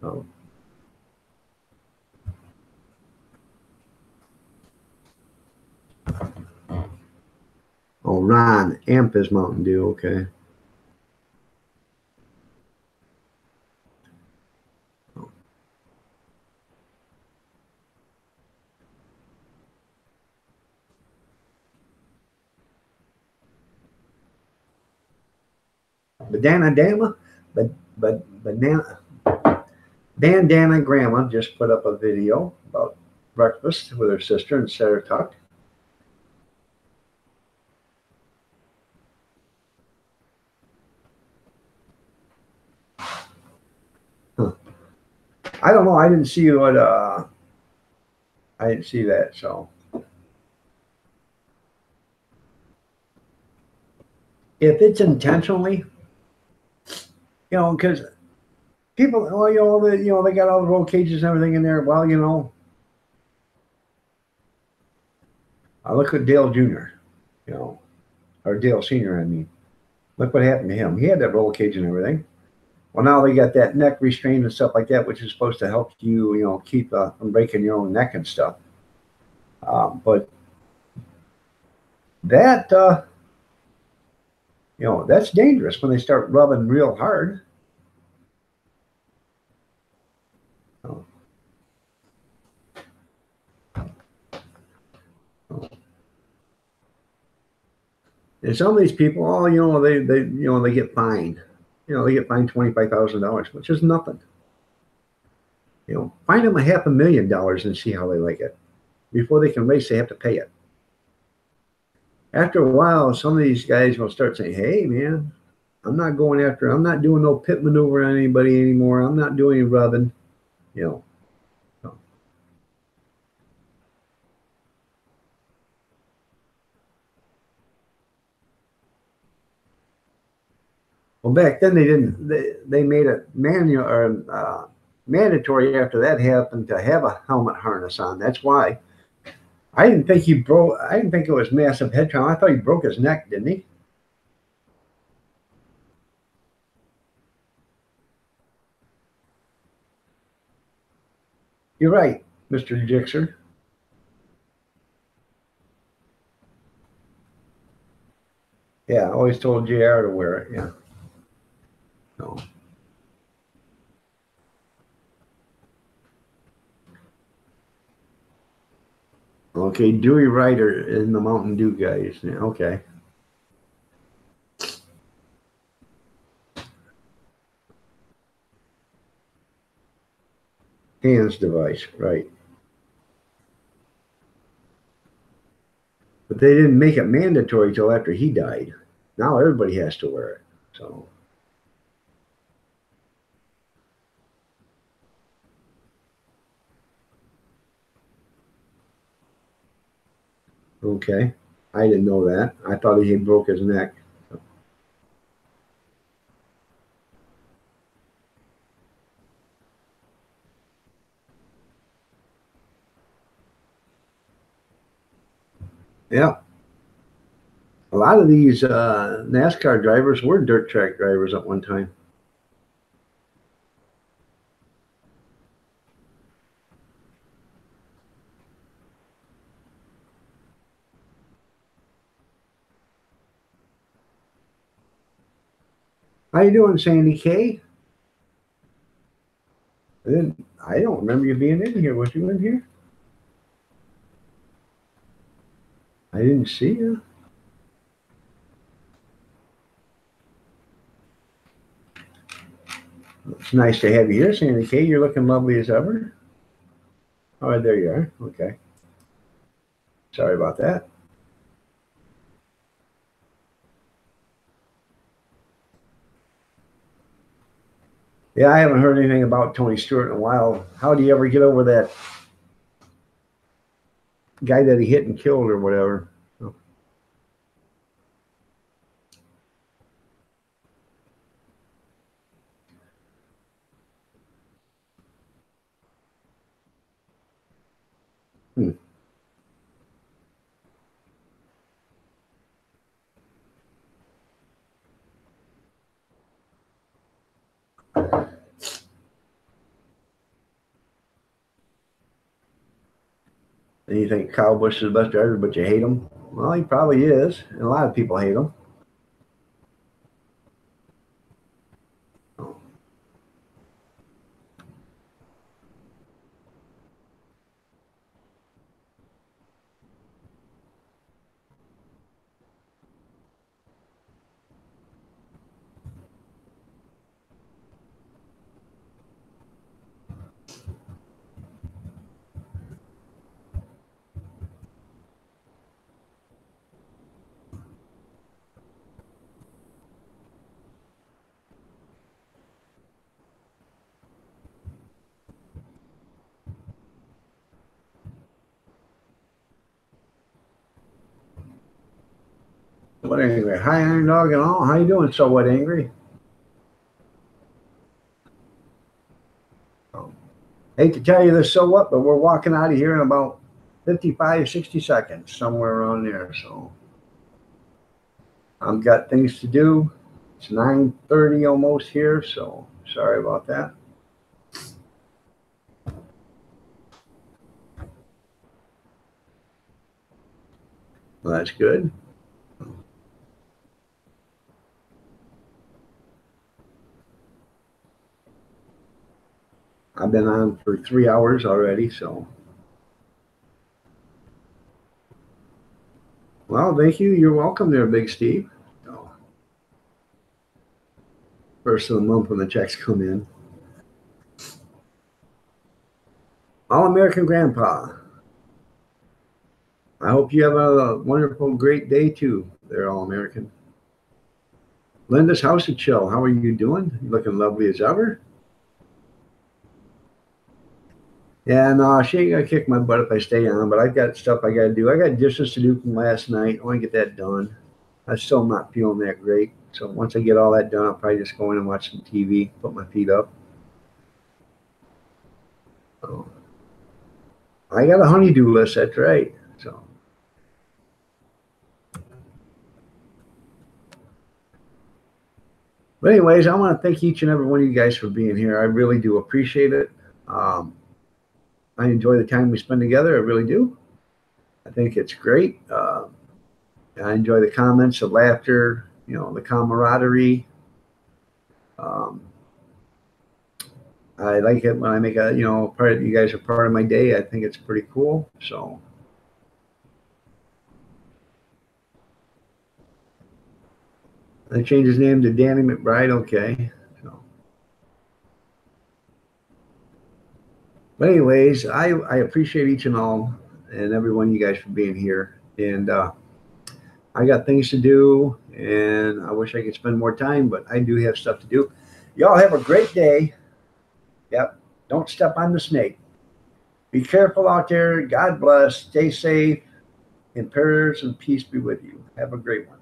Oh, Ron Amp is Mountain Dew, okay. Banana Dama, banana Bandana Grandma just put up a video about breakfast with her sister in Saratoga. I don't know. I didn't see what. I didn't see that. So if it's intentionally, because people, well, they got all the roll cages and everything in there. Well, I look at Dale Jr. Or Dale Sr. I mean, look what happened to him. He had that roll cage and everything. Well, now they got that neck restraint and stuff like that, which is supposed to help you, keep from breaking your own neck and stuff. But that, that's dangerous when they start rubbing real hard. And some of these people, they get fined. They get fined $25,000, which is nothing. Fine them $500,000 and see how they like it. Before they can race, they have to pay it. After a while, some of these guys will start saying, "Hey, man, I'm not doing no pit maneuver on anybody anymore. I'm not doing any rubbing." You know. So. Well, back then they didn't. They made it manual or mandatory after that happened to have a helmet harness on. That's why. I didn't think he broke. I didn't think it was massive head trauma. I thought he broke his neck, didn't he? You're right, Mr. Jixer. Yeah, I always told JR to wear it. Yeah. No. Okay, Dewey Ryder in the Mountain Dew guys. Yeah, okay. Hands device, right. But they didn't make it mandatory till after he died. Now everybody has to wear it. So. Okay. I didn't know that. I thought he had broke his neck. So. Yeah. A lot of these NASCAR drivers were dirt track drivers at one time. How you doing, Sandy K? I don't remember you being in here. Was you in here? I didn't see you. It's nice to have you here, Sandy K. You're looking lovely as ever. All right, there you are. Okay. Sorry about that. Yeah, I haven't heard anything about Tony Stewart in a while. How do you ever get over that guy that he hit and killed or whatever? Oh. Hmm. And you think Kyle Busch is the best driver, but you hate him? Well, he probably is. And a lot of people hate him. What Angry? Hi, Iron Dog and all. How you doing? So what, Angry? Hate to tell you this, so what, but we're walking out of here in about 55, 60 seconds, somewhere around there. So I've got things to do. It's 9:30 almost here, so sorry about that. Well, that's good. I've been on for 3 hours already, so. Well, thank you. You're welcome there, Big Steve. So, first of the month when the checks come in. All-American Grandpa. I hope you have a wonderful, great day too. They're All-American. Linda's House of Chill. How are you doing? You looking lovely as ever. Yeah, no, she ain't gonna kick my butt if I stay on, but I've got stuff I gotta do. I got dishes to do from last night. I want to get that done. I'm still not feeling that great. So once I get all that done, I'll probably just go in and watch some TV, put my feet up. So, I got a honeydew list, that's right. So. But anyways, I want to thank each and every one of you guys for being here. I really do appreciate it. I enjoy the time we spend together. I really do. I think it's great. I enjoy the comments, the laughter, you know, the camaraderie. I like it when I make a, you know, part of you guys are part of my day. I think it's pretty cool. So. I changed his name to Danny McBride. Okay. So. But anyways, I appreciate each and all and every one of you guys for being here. And I got things to do, and I wish I could spend more time, but I do have stuff to do. Y'all have a great day. Yep. Don't step on the snake. Be careful out there. God bless. Stay safe. And prayers and peace be with you. Have a great one.